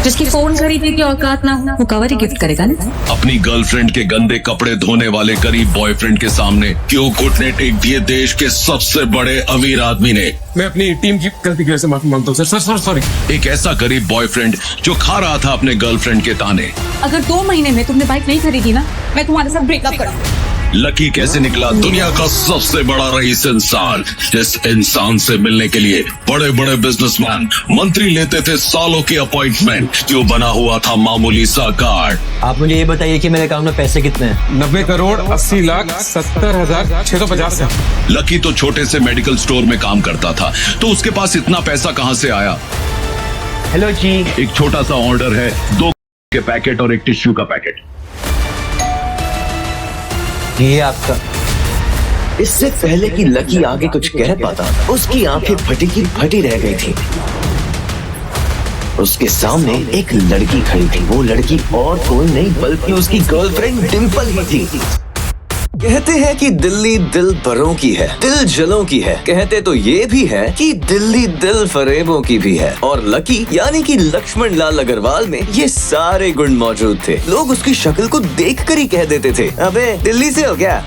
जिसकी फोन खरीदने की औकात ना हो वो कवर ही गिफ्ट करेगा ना। अपनी गर्लफ्रेंड के गंदे कपड़े धोने वाले गरीब बॉयफ्रेंड के सामने क्यों घुटने टेक दिए देश के सबसे बड़े अमीर आदमी ने। मैं अपनी टीम की गलती की वजह से माफी मांगता हूँ सर, सॉरी। एक ऐसा गरीब बॉयफ्रेंड जो खा रहा था अपने गर्लफ्रेंड के ताने। अगर 2 महीने में तुमने बाइक नहीं खरीदी ना, मैं तुम्हारे साथ ब्रेकअप करूंगी। लकी कैसे निकला दुनिया का सबसे बड़ा रईस इंसान, जिस इंसान से मिलने के लिए बड़े बड़े बिजनेसमैन मंत्री लेते थे सालों की अपॉइंटमेंट, क्यों बना हुआ था मामूली सा कार्ड। आप मुझे ये बताइए कि मेरे अकाउंट में पैसे कितने हैं? 90 करोड़ 80 लाख 70,650 है। लकी तो छोटे से मेडिकल स्टोर में काम करता था, तो उसके पास इतना पैसा कहां से आया। हेलो जी। एक छोटा सा ऑर्डर है, 2 के पैकेट और एक टिश्यू का पैकेट। ये आपका। इससे पहले कि लकी आगे कुछ कह पाता, उसकी आंखें फटी की फटी रह गई थी। उसके सामने एक लड़की खड़ी थी। वो लड़की और कोई नहीं बल्कि उसकी गर्लफ्रेंड डिंपल ही थी। कहते हैं कि दिल्ली दिल भरों की है, दिल जलों की है। कहते तो ये भी है कि दिल्ली दिल फरेबों की भी है। और लकी यानी कि लक्ष्मण लाल अग्रवाल में ये सारे गुण मौजूद थे। लोग उसकी शक्ल को देखकर ही कह देते थे, अबे दिल्ली से हो क्या।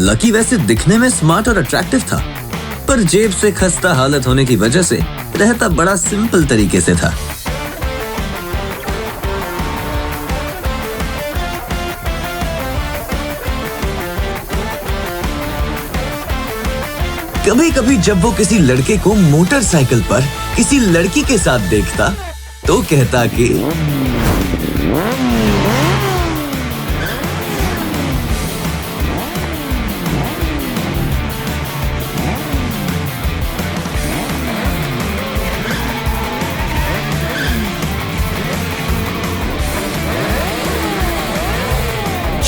लकी वैसे दिखने में स्मार्ट और अट्रैक्टिव था, पर जेब से खस्ता हालत होने की वजह से रहता बड़ा सिंपल तरीके से था। कभी कभी जब वो किसी लड़के को मोटरसाइकिल पर किसी लड़की के साथ देखता तो कहता कि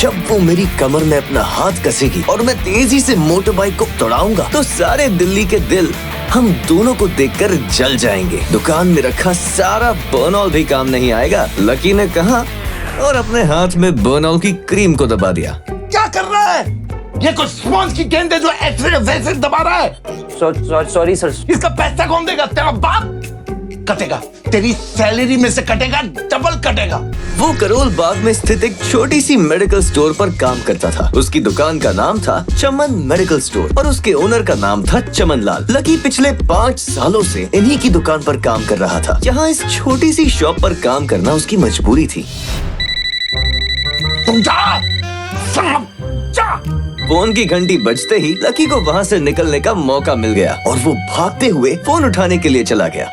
जब वो मेरी कमर में अपना हाथ कसेगी और मैं तेजी से मोटर बाइक को दौड़ाऊंगा तो सारे दिल्ली के दिल हम दोनों को देखकर जल जाएंगे। दुकान में रखा सारा बर्नॉल भी काम नहीं आएगा, लकी ने कहा और अपने हाथ में बर्नॉल की क्रीम को दबा दिया। क्या कर रहा है? ये कुछ स्पॉन्ज की गेंद है जो ऐसे वैसे दबा रहा है। Sorry sir. इसका पैसा कौन देगा? तेरा बाप कटेगा, तेरी सैलरी में से कटेगा, डबल कटेगा। वो करोल बाग में स्थित एक छोटी सी मेडिकल स्टोर पर काम करता था। उसकी दुकान का नाम था चमन मेडिकल स्टोर और उसके ओनर का नाम था चमन लाल। लकी पिछले 5 सालों से इन्हीं की दुकान पर काम कर रहा था। यहाँ इस छोटी सी शॉप पर काम करना उसकी मजबूरी थी। तुम जा, साहब, जा। फोन की घंटी बजते ही लकी को वहाँ से निकलने का मौका मिल गया और वो भागते हुए फोन उठाने के लिए चला गया।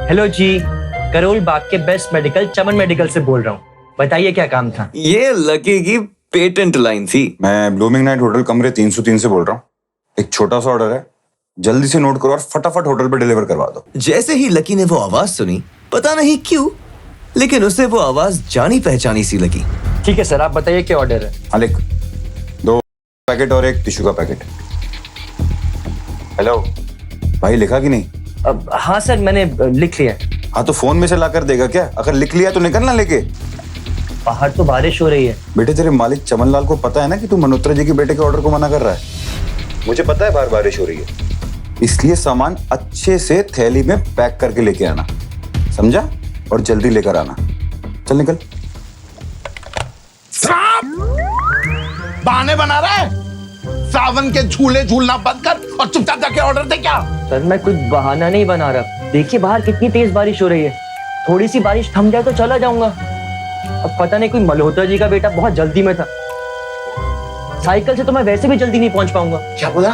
हेलो जी, करोल बाग के बेस्ट मेडिकल चमन मेडिकल से बोल रहा हूँ। बताइए क्या काम था? ये लकी की पेटेंट लाइन थी। मैं ब्लूमिंग नाइट होटल कमरे 303 से बोल रहा हूँ। एक छोटा सा ऑर्डर है, जल्दी से नोट करो और फटाफट होटल पे डिलीवर करवा दो। जैसे ही लकी ने वो आवाज सुनी, पता नहीं क्यों, लेकिन उसे वो आवाज जानी पहचानी सी लगी। ठीक है सर, आप बताइए क्या ऑर्डर है? हाँ लिख, 2 पैकेट और एक टिश्यू का पैकेट। हेलो भाई, लिखा कि नहीं? हाँ सर, मैंने लिख लिया। हाँ तो फोन में से ला कर देगा क्या? अगर लिख लिया तो निकलना लेके। बाहर तो बारिश हो रही है। बेटे तेरे मालिक चमन लाल को पता है ना कि तू मल्होत्रा जी के बेटे के ऑर्डर को मना कर रहा है। मुझे पता है बाहर बारिश हो रही है, इसलिए सामान अच्छे से थैली में पैक करके लेके आना, समझा? और जल्दी लेकर आना। चल निकल। बहाने बना रहा है? सावन के झूले झूलना बंद कर और चुपचाप जाके ऑर्डर दे। क्या सर, मैं कुछ बहाना नहीं बना रहा। देखिए बाहर कितनी तेज बारिश हो रही है। थोड़ी सी बारिश थम जाए तो चला जाऊंगा। अब पता नहीं कोई मल्होत्रा जी का बेटा बहुत जल्दी में था। साइकिल से तो मैं वैसे भी जल्दी नहीं पहुंच पाऊंगा। क्या बोला?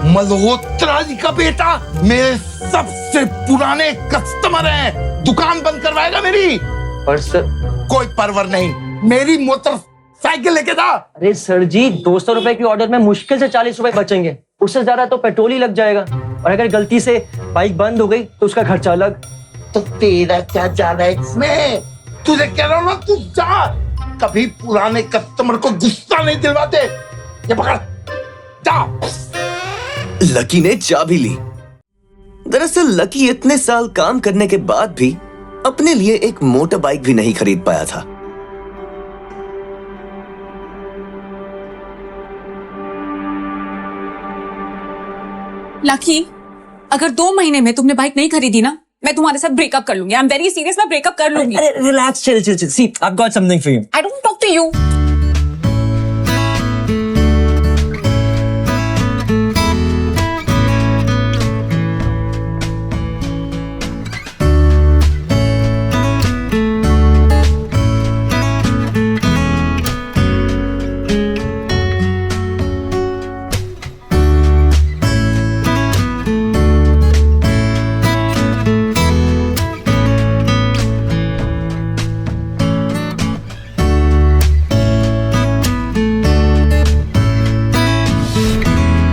मल्होत्रा जी का बेटा मेरे सबसे पुराने कस्टमर हैं, दुकान बंद करवाएगा मेरी। पर सर, कोई परवर नहीं, मेरी मोटरसाइकिल लेके जा। अरे सर जी, 200 रुपए की ऑर्डर में मुश्किल से 40 रुपए बचेंगे। उससे ज्यादा तो पेट्रोल ही लग जाएगा। और अगर गलती से बाइक बंद हो गई तो उसका खर्चा अलग। तो तेरा क्या जाना है इसमें? तुझे कह रहा हूं ना, तू जा। कभी पुराने कस्टमर को गुस्सा नहीं दिलवाते। ये पकड़, जा। लकी ने चाबी ली। दरअसल लकी इतने साल काम करने के बाद भी अपने लिए एक मोटर बाइक भी नहीं खरीद पाया था। लकी, अगर 2 महीने में तुमने बाइक नहीं खरीदी ना, मैं तुम्हारे साथ ब्रेकअप कर लूंगी। आई एम वेरी सीरियस, मैं ब्रेकअप कर लूंगी। Relax, chill chill chill. See, I have got something for you. I don't talk to you.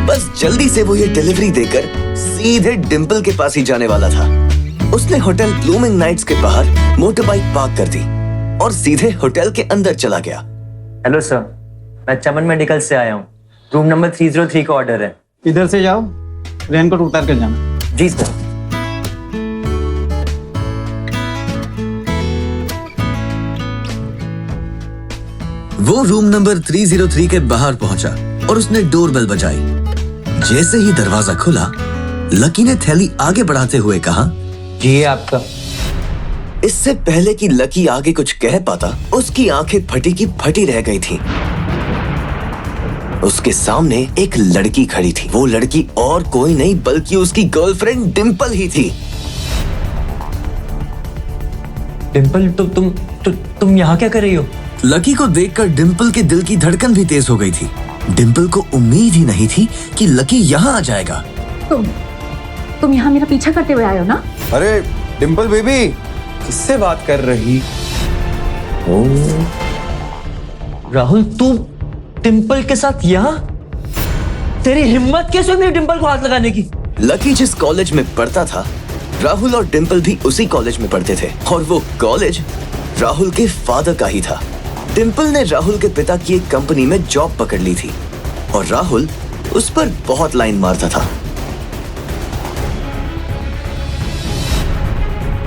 बस जल्दी से वो ये डिलीवरी देकर सीधे डिंपल के पास ही जाने वाला था। उसने होटल ब्लूमिंग नाइट्स के बाहर मोटर बाइक पार्क कर दी और सीधे होटल के अंदर चला गया। हेलो सर, मैं चमन मेडिकल से आया हूँ। रूम नंबर 303 का ऑर्डर है। इधर से जाओ, रेनकोट उतार कर जाना। जी सर। वो रूम नंबर 303 के बाहर पहुंचा और उसने डोरबेल बजाई। जैसे ही दरवाजा खुला, लकी ने थैली आगे बढ़ाते हुए कहा, ये आपका। इससे पहले कि लकी आगे कुछ कह पाता, उसकी आंखें फटी की फटी रह गई थी। उसके सामने एक लड़की खड़ी थी। वो लड़की और कोई नहीं बल्कि उसकी गर्लफ्रेंड डिंपल ही थी। डिंपल, तुम यहाँ क्या कर रही हो? लकी को देखकर डिंपल के दिल की धड़कन भी तेज हो गई थी। डिंपल को उम्मीद ही नहीं थी कि लकी यहाँ आ जाएगा। तुम यहाँ मेरा पीछा करते हुए आए हो ना? अरे डिंपल बेबी, किससे बात कर रही? राहुल, तू डिंपल के साथ यहाँ? तेरी हिम्मत कैसे हुई मेरी डिंपल को हाथ लगाने की? लकी जिस कॉलेज में पढ़ता था, राहुल और डिंपल भी उसी कॉलेज में पढ़ते थे और वो कॉलेज राहुल के फादर का ही था। डिंपल ने राहुल के पिता की एक कंपनी में जॉब पकड़ ली थी और राहुल उस पर बहुत लाइन मारता था।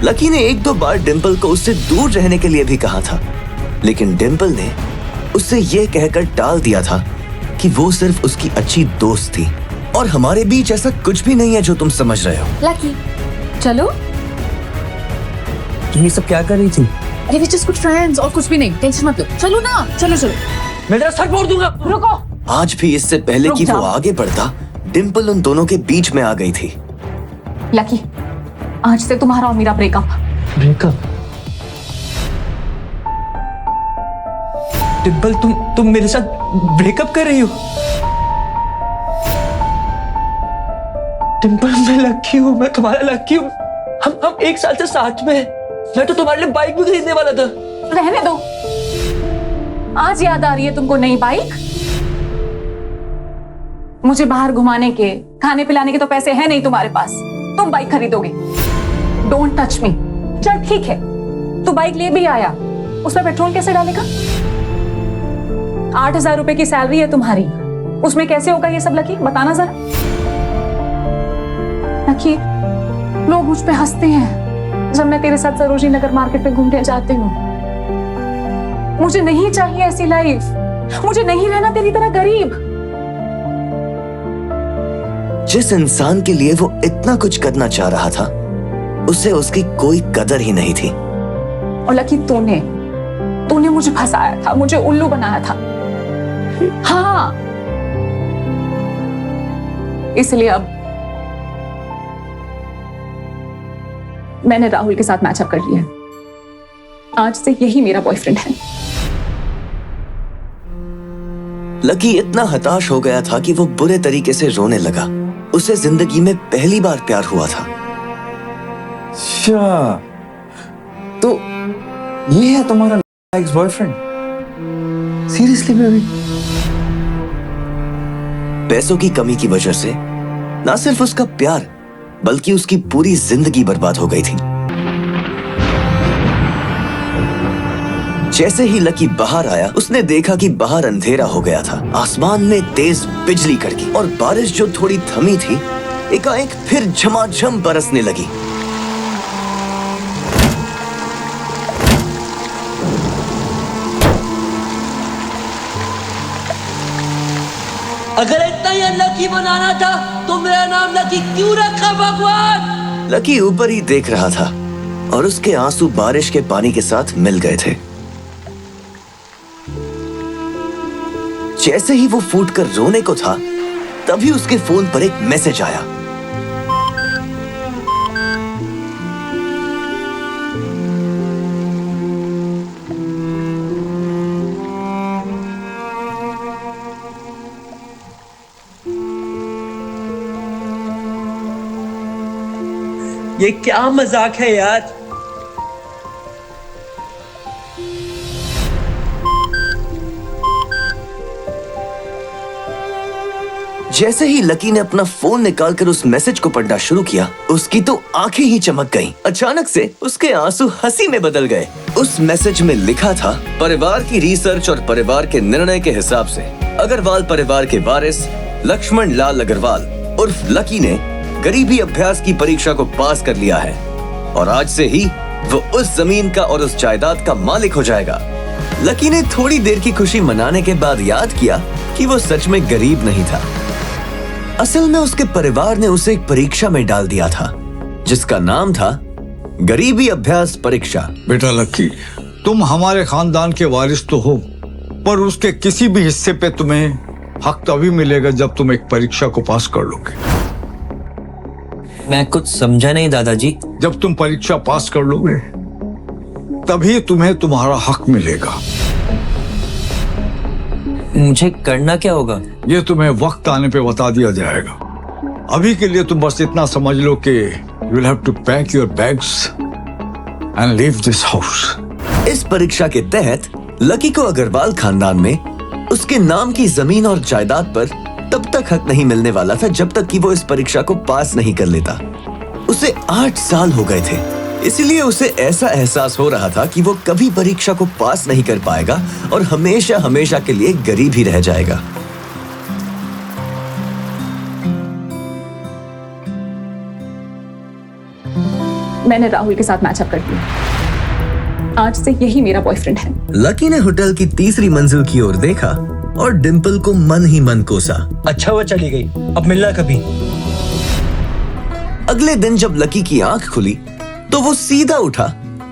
लकी ने 1-2 बार डिंपल को उससे दूर रहने के लिए भी कहा था, लेकिन डिंपल ने उससे यह कहकर टाल दिया था कि वो सिर्फ उसकी अच्छी दोस्त थी और हमारे बीच ऐसा कुछ भी नहीं है जो तुम समझ रहे हो। लकी, चलो। ये सब क्या कर रही थी? अरे वी जस्ट गुड फ्रेंड्स, और कुछ भी नहीं। टेंशन मत लो। चलो ना, चलो चलो। मैं तेरा सर फोड़ दूंगा। रुको। आज भी इससे पहले रुक कि वो जाओ। आगे बढ़ता, डिंपल उन दोनों के बीच में आ गई थी। लकी, आज से तुम्हारा और मेरा ब्रेकअप। ब्रेकअप? डिंपल, तुम मेरे साथ ब्रेकअप कर रही हो? डिंपल, मैं लकी हूँ, मैं तुम्हारा लकी हूँ। हम 1 साल से साथ में हैं। मैं तो तुम्हारे लिए बाइक भी खरीदने वाला था। रहने दो। आज याद आ रही है तुमको नई बाइक? मुझे बाहर घुमाने के, खाने पिलाने के तो पैसे हैं नहीं तुम्हारे पास। तुम बाइक खरीदोगे। Don't touch me. चल ठीक है, तू बाइक ले भी आया, उसमें पेट्रोल कैसे डालेगा? 8,000 रुपए की सैलरी है तुम्हारी, उसमें कैसे होगा ये सब? लकी, बताना जरा। लकी, लोग मुझ पे हंसते हैं जब मैं तेरे साथ सरोजनी नगर मार्केट पे घूमने जाती हूँ। मुझे नहीं चाहिए ऐसी लाइफ। मुझे नहीं रहना तेरी तरह गरीब। जिस इंसान के लिए वो इतना कुछ करना चाह रहा था, उसे उसकी कोई कदर ही नहीं थी। और लकी, तूने मुझे फंसाया था, मुझे उल्लू बनाया था। हाँ, इसलिए अब मैंने राहुल के साथ मैचअप कर लिया है। आज से यही मेरा बॉयफ्रेंड है। लकी इतना हताश हो गया था कि वो बुरे तरीके से रोने लगा। उसे जिंदगी में पहली बार प्यार हुआ था। अच्छा, तो ये है तुम्हारा एक्स बॉयफ्रेंड? Seriously baby? पैसों की कमी की वजह से ना सिर्फ उसका प्यार बल्कि उसकी पूरी जिंदगी बर्बाद हो गई थी। जैसे ही लकी बाहर आया, उसने देखा कि बाहर अंधेरा हो गया था। आसमान में तेज बिजली कड़की और बारिश जो थोड़ी थमी थी, एकाएक फिर झमाझम बरसने लगी। अगर इतना ही लकी बनाना था तो मेरा नाम लकी क्यों रखा भगवान? लकी ऊपर ही देख रहा था और उसके आंसू बारिश के पानी के साथ मिल गए थे। जैसे ही वो फूटकर रोने को था, तभी उसके फोन पर एक मैसेज आया। ये क्या मजाक है यार? जैसे ही लकी ने अपना फोन निकालकर उस मैसेज को पढ़ना शुरू किया, उसकी तो आंखें ही चमक गईं। अचानक से उसके आंसू हंसी में बदल गए। उस मैसेज में लिखा था, परिवार की रिसर्च और परिवार के निर्णय के हिसाब से अग्रवाल परिवार के वारिस लक्ष्मण लाल अग्रवाल उर्फ लकी ने गरीबी अभ्यास की परीक्षा को पास कर लिया है और आज से ही वो उस जमीन का और उस जायदाद का मालिक हो जाएगा। लकी ने थोड़ी देर की खुशी मनाने के बाद याद किया कि वो सच में गरीब नहीं था। असल में उसके परिवार ने उसे एक परीक्षा में डाल दिया था जिसका नाम था गरीबी अभ्यास परीक्षा। बेटा लकी, तुम हमारे खानदान के वारिस तो हो, पर उसके किसी भी हिस्से पे तुम्हें हक तभी मिलेगा जब तुम एक परीक्षा को पास कर लोगे। मैं कुछ समझा नहीं दादाजी। जब तुम परीक्षा पास कर लोगे तभी तुम्हें तुम्हारा हक मिलेगा। मुझे करना क्या होगा? ये तुम्हें वक्त आने पे बता दिया जाएगा। अभी के लिए तुम बस इतना समझ लो कि you will have to pack your bags and leave this house. इस परीक्षा के तहत लकी को अग्रवाल खानदान में उसके नाम की जमीन और जायदाद पर तब तक हक नहीं मिलने वाला था जब तक कि वो इस परीक्षा को पास नहीं कर लेता। उसे 8 साल हो गए थे, इसलिए उसे ऐसा एहसास हो रहा था कि वो कभी परीक्षा को पास नहीं कर पाएगा और हमेशा हमेशा के लिए गरीब ही रह जाएगा। मैंने राहुल के साथ मैचअप कर दिया। आज से यही मेरा बॉयफ्रेंड है। लकी ने होटल की तीसरी मंजिल की ओर देखा और डिंपल को मन ही मन कोसा। अच्छा वो चली गई, अब मिलना कभी। अगले दिन जब लकी की आंख खुली तो वो सीधा उठा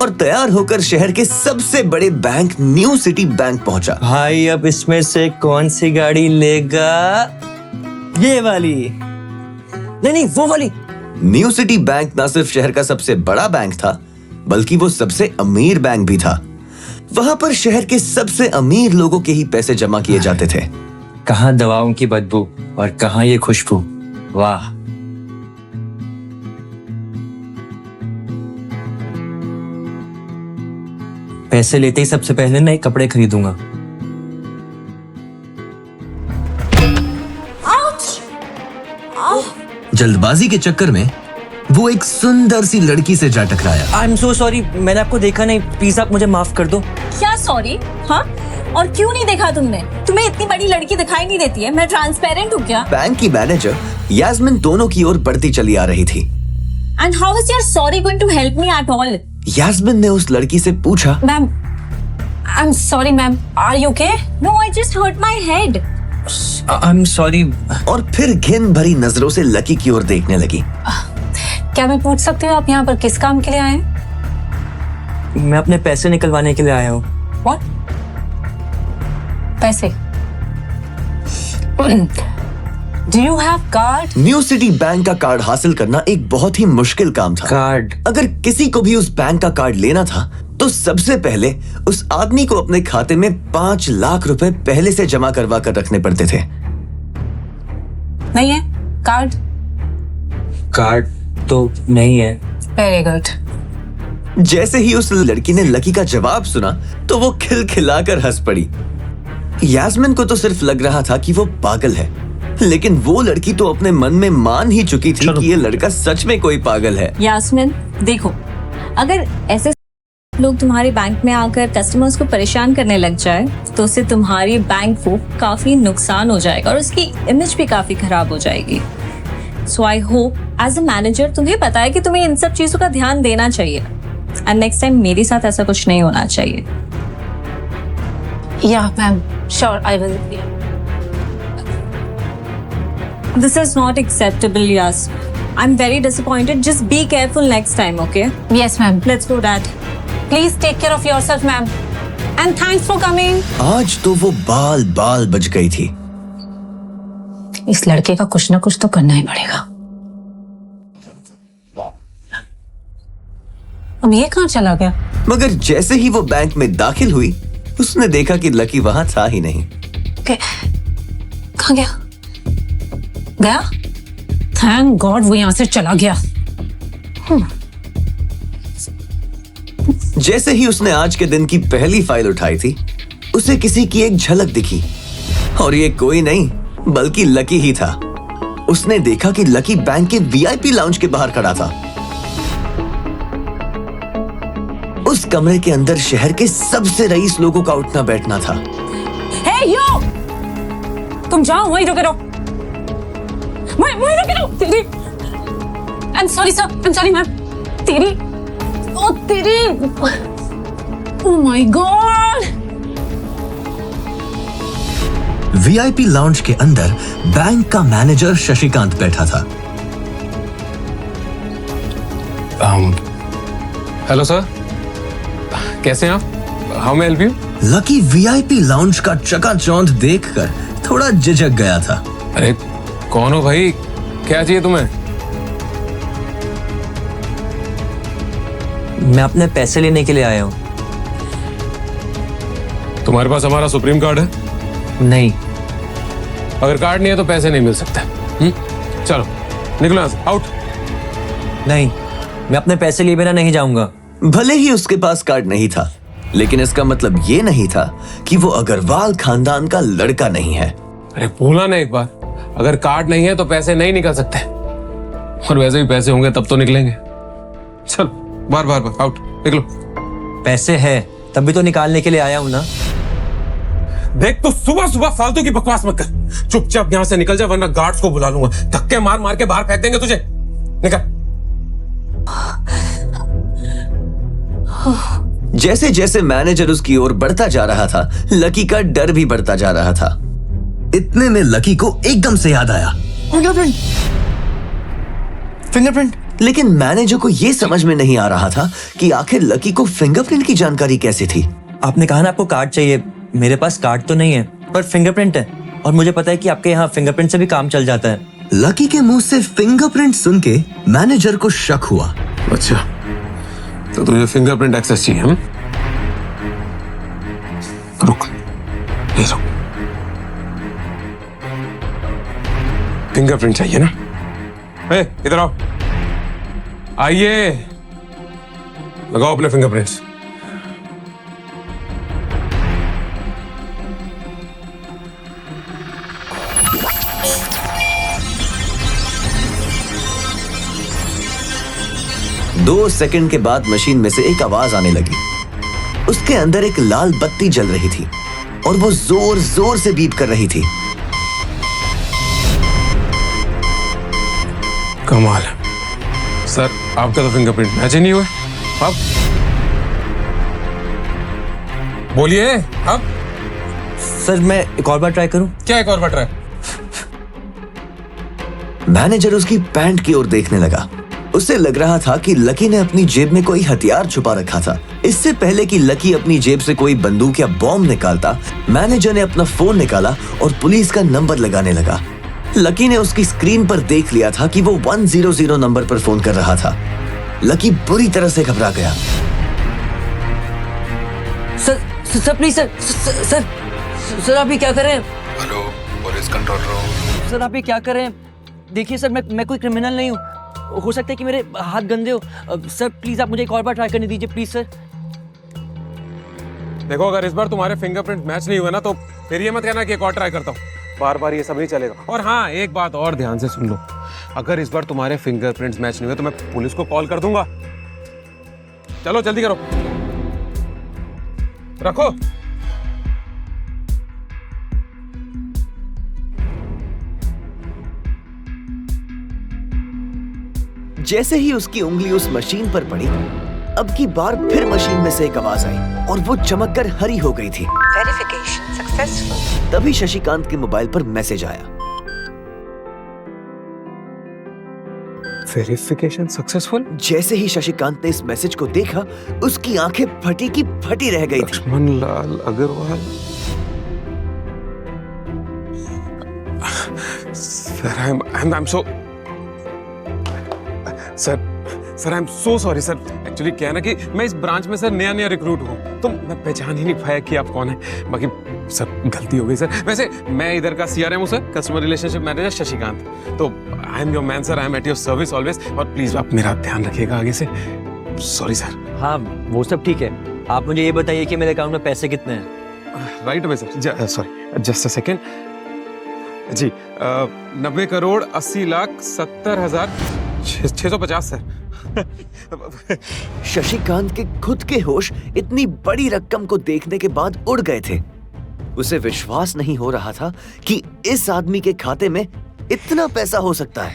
और तैयार होकर शहर के सबसे बड़े बैंक न्यू सिटी बैंक पहुंचा। भाई अब इसमें से कौन सी गाड़ी लेगा? ये वाली? नहीं, वो वाली। न्यू सिटी बैंक न सिर्फ शहर का सबसे बड़ा बैंक था, बल्कि वो सबसे अमीर बैंक भी था। वहां पर शहर के सबसे अमीर लोगों के ही पैसे जमा किए जाते थे। कहाँ दवाओं की बदबू और कहाँ ये खुशबू। वाह। पैसे लेते ही सबसे पहले नए कपड़े खरीदूंगा। जल्दबाजी के चक्कर में वो एक सुंदर सी लड़की से जा टकराया। आई एम सो सॉरी, मैंने आपको देखा नहीं, प्लीज आप मुझे माफ कर दो। क्या सॉरी? हाँ, और क्यों नहीं देखा तुमने? तुम्हें इतनी बड़ी लड़की दिखाई नहीं देती है? मैं ट्रांसपेरेंट हूँ क्या? बैंक की मैनेजर यास्मिन दोनों की ओर बढ़ती चली आ रही थी। And how is your sorry going to help me at all? Yasmin ने उस लड़की से पूछा, ma'am, I am sorry ma'am, are you okay? No, I just hurt my head. I am sorry. और फिर घिन भरी नजरों से लकी की ओर देखने लगी। क्या मैं पूछ सकती हूँ आप यहाँ पर किस काम के लिए आए हैं? मैं अपने पैसे निकलवाने के लिए आया हूँ। What? पैसे? Do you have card? New city bank का कार्ड हासिल करना एक बहुत ही मुश्किल काम था। कार्ड? अगर किसी को भी उस बैंक का कार्ड लेना था तो सबसे पहले उस आदमी को अपने खाते में 5 लाख रुपए पहले से जमा करवा कर रखने पड़ते थे। नहीं है कार्ड? कार्ड तो नहीं है। Very good. जैसे ही उस लड़की ने लकी का जवाब सुना तो वो खिलखिलाकर हंस पड़ी। यास्मिन को तो सिर्फ लग रहा था कि वो पागल है, लेकिन वो लड़की तो अपने मन में मान ही चुकी थी कि ये लड़का सच में कोई पागल है। यास्मिन देखो, अगर ऐसे लोग तुम्हारे बैंक में आकर कस्टमर्स को परेशान करने लग जाए तो उससे तुम्हारी बैंक को काफी नुकसान हो जाएगा और उसकी इमेज भी काफी खराब हो जाएगी। So I hope as a manager तुम्हें पता है कि तुम्हें इन सब चीजों का ध्यान देना चाहिए एंड नेक्स्ट टाइम मेरे साथ ऐसा कुछ नहीं होना चाहिए। या ma'am, sure I will. This is not acceptable, Yas. I'm very disappointed. Just be careful next time, okay? Yes, ma'am. Let's go, Dad. Please take care of yourself, ma'am. And thanks for coming. आज तो वो बाल बाल बच गई थी। इस लड़के का कुछ ना कुछ तो करना ही पड़ेगा। अब ये कहाँ चला गया? मगर जैसे ही वो बैंक में दाखिल हुई, उसने देखा कि लकी वहां था ही नहीं। कहाँ गया? गया? थैंक गॉड वो यहां से चला गया। जैसे ही उसने आज के दिन की पहली फाइल उठाई थी, उसे किसी की एक झलक दिखी और ये कोई नहीं बल्कि लकी ही था। उसने देखा कि लकी बैंक के वीआईपी लाउंज के बाहर खड़ा था। उस कमरे के अंदर शहर के सबसे रईस लोगों का उठना बैठना था। Hey you! तुम जाओ, वहीं रुके रहो। वहीं रुके रहो। तेरी I am sorry sir, I am sorry ma'am. तेरी oh my god! VIP lounge के अंदर बैंक का मैनेजर शशिकांत बैठा था। हेलो सर, कैसे हैं आप? How may help you? Lucky VIP lounge का चकाचौंध देखकर थोड़ा झिझक गया था। अरे कौन हो भाई, क्या चाहिए तुम्हें? मैं अपने पैसे लेने के लिए आया हूँ। तुम्हारे पास हमारा सुप्रीम कार्ड है? नहीं। अगर कार्ड नहीं है तो पैसे नहीं मिल सकते। चलो निकलो यहाँ से, आउट। नहीं, मैं अपने पैसे लिए बिना नहीं जाऊंगा। भले ही उसके पास कार्ड नहीं था, लेकिन इसका मतलब ये नहीं था कि वो अग्रवाल खानदान का लड़का नहीं है। अरे बोला ना एक बार, अगर कार्ड नहीं है तो पैसे नहीं निकल सकते, और वैसे भी पैसे होंगे तब तो निकलेंगे। चलो बार बार बार आउट, निकलो। पैसे है तब भी तो निकालने के लिए आया हूँ ना। देख, तो सुबह सुबह फालतू की बकवास मत कर। चुपचाप यहाँ से निकल जा, वरना गार्ड्स को बुला लूंगा। धक्के मार मार के बाहर फेंक देंगे तुझे। निकल। जैसे जैसे मैनेजर उसकी ओर बढ़ता जा रहा था, लकी का डर भी बढ़ता जा रहा था। इतने में लकी को एकदम से याद आया, फिंगरप्रिंट। लेकिन मैनेजर को यह समझ में नहीं आ रहा था कि आखिर लकी को फिंगरप्रिंट की जानकारी कैसे थी। आपने कहा ना आपको कार्ड चाहिए, मेरे पास कार्ड तो नहीं है पर फिंगरप्रिंट है, और मुझे पता है कि आपके यहाँ फिंगरप्रिंट से भी काम चल जाता है। लकी के मुंह से फिंगरप्रिंट सुन के मैनेजर को शक हुआ। अच्छा, तो तुझे फिंगरप्रिंट एक्सेस चाहिए? रुक, ये रुक। फिंगरप्रिंट चाहिए ना? इधर आओ, आइए, लगाओ अपने फिंगरप्रिंट्स। दो सेकंड के बाद मशीन में से एक आवाज आने लगी। उसके अंदर एक लाल बत्ती जल रही थी और वो जोर जोर से बीप कर रही थी। कमाल है सर, आपका तो फिंगरप्रिंट मैच ही नहीं हुआ। अब बोलिए, अब सर मैं एक और बार ट्राई करूं? क्या एक और बार ट्राई? मैनेजर उसकी पैंट की ओर देखने लगा। उसे लग रहा था कि लकी ने अपनी जेब में कोई हथियार छुपा रखा था। इससे पहले कि लकी अपनी जेब से कोई बंदूक या बॉम्ब निकालता, मैनेजर ने अपना फोन निकाला और पुलिस का नंबर लगाने लगा। लकी ने उसकी स्क्रीन पर देख लिया था कि वो 100 नंबर पर फोन कर रहा था। लकी बुरी तरह से घबरा गया। सर प्लीज सर आप ये क्या कर रहे हैं? Hello, police control room. Sir आप ये क्या कर रहे हैं? देखिए सर, मैं कोई क्रिमिनल नहीं हूँ। हो सकता है कि मेरे हाथ गंदे हो। सर प्लीज आप मुझे एक और बार ट्राई करने दीजिए प्लीज सर। देखो, अगर इस बार तुम्हारे फिंगरप्रिंट मैच नहीं हुए ना तो फिर ये मत कहना कि एक और ट्राई करता हूँ। बार बार ये सब नहीं चलेगा। और हाँ, एक बात और ध्यान से सुन लो, अगर इस बार तुम्हारे फिंगरप्रिंट्स मैच नहीं हुए तो मैं पुलिस को कॉल कर दूंगा। चलो जल्दी करो, रखो। जैसे ही उसकी उंगली उस मशीन पर पड़ी, अब की बार फिर मशीन में से एक आवाज आई और वो चमककर हरी हो गई थी। Verification successful. तभी शशिकांत के मोबाइल पर मैसेज आया। Verification successful. जैसे ही शशिकांत ने इस मैसेज को देखा, उसकी आंखें फटी की फटी रह गई थी। Laxman Lal Agarwal. Sir I am so sorry sir. Actually क्या है ना कि मैं इस ब्रांच में सर नया रिक्रूट हूँ, तो मैं पहचान ही नहीं पाया कि आप कौन है। बाकी सर गलती हो गई सर। वैसे मैं इधर का CRM हूँ sir, customer relationship manager Shashikant. तो I am your man sir, I am at your service always. और प्लीज आप मेरा ध्यान रखिएगा आगे से। Sorry sir. हाँ वो सब ठीक है, आप मुझे ये बताइए कि मेरे अकाउंट में पैसे कितने हैं। Right away sir. Sorry just a second जी। 90,80,70,650 सर। शशिकांत के खुद के होश इतनी बड़ी रकम को देखने के बाद उड़ गए थे। उसे विश्वास नहीं हो रहा था कि इस आदमी के खाते में इतना पैसा हो सकता है।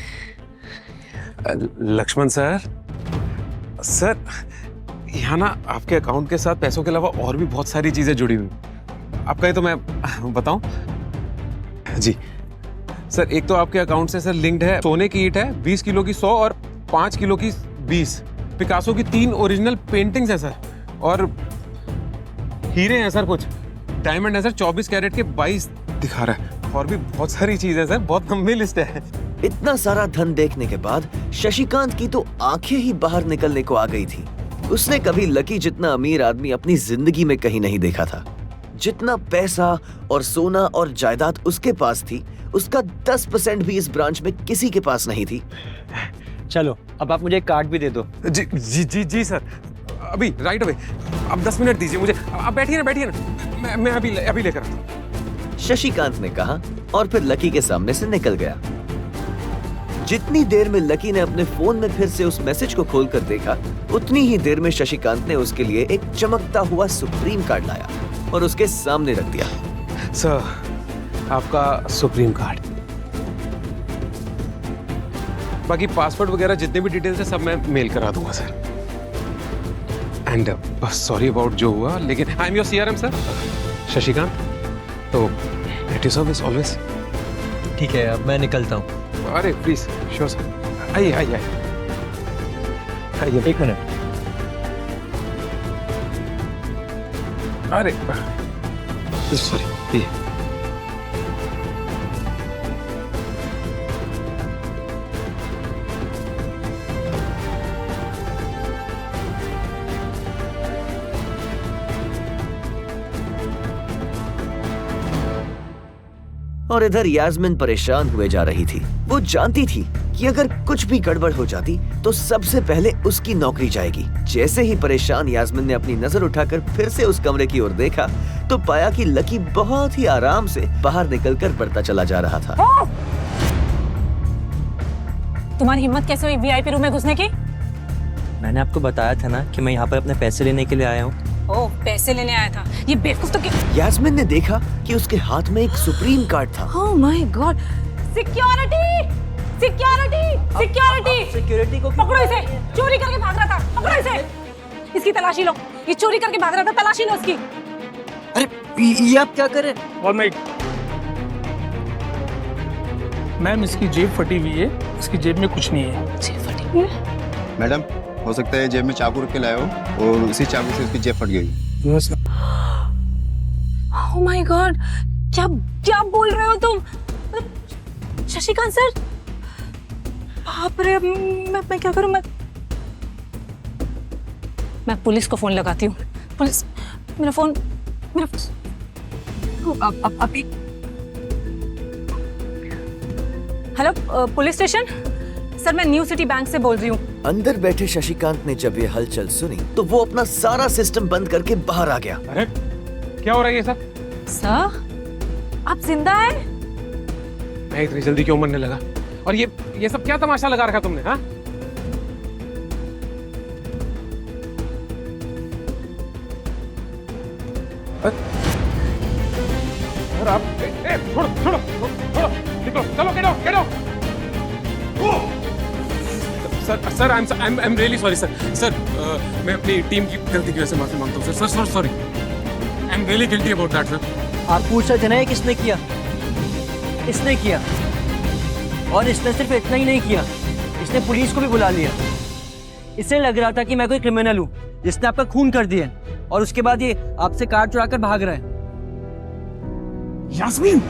लक्ष्मण सर, यहाँ ना आपके अकाउंट के साथ पैसों के अलावा और भी बहुत सारी चीजें जुड़ी हुई। आप कहे तो मैं बताऊं? जी सर, एक तो आपके अकाउंट से सर लिंक्ड है सोने की ईंट है 20 किलो की 100 और 5 किलो की 20, पिकासो की 3 ओरिजिनल पेंटिंग्स है सर, और हीरे हैं सर, कुछ डायमंड है सर 24 कैरेट के 22 दिखा रहा है, और भी बहुत सारी चीजें सर, बहुत लंबी लिस्ट है। इतना सारा धन देखने के बाद शशिकांत की तो आंखें ही बाहर निकलने को आ गई थी। उसने कभी लकी जितना अमीर आदमी अपनी जिंदगी में कहीं नहीं देखा था। जितना पैसा और सोना और जायदाद उसके पास थी, उसका 10% भी इस ब्रांच में किसी के पास नहीं थी। चलो अब आप मुझे एक कार्ड भी दे दो। जी जी जी जी सर, अभी राइट अवे। अब 10 मिनट दीजिए मुझे। आप बैठिए ना, मैं अभी लेकर आता हूँ, शशिकांत ने कहा और फिर लकी के सामने से निकल गया। जितनी देर में लकी ने अपने फोन में फिर से उस मैसेज को खोलकर देखा, उतनी ही देर में शशिकांत ने उसके लिए एक चमकता हुआ सुप्रीम कार्ड लाया और उसके सामने रख दिया। सर, आपका सुप्रीम कार्ड। बाकी पासवर्ड वगैरह जितने भी डिटेल्स है सब मैं मेल करा दूंगा सर। एंड सॉरी अबाउट जो हुआ, लेकिन आई am your CRM sir, Shashikant, तो एट योर सर्विस ऑलवेज। ठीक है, अब मैं निकलता हूँ। अरे प्लीज, श्योर सर, आइए। एक मिनट। अरे सॉरी। और इधर यास्मिन परेशान हुए जा रही थी। वो जानती थी कि अगर कुछ भी गड़बड़ हो जाती तो सबसे पहले उसकी नौकरी जाएगी। जैसे ही परेशान यास्मिन ने अपनी नजर उठाकर फिर से उस कमरे की ओर देखा, तो पाया कि लकी बहुत ही आराम से बाहर निकलकर बढ़ता चला जा रहा था। तुम्हारी हिम्मत कैसे हुई VIP रूम में घुसने की? मैंने आपको बताया था ना कि मैं यहाँ पर अपने पैसे लेने के लिए आया हूँ। ओह, पैसे लेने आया था? ये बेवकूफ तो यास्मिन ने देखा कि उसके हाथ में एक सुप्रीम कार्ड था। ओह माय गॉड! सिक्योरिटी! सिक्योरिटी को पकड़ो इसे! चोरी करके भाग रहा था, पकड़ो इसे! इसकी तलाशी लो, ये चोरी करके भाग रहा था, तलाशी लो इसकी। अरे ये आप क्या कर रहे हैं? और मैम इसकी जेब फटी हुई है, इसकी जेब में कुछ नहीं है। जेब फटी हुई है? मैडम, हो सकता है जेब में चाकू रख के लाए हो और उसी चाकू से उसकी जेब फट गई। ओह माय गॉड! क्या बोल रहे हो तुम? शशिकांत सर, बाप रे, मैं क्या करूं? मैं पुलिस को फोन लगाती हूँ। पुलिस, मेरा फोन अभी। हेलो, पुलिस स्टेशन सर, मैं न्यू सिटी बैंक से बोल रही हूँ। अंदर बैठे शशिकांत ने जब ये हलचल सुनी तो वो अपना सारा सिस्टम बंद करके बाहर आ गया। अरे क्या हो रहा है ये सब? सर, आप जिंदा हैं? मैं इतनी जल्दी क्यों मरने लगा? और ये सब क्या तमाशा लगा रखा तुमने? हाँ, और आप छोड़ो, निकलो, चलो, get out. Sir I am really sorry sir, मैं अपनी टीम की गलती की वजह से माफी मांगता हूँ sir, sorry, I am really guilty about that sir. आप पूछ रहे थे ना ये किसने किया? इसने किया, और इसने सिर्फ इतना ही नहीं किया, इसने पुलिस को भी बुला लिया। इससे लग रहा था कि मैं कोई क्रिमिनल हूँ जिसने आपका खून कर दिया और उसके बाद ये आपसे कार चुरा कर भाग रहा है। यास्मीन,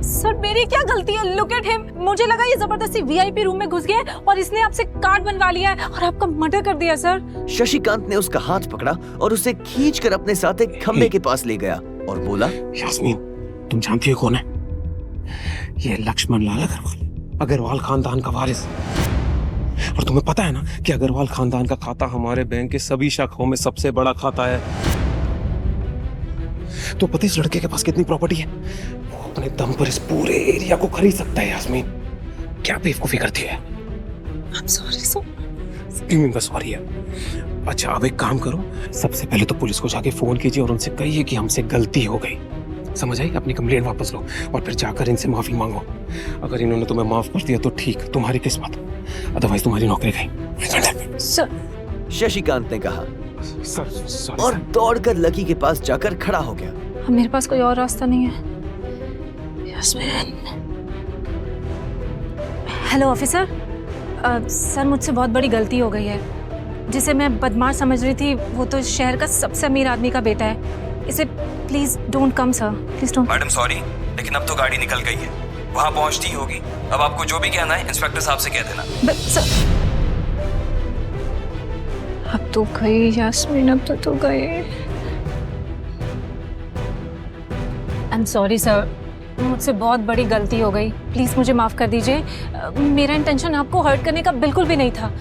सर मेरी क्या गलती है? Look at him. मुझे लगा ये जबरदस्ती वीआईपी रूम में घुस गया है और इसने आपसे कार्ड बनवा लिया है और आपका मर्डर कर दिया सर। शशिकांत ने उसका हाथ पकड़ा और उसे खींचकर अपने साथ एक खंबे के पास ले गया और बोला, यास्मीन, तुम जानती हो कौन है? ये लक्ष्मण लाल अग्रवाल खानदान का वारिस। और तुम्हें पता है ना कि अग्रवाल खानदान का खाता हमारे बैंक के सभी शाखाओं में सबसे बड़ा खाता है। तो पता है इस लड़के के पास कितनी प्रॉपर्टी है? वो अपने दम पर इस पूरे एरिया को खरीद सकता है। यास्मीन, क्या बेवकूफी करती है? सॉरी है। अच्छा, अब एक काम करो, सबसे पहले तो पुलिस को जाके फोन कीजिए और उनसे कहिए कि हमसे गलती हो गई। समझ आई? अपनी कंप्लेंट वापस लो और फिर जाकर इनसे माफी मांगो। अगर इन्होंने तुम्हें माफ कर दिया तो ठीक, तुम्हारी किस्मत, अदरवाइज तुम्हारी नौकरी गई। सर, शशिकांत ने कहा सॉरी और दौड़कर लकी के पास जाकर खड़ा हो गया। मेरे पास कोई और रास्ता नहीं है। यास्मीन। Hello officer. सर मुझसे बहुत बड़ी गलती हो गई है। जिसे मैं बदमाश समझ रही थी वो तो शहर का सबसे अमीर आदमी का बेटा है। इसे please don't come sir, please don't. Madam sorry, लेकिन अब तो गाड़ी निकल गई है, वहाँ पहुँचती होगी। अब आपको जो भी कहना है इंस्पेक्टर साहब से कह देना। सर अब तो गई यास्मीन, अब तो गई। आई एम सॉरी सर, मुझसे बहुत बड़ी गलती हो गई। प्लीज मुझे माफ कर दीजिए। मेरा इंटेंशन आपको हर्ट करने का बिल्कुल भी नहीं था।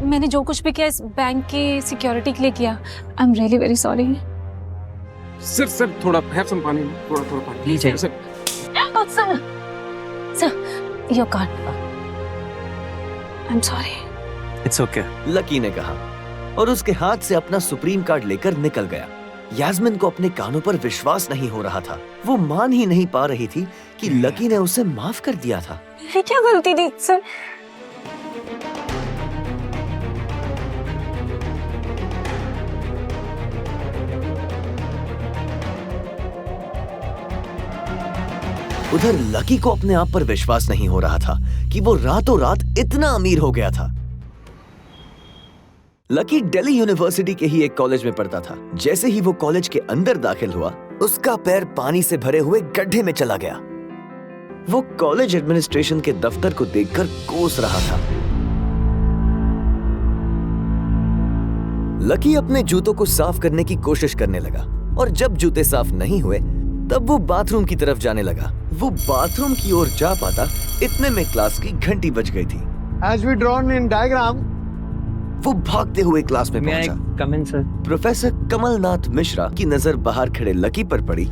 मैंने जो कुछ भी किया इस बैंक की सिक्योरिटी के लिए किया। आई am really very sorry. Sir थोड़ा हैव सम पानी, थोड़ा पानी लीजिए। Sir your card. I am sorry. It's okay. Lucky ने कहा और उसके हाथ से अपना सुप्रीम कार्ड लेकर निकल गया। यास्मीन को अपने कानों पर विश्वास नहीं हो रहा था। वो मान ही नहीं पा रही थी कि लकी ने उसे माफ कर दिया था। मेरी क्या गलती थी सर? उधर लकी को अपने आप पर विश्वास नहीं हो रहा था कि वो रातों रात इतना अमीर हो गया था। लकी दिल्ली यूनिवर्सिटी के ही एक कॉलेज में पढ़ता था। जैसे ही वो कॉलेज के अंदर दाखिल हुआ, उसका पैर पानी से भरे हुए गड्ढे में चला गया। वो कॉलेज एडमिनिस्ट्रेशन के दफ्तर को देखकर कोस रहा था। लकी अपने जूतों को साफ करने की कोशिश करने लगा और जब जूते साफ नहीं हुए तब वो बाथरूम की तरफ जाने लगा। वो बाथरूम की ओर जा पाता इतने में क्लास की घंटी बज गई थी। As we drawn in diagram, वो भागते हुए क्लास में पहुंचा। कम इन सर। प्रोफेसर कमलनाथ मिश्रा की नजर बाहर खड़े लकी पर पड़ी।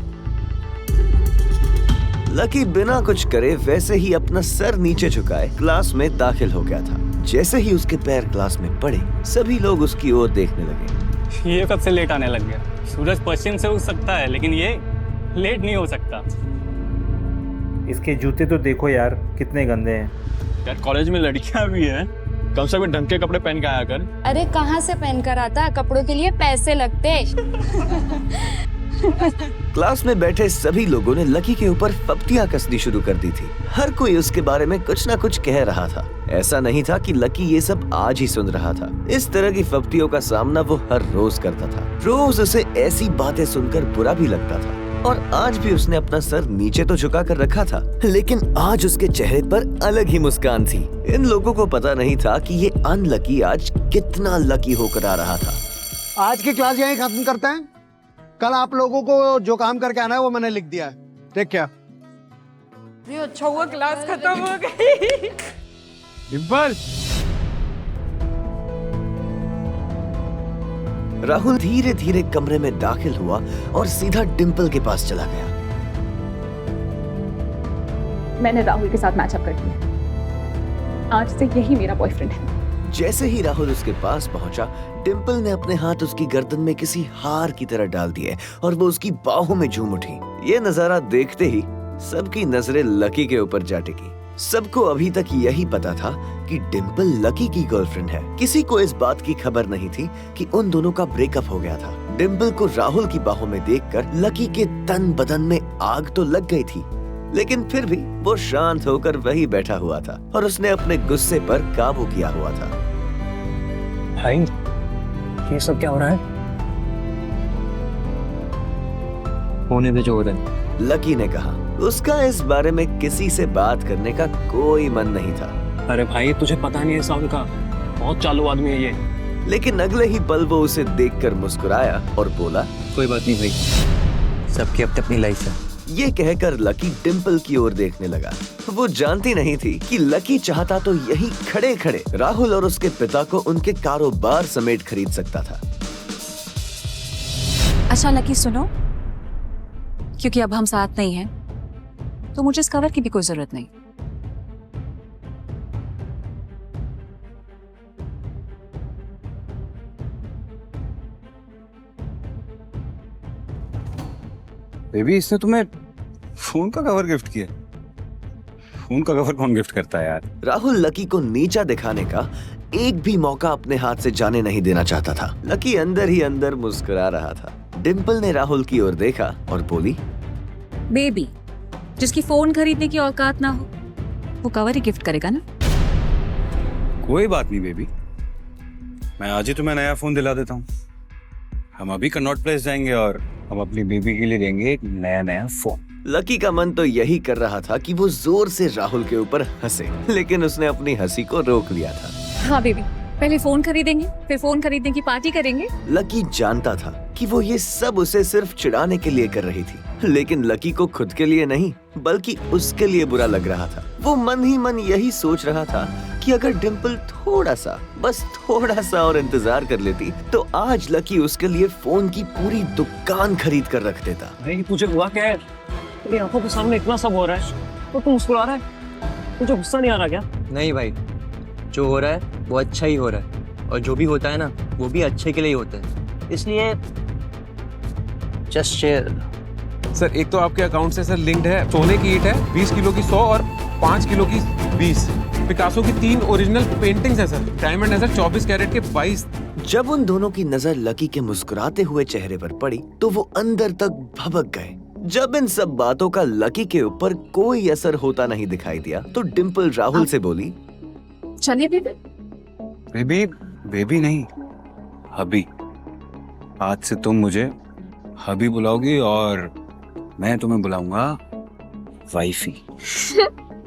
लकी बिना कुछ करे वैसे ही अपना सर नीचे झुकाए क्लास में दाखिल हो गया था। जैसे ही उसके पैर क्लास में पड़े, सभी लोग उसकी ओर देखने लगे। ये कब से लेट आने लग गया? सूरज पश्चिम से उग सकता है लेकिन ये लेट नहीं हो सकता। इसके जूते तो देखो यार, कितने गंदे हैं। यार कॉलेज में लड़कियां भी हैं, कम से कम ढंग के कपड़े पहन के आया कर। अरे कहाँ से पहन कर आता, कपड़ों के लिए पैसे लगते। क्लास में बैठे सभी लोगों ने लकी के ऊपर फप्तियां कसनी शुरू कर दी थी। हर कोई उसके बारे में कुछ ना कुछ कह रहा था। ऐसा नहीं था कि लकी ये सब आज ही सुन रहा था। इस तरह की फप्तियों का सामना वो हर रोज करता था। रोज उसे ऐसी बातें सुनकर बुरा भी लगता था और आज भी उसने अपना सर नीचे तो झुका कर रखा था, लेकिन आज उसके चेहरे पर अलग ही मुस्कान थी। इन लोगों को पता नहीं था कि ये अनलकी आज कितना लकी होकर आ रहा था। आज की क्लास यहीं खत्म करते हैं। कल आप लोगों को जो काम करके आना है वो मैंने लिख दिया है। ठीक क्या? ये अच्छा हुआ क्लास खत्म हो गई। डिम्पल। राहुल धीरे धीरे कमरे में दाखिल हुआ और सीधा डिम्पल के पास चला गया। मैंने राहुल के साथ मैचअप कर दिया। आज से यही मेरा बॉयफ्रेंड है। जैसे ही राहुल उसके पास पहुंचा, डिम्पल ने अपने हाथ उसकी गर्दन में किसी हार की तरह डाल दिए और वो उसकी बाहों में झूम उठी। ये नजारा देखते ही सबकी नजरें लकी के ऊपर जा टिकी। सबको अभी तक यही पता था कि डिम्पल लकी की गर्लफ्रेंड है। किसी को इस बात की खबर नहीं थी कि उन दोनों का ब्रेकअप हो गया था। डिम्पल को राहुल की बाहों में देखकर लकी के तन बदन में आग तो लग गई थी, लेकिन फिर भी वो शांत होकर वही बैठा हुआ था और उसने अपने गुस्से पर काबू किया हुआ था। भाई ये सब क्या हो रहा है? होने दे जो हो रहा है। लकी ने कहा। उसका इस बारे में किसी से बात करने का कोई मन नहीं था। अरे भाई तुझे पता नहीं है साउंड का, बहुत चालू आदमी है ये। लेकिन अगले ही पल वो उसे देखकर मुस्कुराया और बोला, कोई बात नहीं भाई, सबकी अपनी अपनी लाइफ है। ये कहकर लकी डिंपल की ओर देखने लगा। वो जानती नहीं थी कि लकी चाहता तो यही खड़े खड़े राहुल और उसके पिता को उनके कारोबार समेत खरीद सकता था। अच्छा लकी सुनो, क्योंकि अब हम साथ नहीं हैं, तो मुझे इस कवर की भी कोई जरूरत नहीं। बेबी, इसने तुम्हें फोन का कवर गिफ्ट किया? फोन का कवर कौन गिफ्ट करता है यार? राहुल लकी को नीचा दिखाने का एक भी मौका अपने हाथ से जाने नहीं देना चाहता था। लकी अंदर ही अंदर मुस्कुरा रहा था। डिंपल ने राहुल की ओर देखा और बोली, बेबी जिसकी फोन खरीदने की औकात ना हो वो कवर ही गिफ्ट करेगा ना। कोई बात नहीं बेबी, मैं आज ही तुम्हें नया फोन दिला देता हूँ। हम अभी कनॉट प्लेस जाएंगे और हम अपनी बेबी के लिए लेंगे एक नया फोन। लकी का मन तो यही कर रहा था कि वो जोर से राहुल के ऊपर हंसे, लेकिन उसने अपनी हंसी को रोक लिया था। हाँ बेबी, पहले फोन खरीदेंगे, फिर फोन खरीदने की पार्टी करेंगे। लकी जानता था कि वो ये सब उसे सिर्फ चिढ़ाने के लिए कर रही थी, लेकिन लकी को खुद के लिए नहीं बल्कि उसके लिए बुरा लग रहा था। वो मन ही मन यही सोच रहा था कि अगर डिंपल थोड़ा सा, बस थोड़ा सा और इंतजार कर लेती तो आज लकी उसके लिए फोन की पूरी दुकान खरीद कर रख देता। भाई तुझे हुआ क्या है? तेरी आंखों के सामने इतना सब हो रहा है तो तू मुस्कुरा रहा है, तुझे गुस्सा नहीं आ रहा क्या? नहीं भाई, जो हो रहा है वो अच्छा ही हो रहा है, और जो भी होता है ना वो भी अच्छे के लिए ही होता है, इसलिए जस्ट शेयर। सर एक तो आपके अकाउंट से सर लिंक्ड है सोने की ईंट है 20 किलो की 100 और 5 किलो की 20, पिकासो की 3 ओरिजिनल पेंटिंग्स है सर, डायमंड है सर 24 कैरेट के 22। जब उन दोनों की नजर लकी के मुस्कुराते हुए चेहरे पर पड़ी तो वो अंदर तक भभक गए। जब इन सब बातों का लकी के ऊपर कोई असर होता नहीं दिखाई दिया तो डिंपल राहुल से बोली, चलिए बेबी। बेबी, बेबी नहीं, हबी। आज से तुम मुझे हबी बुलाओगी और मैं तुम्हें बुलाऊंगा वाइफी।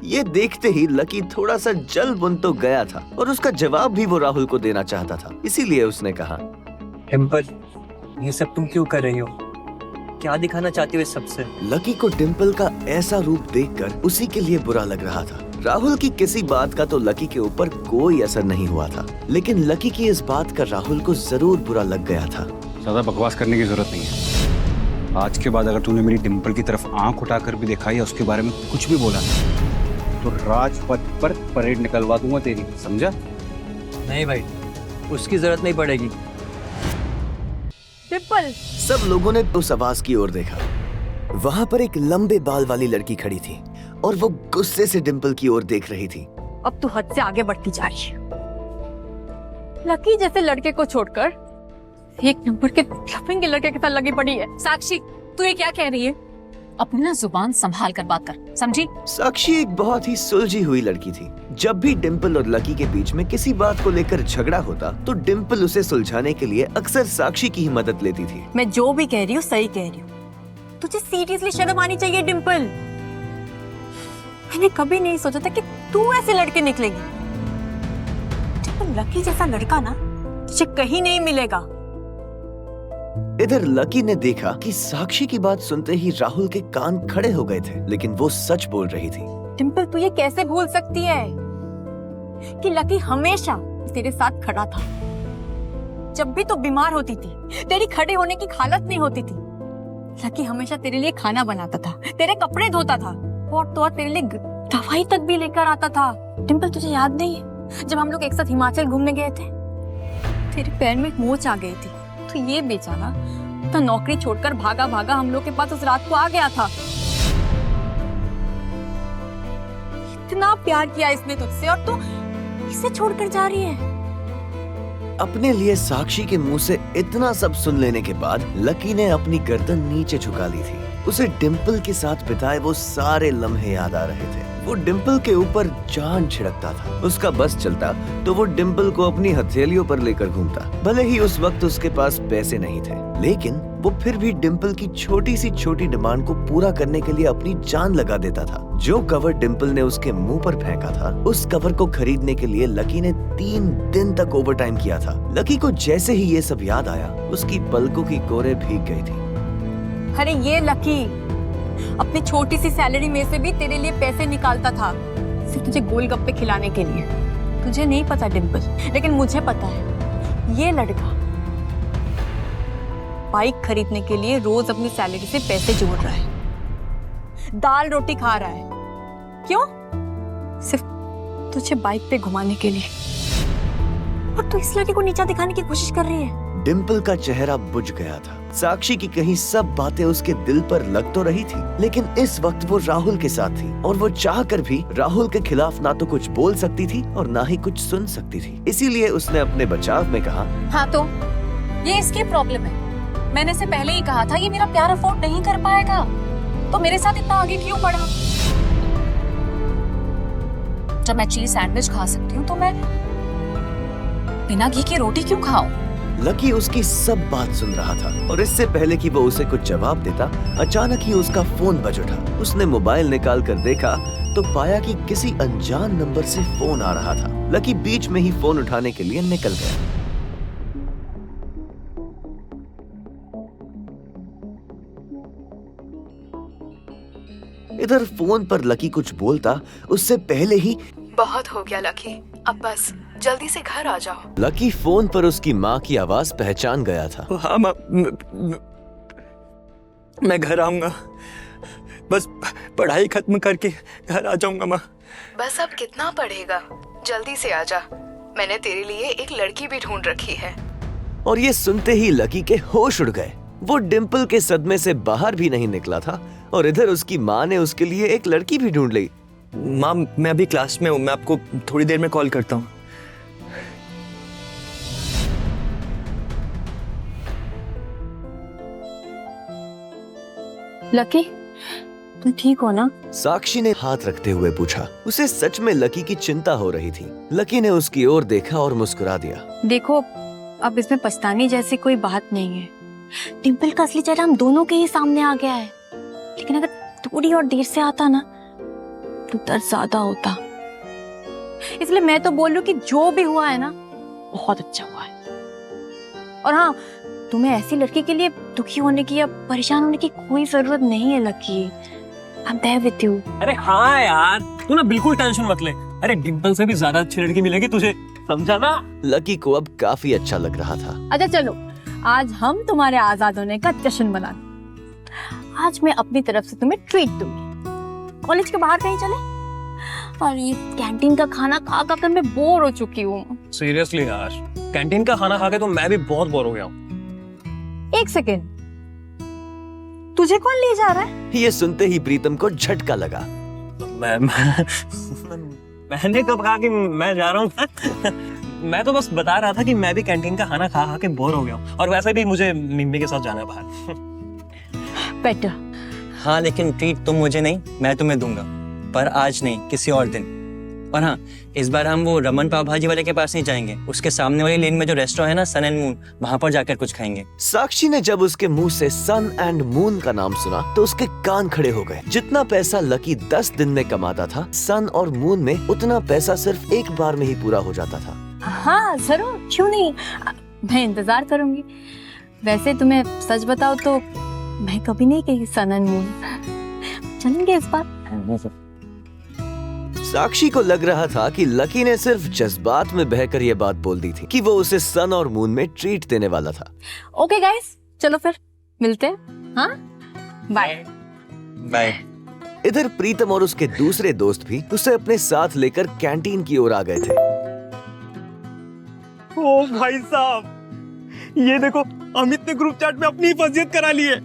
ये देखते ही लकी थोड़ा सा जल बुन तो गया था और उसका जवाब भी वो राहुल को देना चाहता था, इसीलिए उसने कहा, डिंपल ये सब तुम क्यों कर रही हो? क्या दिखाना चाहती हो इस सबसे? लकी को डिंपल का ऐसा रूप देखकर उसी के लिए बुरा लग रहा था। राहुल की किसी बात का तो लकी के ऊपर कोई असर नहीं हुआ था, लेकिन लकी की इस बात का राहुल को जरूर बुरा लग गया था। ज्यादा बकवास करने की जरूरत नहीं है। आज के बाद अगर तूने मेरी डिंपल की तरफ आंख उठाकर भी देखा या उसके बारे में कुछ भी बोला तो राजपथ पर परेड निकलवा दूंगा तेरी, समझा? नहीं भाई, उसकी जरूरत नहीं पड़ेगी। डिंपल। सब लोगों ने उस आवाज की ओर देखा। वहाँ पर एक लंबे बाल वाली लड़की खड़ी थी और वो गुस्से से डिंपल की ओर देख रही थी। अब तू हद से आगे बढ़ती जा रही है। लकी जैसे लड़के को छोड़कर एक नंबर के लफंगे लड़के के साथ लगी पड़ी है। साक्षी तू ये क्या कह रही है? अपनी ना जुबान संभाल कर बात कर, समझी? साक्षी एक बहुत ही सुलझी हुई लड़की थी। जब भी डिंपल और लकी के बीच में किसी बात को लेकर झगड़ा होता तो डिंपल उसे सुलझाने के लिए अक्सर साक्षी की ही मदद लेती थी। मैं जो भी कह रही हूँ सही कह रही हूँ। तुझे सीरियसली शर्म आनी चाहिए डिंपल। मैंने कभी नहीं सोचा था कि तू ऐसे लड़के निकलेगी। डिंपल, लकी जैसा लड़का ना तुझे कहीं नहीं मिलेगा। इधर लकी ने देखा कि साक्षी की बात सुनते ही राहुल के कान खड़े हो गए थे, लेकिन वो सच बोल रही थी। डिंपल, तू ये कैसे भूल सकती है कि लकी हमेशा तेरे साथ खड़ा था। जब भी तू बीमार होती थी, तेरी खड़े होने की हालत नहीं होती थी, लकी हमेशा तेरे लिए खाना बनाता था, तेरे कपड़े धोता था और तो तेरे लिए दवाई तक भी लेकर आता था। डिंपल, तुझे याद नहीं है जब हम लोग एक साथ हिमाचल घूमने गए थे, तेरे पैर में एक मोच आ गई थी, तो ये बेचारा तो नौकरी छोड़कर भागा भागा हम लोग के पास उस रात को आ गया था। इतना प्यार किया इसने तुझसे और तू इसे छोड़कर जा रही है। अपने लिए साक्षी के मुंह से इतना सब सुन लेने के बाद लकी ने अपनी गर्दन नीचे झुका ली थी। उसे डिम्पल के साथ बिताए वो सारे लम्हे याद आ रहे थे। वो डिम्पल के ऊपर जान छिड़कता था। उसका बस चलता तो वो डिम्पल को अपनी हथेलियों पर लेकर घूमता। भले ही उस वक्त उसके पास पैसे नहीं थे, लेकिन वो फिर भी डिम्पल की छोटी सी छोटी डिमांड को पूरा करने के लिए अपनी जान लगा देता था। जो कवर डिम्पल ने उसके मुंह पर फेंका था, उस कवर को खरीदने के लिए लकी ने 3 दिन तक ओवरटाइम किया था। लकी को जैसे ही ये सब याद आया, उसकी पलकों की कोरे भीग गई थी। अरे ये लकी अपनी छोटी सी सैलरी में से भी तेरे लिए पैसे निकालता था, सिर्फ तुझे गोलगप्पे खिलाने के लिए। तुझे नहीं पता डिम्पल, लेकिन मुझे पता है। ये लड़का बाइक खरीदने के लिए रोज अपनी सैलरी से पैसे जोड़ रहा है, दाल रोटी खा रहा है। क्यों? सिर्फ तुझे बाइक पे घुमाने के लिए। और तू इस लड़के को नीचा दिखाने की कोशिश कर रही है। डिम्पल का चेहरा बुझ गया था। साक्षी की कहीं सब बातें उसके दिल पर लग तो रही थी, लेकिन इस वक्त वो राहुल के साथ थी और वो चाहकर भी राहुल के खिलाफ ना तो कुछ बोल सकती थी और ना ही कुछ सुन सकती थी। इसीलिए उसने अपने बचाव में कहा, हाँ तो ये इसकी प्रॉब्लम है। मैंने इसे पहले ही कहा था ये मेरा प्यार अफोर्ड नहीं कर पाएगा, तो मेरे साथ इतना आगे क्यों बढ़ा? जब मैं चीज सैंडविच खा सकती हूँ तो मैं बिना घी की रोटी क्यों खाऊं? लकी उसकी सब बात सुन रहा था और इससे पहले कि वो उसे कुछ जवाब देता, अचानक ही उसका फोन बज उठा। उसने मोबाइल निकाल कर देखा तो पाया कि किसी अनजान नंबर से फोन आ रहा था। लकी बीच में ही फोन उठाने के लिए निकल गया। इधर फोन पर लकी कुछ बोलता उससे पहले ही बहुत हो गया लकी, अब बस जल्दी से घर आ जाओ। लकी फोन पर उसकी माँ की आवाज पहचान गया था। हाँ माँ, मैं घर आऊंगा, बस पढ़ाई खत्म करके घर आ जाऊंगा माँ। बस अब कितना पढ़ेगा, जल्दी से आ जा। मैंने तेरे लिए एक लड़की भी ढूंढ रखी है। और ये सुनते ही लकी के होश उड़ गए। वो डिम्पल के सदमे से बाहर भी नहीं निकला था और इधर उसकी माँ ने उसके लिए एक लड़की भी ढूंढ ली। माँ मैं अभी क्लास में हूँ, मैं आपको थोड़ी देर में कॉल करता हूँ। लकी तुम ठीक हो ना? साक्षी ने हाथ रखते हुए पूछा। उसे सच में लकी की चिंता हो रही थी। लकी ने उसकी ओर देखा और मुस्कुरा दिया। देखो अब इसमें पछताने जैसी कोई बात नहीं है। डिम्पल का असली चेहरा हम दोनों के ही सामने आ गया है, लेकिन अगर थोड़ी और देर से आता ना तो दर्द ज्यादा होता। इसलिए मैं तो बोल रही हूँ कि जो भी हुआ है ना बहुत अच्छा हुआ है। और हाँ, तुम्हें ऐसी लड़की के लिए दुखी होने की या परेशान होने की कोई जरूरत नहीं है lucky. I'm there with you। अरे हाँ यार, तू ना बिल्कुल टेंशन मत ले। अरे डिम्पल से भी ज्यादा अच्छी लड़की मिलेगी तुझे, समझा ना? लकी को अब काफी अच्छा लग रहा था। अच्छा चलो, आज हम तुम्हारे आजाद होने का जश्न मनाते। आज मैं अपनी तरफ से तुम्हें ट्रीट दूंगी। कॉलेज के बाहर कहीं चले? और ये कैंटीन का खाना खा कर मैं बोर हो चुकी हूँ। सीरियसली यार, कैंटीन का खाना खा के तो मैं भी बहुत बोर हो गया हूँ। एक सेकेंड, तुझे कौन ले जा रहा है? ये सुनते ही प्रीतम को झटका लगा। मैंने कब कहा कि मैं जा रहा हूँ? मैं तो बस बता रहा था कि मैं भी कैंटीन का खाना खा के बोर हो गया हूँ, और वैसे भी मुझे मम्मी के साथ जाना है बाहर। बेटर। हाँ लेकिन ट्रीट तुम मुझे नहीं, मैं तुम्हें दूंगा, पर आज नहीं, किसी और दिन। और हाँ, इस बार हम वो रमन पाव भाजी वाले के पास नहीं जाएंगे, उसके सामने वाली लेन में जो रेस्टोरेंट है ना, सन एंड मून, वहां पर जाकर कुछ खाएंगे। साक्षी ने जब उसके मुंह से सन एंड मून का नाम सुना तो उसके कान खड़े हो गए। जितना पैसा लकी 10 दिन में कमाता था, सन और मून में उतना पैसा सिर्फ एक बार में ही पूरा हो जाता था। हाँ जरूर, क्यों नहीं, मैं इंतजार करूंगी। वैसे तुम्हें सच बताओ तो मैं कभी नहीं कही सन एंड मून। चलेंगे इस बार? साक्षी को लग रहा था कि लकी ने सिर्फ जज्बात में बहकर ये बात बोल दी थी कि वो उसे सन और मून में ट्रीट देने वाला था। ओके गाइस, चलो फिर मिलते हैं। हाँ, बाय बाय। इधर प्रीतम और उसके दूसरे दोस्त भी उसे अपने साथ लेकर कैंटीन की ओर आ गए थे। ओ भाई साहब, ये देखो, अमित ने ग्रुप चैट में अपनी हिफाजत करा ली है।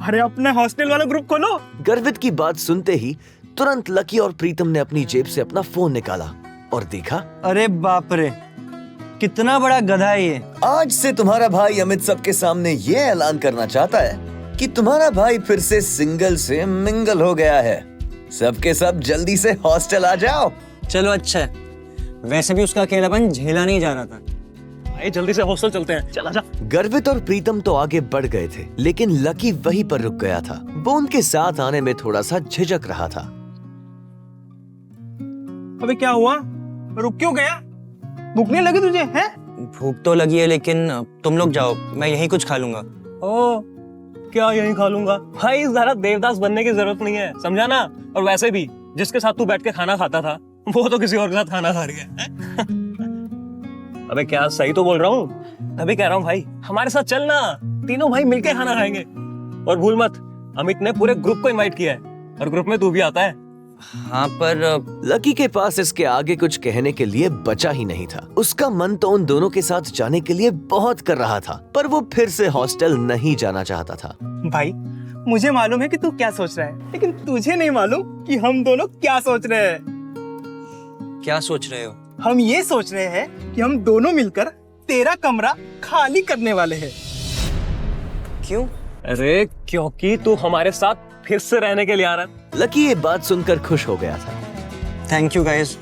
अरे अपने हॉस्टल वाला ग्रुप खोलो। गर्वित की बात सुनते ही तुरंत लकी और प्रीतम ने अपनी जेब से अपना फोन निकाला और देखा। अरे बाप रे, कितना बड़ा गधा है ये। आज से तुम्हारा भाई अमित सबके सामने ये ऐलान करना चाहता है कि तुम्हारा भाई फिर से सिंगल से मिंगल हो गया है। सबके सब जल्दी से हॉस्टल आ जाओ। चलो अच्छा है, वैसे भी उसका अकेलापन झेला नहीं जा रहा था। भाई जल्दी से हॉस्टल चलते हैं, चला जा। गर्वित और प्रीतम तो आगे बढ़ गए थे, लेकिन लकी वहीं पर रुक गया था। वो उनके साथ आने में थोड़ा सा झिझक रहा था। अबे क्या हुआ, रुक क्यों गया? भूख नहीं लगी तुझे? हैं? भूख तो लगी है, लेकिन तुम लोग जाओ, मैं यहीं कुछ खा लूंगा। ओ, क्या यहीं खा लूंगा? भाई ज़रा देवदास बनने की जरूरत नहीं है, समझा ना? और वैसे भी जिसके साथ तू बैठ के खाना खाता था वो तो किसी और के साथ खाना खा रही है। अबे क्या सही तो बोल रहा हूँ? तभी कह रहा हूँ भाई, हमारे साथ चलना, तीनों भाई मिलके खाना खाएंगे। और भूल मत, अमित ने पूरे ग्रुप को इनवाइट किया है और ग्रुप में तू भी आता है। हाँ, पर लकी के पास इसके आगे कुछ कहने के लिए बचा ही नहीं था। उसका मन तो उन दोनों के साथ जाने के लिए बहुत कर रहा था, पर वो फिर से हॉस्टल नहीं जाना चाहता था। भाई मुझे मालूम है कि तू क्या सोच रहा है, लेकिन तुझे नहीं मालूम कि हम दोनों क्या सोच रहे हैं। क्या सोच रहे हो? हम ये सोच रहे हैं कि हम दोनों मिलकर तेरा कमरा खाली करने वाले हैं। क्यों? अरे क्योंकि तू हमारे साथ फिर से रहने के लिए आ रहा है। लकी ये बात सुनकर खुश हो गया था। थैंक यू गाइस,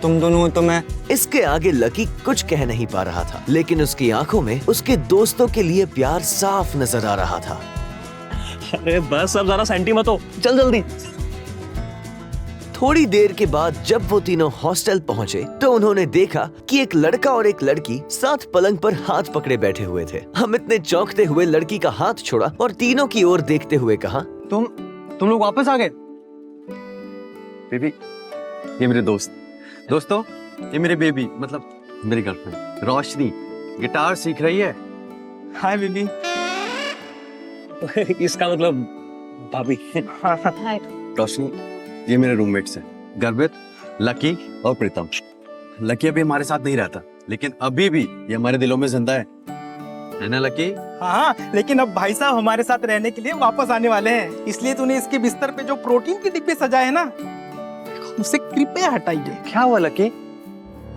तुम दोनों तो मैं। इसके आगे लकी कुछ कह नहीं पा रहा था, लेकिन उसकी आंखों में उसके दोस्तों के लिए प्यार साफ नजर आ रहा था। अरे बस अब जरा सेंटी मत हो, चल जल्दी। थोड़ी देर के बाद जब वो तीनों हॉस्टल पहुंचे तो उन्होंने देखा कि एक लड़का और एक लड़की साथ पलंग पर हाथ पकड़े बैठे हुए थे। अमित ने चौंकते हुए लड़की का हाथ छोड़ा और तीनों की ओर देखते हुए कहा, तुम लोग वापस आ गए? बेबी, ये मेरे दोस्तों, ये मेरे बेबी, मतलब मेरी गर्लफ्रेंड रोशनी गिटार सीख रही है। Hi baby. इसका मतलब भाभी। हाय। रोशनी, ये मेरे रूममेट्स हैं, गर्वित, लकी और प्रीतम। लकी अभी हमारे साथ नहीं रहता, लेकिन अभी भी ये हमारे दिलों में जिंदा है ना लकी? हाँ, लेकिन अब भाई साहब हमारे साथ रहने के लिए वापस आने वाले हैं, इसलिए तूने इसके बिस्तर पे जो प्रोटीन के डिब्बे सजाए हैं ना, उसे कृपया हटाइए। क्या हुआ लकी?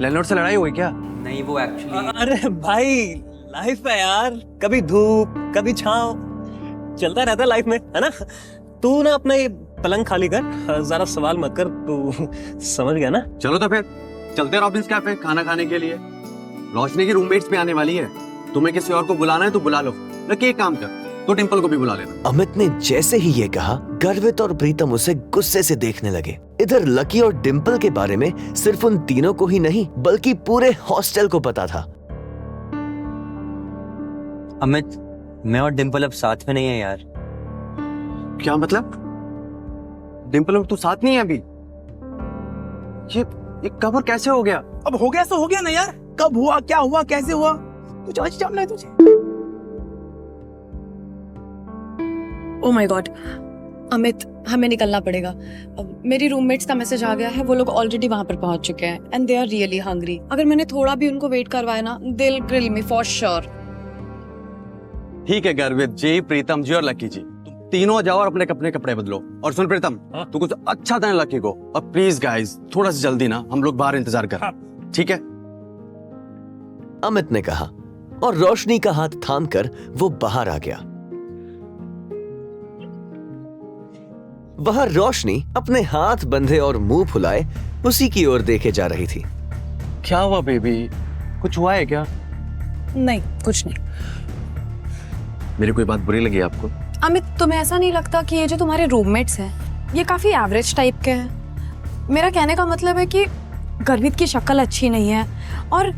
लैंडलॉर्ड से लड़ाई हुई क्या? नहीं, वो एक्चुअली। अरे भाई, लाइफ है यार, कभी धूप कभी छांव, चलता रहता है लाइफ में, है ना? तू ना अपना ये पलंग खाली कर, जरा सवाल मत कर, तू समझ गया ना? चलो तो फिर चलते रॉबिन्स कैफे खाना खाने के लिए। रोशनी की रूममेट्स भी आने वाली है, तुम्हें किसी और को बुलाना है तो बुला लो। लकी एक काम कर, तो टिम्पल को भी बुला लेना। अमित ने जैसे ही ये कहा, गर्वित और प्रीतम उसे गुस्से से देखने लगे। इधर लकी और डिम्पल के बारे में सिर्फ उन तीनों को ही नहीं बल्कि पूरे हॉस्टल को पता था। अमित, मैं और डिम्पल अब साथ में नहीं है यार। क्या मतलब? डिम्पल और तू साथ नहीं है अभी? ये कब और कैसे हो गया? अब हो गया तो हो गया ना यार, कब हुआ, क्या हुआ, कैसे हुआ, तुझे आज जानना है तुझे। ओह माय गॉड, अमित हमें निकलना पड़ेगा। मेरी रूममेट्स का मैसेज आ गया है, वो लोग ऑलरेडी वहां पर पहुंच चुके हैं and they are really hungry. अगर मैंने थोड़ा भी उनको वेट करवाया ना, they will grill me for sure. ठीक है गर्वित जी, प्रीतम जी और लकी जी, तीनों जाओ और अपने कपड़े बदलो। और सुन प्रीतम, तू कुछ अच्छा देना लकी को। और प्लीज गाइस, थोड़ा सा जल्दी ना, हम लोग बाहर इंतजार कर। ठीक है? अमित ने कहा और रोशनी का हाथ थामकर वो बाहर आ गया। वहां रोशनी अपने हाथ बंधे और मुंह फुलाए उसी की ओर देखे जा रही थी। क्या हुआ बेबी, कुछ हुआ है क्या? नहीं, कुछ नहीं। मेरी कोई बात बुरी लगी आपको? अमित, तुम्हें ऐसा नहीं लगता कि ये जो तुम्हारे रूममेट्स हैं ये काफी एवरेज टाइप के हैं? मेरा कहने का मतलब है कि गर्वित की शक्ल अच्छी नहीं है और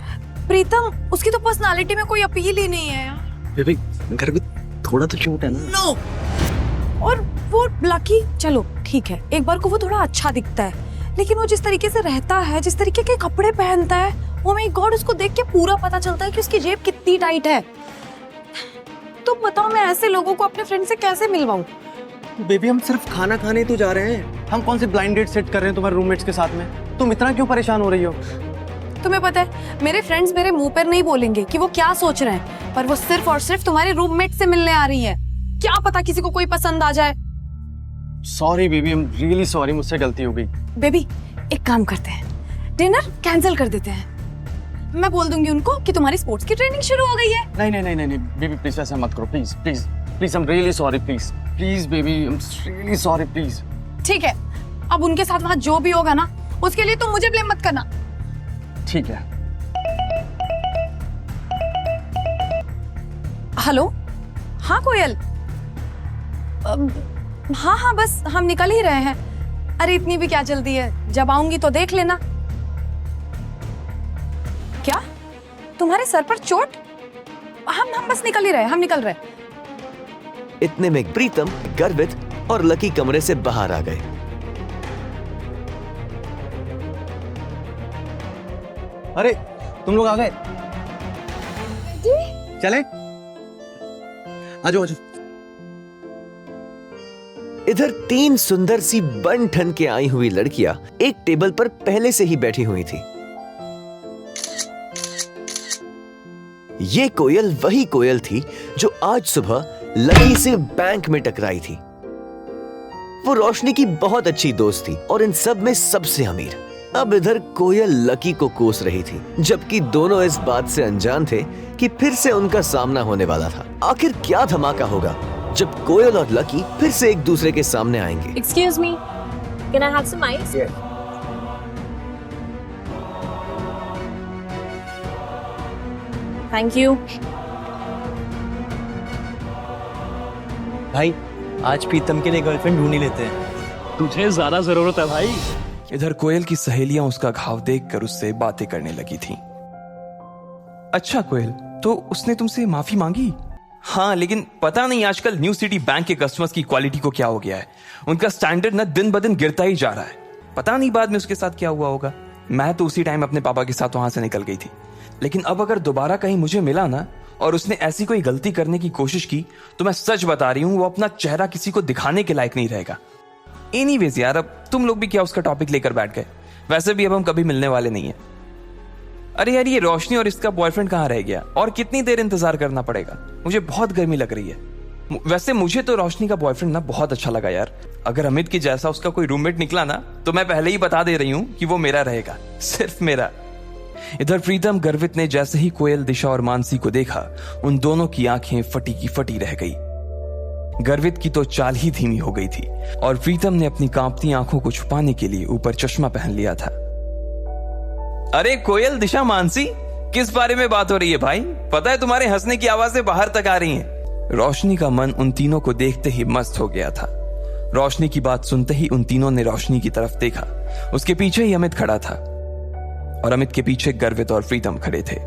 प्रीतम, उसकी तो पर्सनालिटी में कोई अपील ही नहीं है यार। बेबी, गर्वित थोड़ा तो क्यूट है ना? नो। और वो लकी, चलो ठीक है, एक बार को वो थोड़ा अच्छा दिखता है, लेकिन वो जिस तरीके से रहता है, जिस तरीके के कपड़े पहनता है, ओ माय गॉड, उसको देख के पूरा पता चलता है कि उसकी जेब कितनी टाइट है। तो बताओ, मैं ऐसे लोगों को अपने फ्रेंड से कैसे मिलवाऊं? बेबी, हम सिर्फ खाना खाने तो जा रहे हैं, हम कौन से ब्लाइंड डेट सेट कर रहे हैं तुम्हारे रूममेट्स के साथ में? तुम इतना क्यों परेशान हो रही हो? तुम्हें पता है, मेरे फ्रेंड्स मेरे मुंह पर नहीं बोलेंगे कि वो क्या सोच रहे हैं, पर वो सिर्फ और सिर्फ तुम्हारे रूममेट से मिलने आ रही है। क्या पता किसी को कोई पसंद आ जाए। Sorry baby, I am really sorry, मुझसे गलती हो गई। बेबी, एक काम करते हैं, डिनर कैंसिल कर देते हैं। मैं बोल दूंगी उनको कि तुम्हारी स्पोर्ट्स की ट्रेनिंग शुरू हो गई है। नहीं बेबी, प्लीज ऐसा मत करो, please please. Please I am really sorry, please please baby, I am really sorry, please. ठीक है, अब उनके साथ वहां जो भी होगा ना, उसके लिए तुम मुझे ब्लेम मत करना। ठीक है। हेलो, हाँ कोयल। हाँ हाँ, बस हम निकल ही रहे हैं। अरे इतनी भी क्या जल्दी है, जब आऊंगी तो देख लेना। क्या तुम्हारे सर पर चोट? हम बस निकल ही रहे, हम निकल रहे। इतने में प्रीतम, गर्वित और लकी कमरे से बाहर आ गए। अरे तुम लोग आ गए? चले? आजो आजो। इधर 3 सुंदर सी बन ठन के आई हुई लड़कियां एक टेबल पर पहले से ही बैठी हुई थी। ये कोयल वही कोयल थी जो आज सुबह लकी से बैंक में टकराई थी। वो रोशनी की बहुत अच्छी दोस्त थी और इन सब में सबसे अमीर। अब इधर कोयल लकी को कोस रही थी, जबकि दोनों इस बात से अनजान थे कि फिर से उनका सामना होने वाला था। आखिर क्या धमाका होगा जब कोयल और लकी फिर से एक दूसरे के सामने आएंगे। Excuse me, can I have some ice? Thank you. भाई आज प्रीतम के लिए गर्लफ्रेंड ढूंढ ही लेते हैं। तुझे ज्यादा जरूरत है भाई। इधर कोयल की सहेलियां उसका घाव देखकर उससे बातें करने लगी थीं। अच्छा कोयल, तो उसने तुमसे माफी मांगी? हाँ, लेकिन पता नहीं आजकल न्यू सिटी बैंक के कस्टमर्स की क्वालिटी को क्या हो गया है। उनका स्टैंडर्ड ना दिन ब दिन गिरता ही जा रहा है। पता नहीं बाद में उसके साथ क्या हुआ होगा। मैं तो उसी टाइम अपने पापा के साथ वहां से निकल गई थी, लेकिन अब अगर दोबारा कहीं मुझे मिला ना और उसने ऐसी कोई गलती करने की कोशिश की तो मैं सच बता रही हूं, वो अपना चेहरा किसी को दिखाने के लायक नहीं रहेगा। एनीवेज यार, अब तुम लोग भी क्या उसका टॉपिक लेकर बैठ गए? वैसे भी अब हम कभी मिलने वाले नहीं है। अरे यार, ये रोशनी और इसका बॉयफ्रेंड कहाँ रह गया? और कितनी देर इंतजार करना पड़ेगा? मुझे बहुत गर्मी लग रही है। वैसे मुझे तो रोशनी का बॉयफ्रेंड ना बहुत अच्छा लगा यार। अगर अमित की जैसा उसका कोई रूममेट निकला ना तो मैं पहले ही बता दे रही हूं कि वो मेरा रहेगा, सिर्फ मेरा। इधर प्रीतम, गर्वित ने जैसे ही कोयल, दिशा और मानसी को देखा, उन दोनों की आंखें फटी की फटी रह गई। गर्वित की तो चाल ही धीमी हो गई थी और प्रीतम ने अपनी कांपती आंखों को छुपाने के लिए ऊपर चश्मा पहन लिया था। अरे कोयल, दिशा, मानसी, किस बारे में बात हो रही है भाई? पता है तुम्हारे हंसने की आवाजें बाहर तक आ रही हैं। रोशनी का मन उन तीनों को देखते ही मस्त हो गया था। रोशनी की बात सुनते ही उन तीनों ने रोशनी की तरफ देखा। उसके पीछे ही अमित खड़ा था और अमित के पीछे गर्वित और प्रीतम खड़े थे।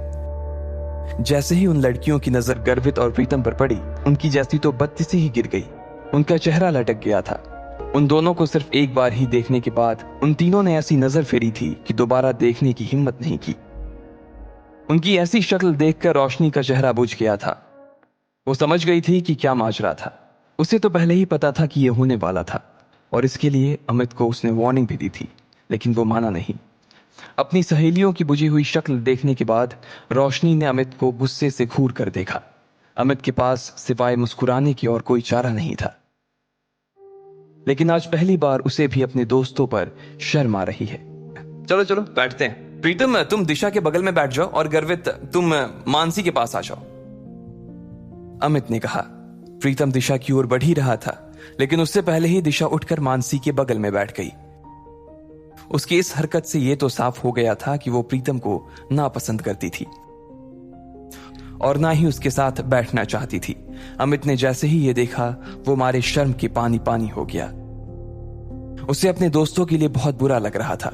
जैसे ही उन लड़कियों की नजर गर्वित और प्रीतम पर पड़ी, उनकी जैसी तो बत्ती से ही गिर गई। उनका चेहरा लटक गया था। उन दोनों को सिर्फ एक बार ही देखने के बाद उन तीनों ने ऐसी नजर फेरी थी कि दोबारा देखने की हिम्मत नहीं की। उनकी ऐसी शक्ल देखकर रोशनी का चेहरा बुझ गया था। वो समझ गई थी कि क्या माजरा था। उसे तो पहले ही पता था कि यह होने वाला था और इसके लिए अमित को उसने वार्निंग भी दी थी, लेकिन वो माना नहीं। अपनी सहेलियों की बुझी हुई शक्ल देखने के बाद रोशनी ने अमित को गुस्से से घूर कर देखा। अमित के पास सिवाय मुस्कुराने की और कोई चारा नहीं था, लेकिन आज पहली बार उसे भी अपने दोस्तों पर शर्म आ रही है। चलो चलो बैठते हैं। प्रीतम, तुम दिशा के बगल में बैठ जाओ और गर्वित, तुम मानसी के पास आ जाओ, अमित ने कहा। प्रीतम दिशा की ओर बढ़ ही रहा था, लेकिन उससे पहले ही दिशा उठकर मानसी के बगल में बैठ गई। उसकी इस हरकत से यह तो साफ हो गया था कि वो प्रीतम को नापसंद करती थी और ना ही उसके साथ बैठना चाहती थी। अमित ने जैसे ही ये देखा, वो मारे शर्म के पानी पानी हो गया। उसे अपने दोस्तों के लिए बहुत बुरा लग रहा था।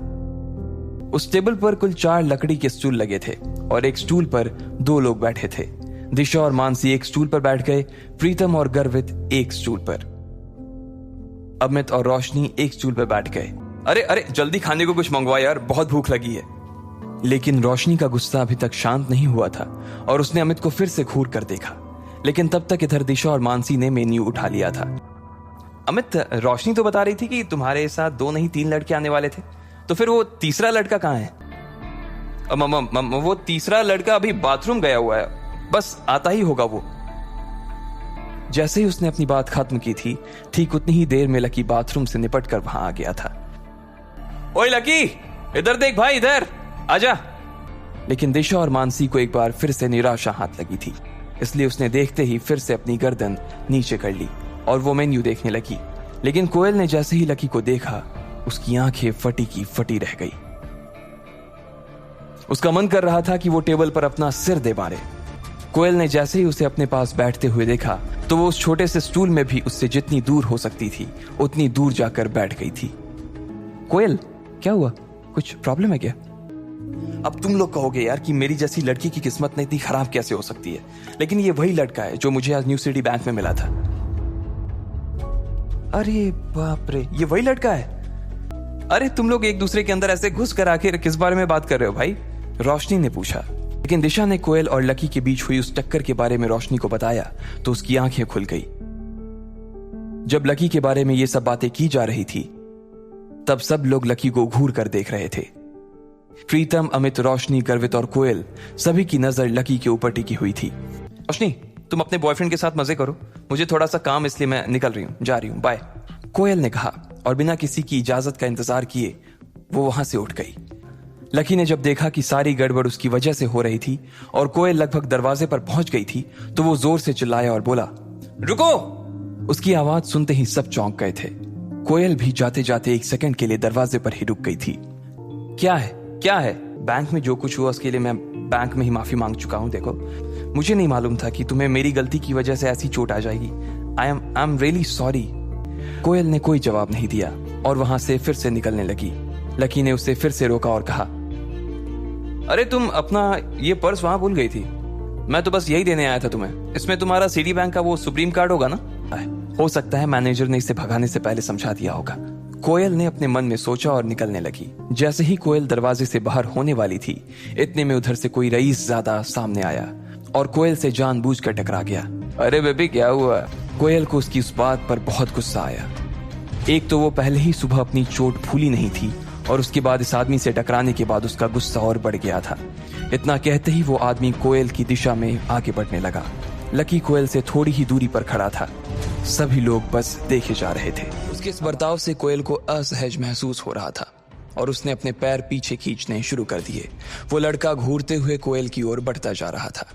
उस टेबल पर कुल 4 लकड़ी के स्टूल लगे थे और एक स्टूल पर 2 लोग बैठे थे। दिशा और मानसी एक स्टूल पर बैठ गए, प्रीतम और गर्वित एक स्टूल पर, अमित और रोशनी एक स्टूल पर बैठ गए। अरे अरे, जल्दी खाने को कुछ मंगवा यार, बहुत भूख लगी है। लेकिन रोशनी का गुस्सा अभी तक शांत नहीं हुआ था और उसने अमित को फिर से घूर कर देखा। लेकिन तब तक इधर दिशा और मानसी ने मेन्यू उठा लिया था। अमित, रोशनी तो बता रही थी कि तुम्हारे साथ 2 नहीं 3 लड़के आने वाले थे, तो फिर वो तीसरा लड़का कहाँ है? वो तीसरा लड़का अभी बाथरूम गया हुआ है, बस आता ही होगा वो। जैसे ही उसने अपनी बात खत्म की थी, ठीक उतनी ही देर में लकी बाथरूम से निपट कर वहां आ गया था। ओए लकी, इधर देख भाई, इधर आजा। लेकिन दिशा और मानसी को एक बार फिर से निराशा हाथ लगी थी। इसलिए उसने देखते ही फिर से अपनी गर्दन नीचे कर ली और वो मेन्यू देखने लगी। लेकिन कोयल ने जैसे ही लकी को देखा, उसकी आंखें फटी की फटी रह गई। उसका मन कर रहा था कि वो टेबल पर अपना सिर दे मारे। कोयल ने जैसे ही उसे अपने पास बैठते हुए देखा तो वो उस छोटे से स्टूल में भी उससे जितनी दूर हो सकती थी उतनी दूर जाकर बैठ गई थी। कोयल, क्या हुआ? कुछ प्रॉब्लम है क्या? अब तुम लोग कहोगे यार कि मेरी जैसी लड़की की किस्मत ने इतनी खराब कैसे हो सकती है, लेकिन ये वही लड़का है जो मुझे आज न्यू सिटी बैंक में मिला था। अरे बाप रे, ये वही लड़का है? अरे तुम लोग एक दूसरे के अंदर ऐसे घुस कर आखिर किस बारे में बात कर रहे हो भाई? रोशनी ने पूछा। लेकिन दिशा ने कोयल और लकी के बीच हुई उस टक्कर के बारे में रोशनी को बताया तो उसकी आंखें खुल गई। जब लकी के बारे में ये सब बातें की जा रही थी तब सब लोग लकी को घूर कर देख रहे थे। प्रीतम, अमित, रोशनी, गर्वित और कोयल सभी की नजर लकी के ऊपर टिकी हुई थी। रोशनी, तुम अपने बॉयफ्रेंड के साथ मजे करो, मुझे थोड़ा सा काम इसलिए मैं निकल रही हूं, जा रही हूं, बाय, कोयल ने कहा और बिना किसी की इजाजत का इंतजार किए वो वहां से उठ गई। लकी ने जब देखा कि सारी गड़बड़ उसकी वजह से हो रही थी और कोयल लगभग दरवाजे पर पहुंच गई थी तो वो जोर से चिल्लाया और बोला, रुको! उसकी आवाज सुनते ही सब चौंक गए थे। कोयल भी जाते जाते एक सेकंड के लिए दरवाजे पर ही रुक गई थी। क्या है, क्या है? बैंक में जो कुछ हुआ उसके लिए मैं बैंक में ही माफी मांग चुका हूं। देखो, मुझे नहीं मालूम था कि तुम्हें मेरी गलती की वजह से ऐसी चोट आ जाएगी। I am really sorry. Koyal ने कोई जवाब नहीं दिया और वहां से फिर से निकलने लगी। लकी ने उसे फिर से रोका और कहा, अरे तुम अपना ये पर्स वहां भूल गई थी, मैं तो बस यही देने आया था तुम्हें। इसमें तुम्हारा सिटी बैंक का वो सुप्रीम कार्ड होगा ना? हो सकता है मैनेजर ने इसे भगाने से पहले समझा दिया होगा। कोयल ने अपने मन में सोचा और निकलने लगी। जैसे ही कोयल दरवाजे से बाहर होने वाली थी इतने में उधर से कोई रईस ज्यादा सामने आया और कोयल से जानबूझकर टकरा गया। अरे बेबी, क्या हुआ? कोयल को उसकी उस बात पर बहुत गुस्सा आया। एक तो वो पहले ही सुबह अपनी चोट भूली नहीं थी और उसके बाद इस आदमी से टकराने के बाद उसका गुस्सा और बढ़ गया था। इतना कहते ही वो आदमी कोयल की दिशा में आगे बढ़ने लगा। लकी कोयल से थोड़ी ही दूरी पर खड़ा था। सभी लोग बस देखे जा रहे थे। उसके इस बर्ताव से कोयल को असहज महसूस हो रहा था और उसने अपने पैर पीछे खींचने शुरू कर दिए। वो लड़का घूरते हुए कोयल की ओर बढ़ता जा रहा था।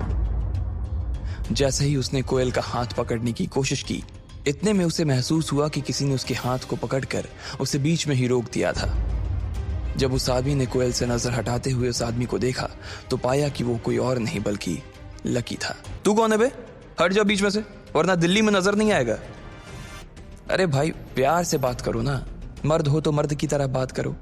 जैसे ही उसने कोयल का हाथ पकड़ने की कोशिश की इतने में उसे महसूस हुआ कि किसी ने उसके हाथ को पकड़कर उसे बीच में ही रोक दिया था। जब उस आदमी ने कोयल से नजर हटाते हुए उस आदमी को देखा तो पाया कि वो कोई और नहीं बल्कि लकी था। तू कौन है बे? हट जा बीच में से, वरना दिल्ली में नजर नहीं आएगा। अरे भाई, प्यार से बात करो ना, मर्द हो तो मर्द की तरह बात करो।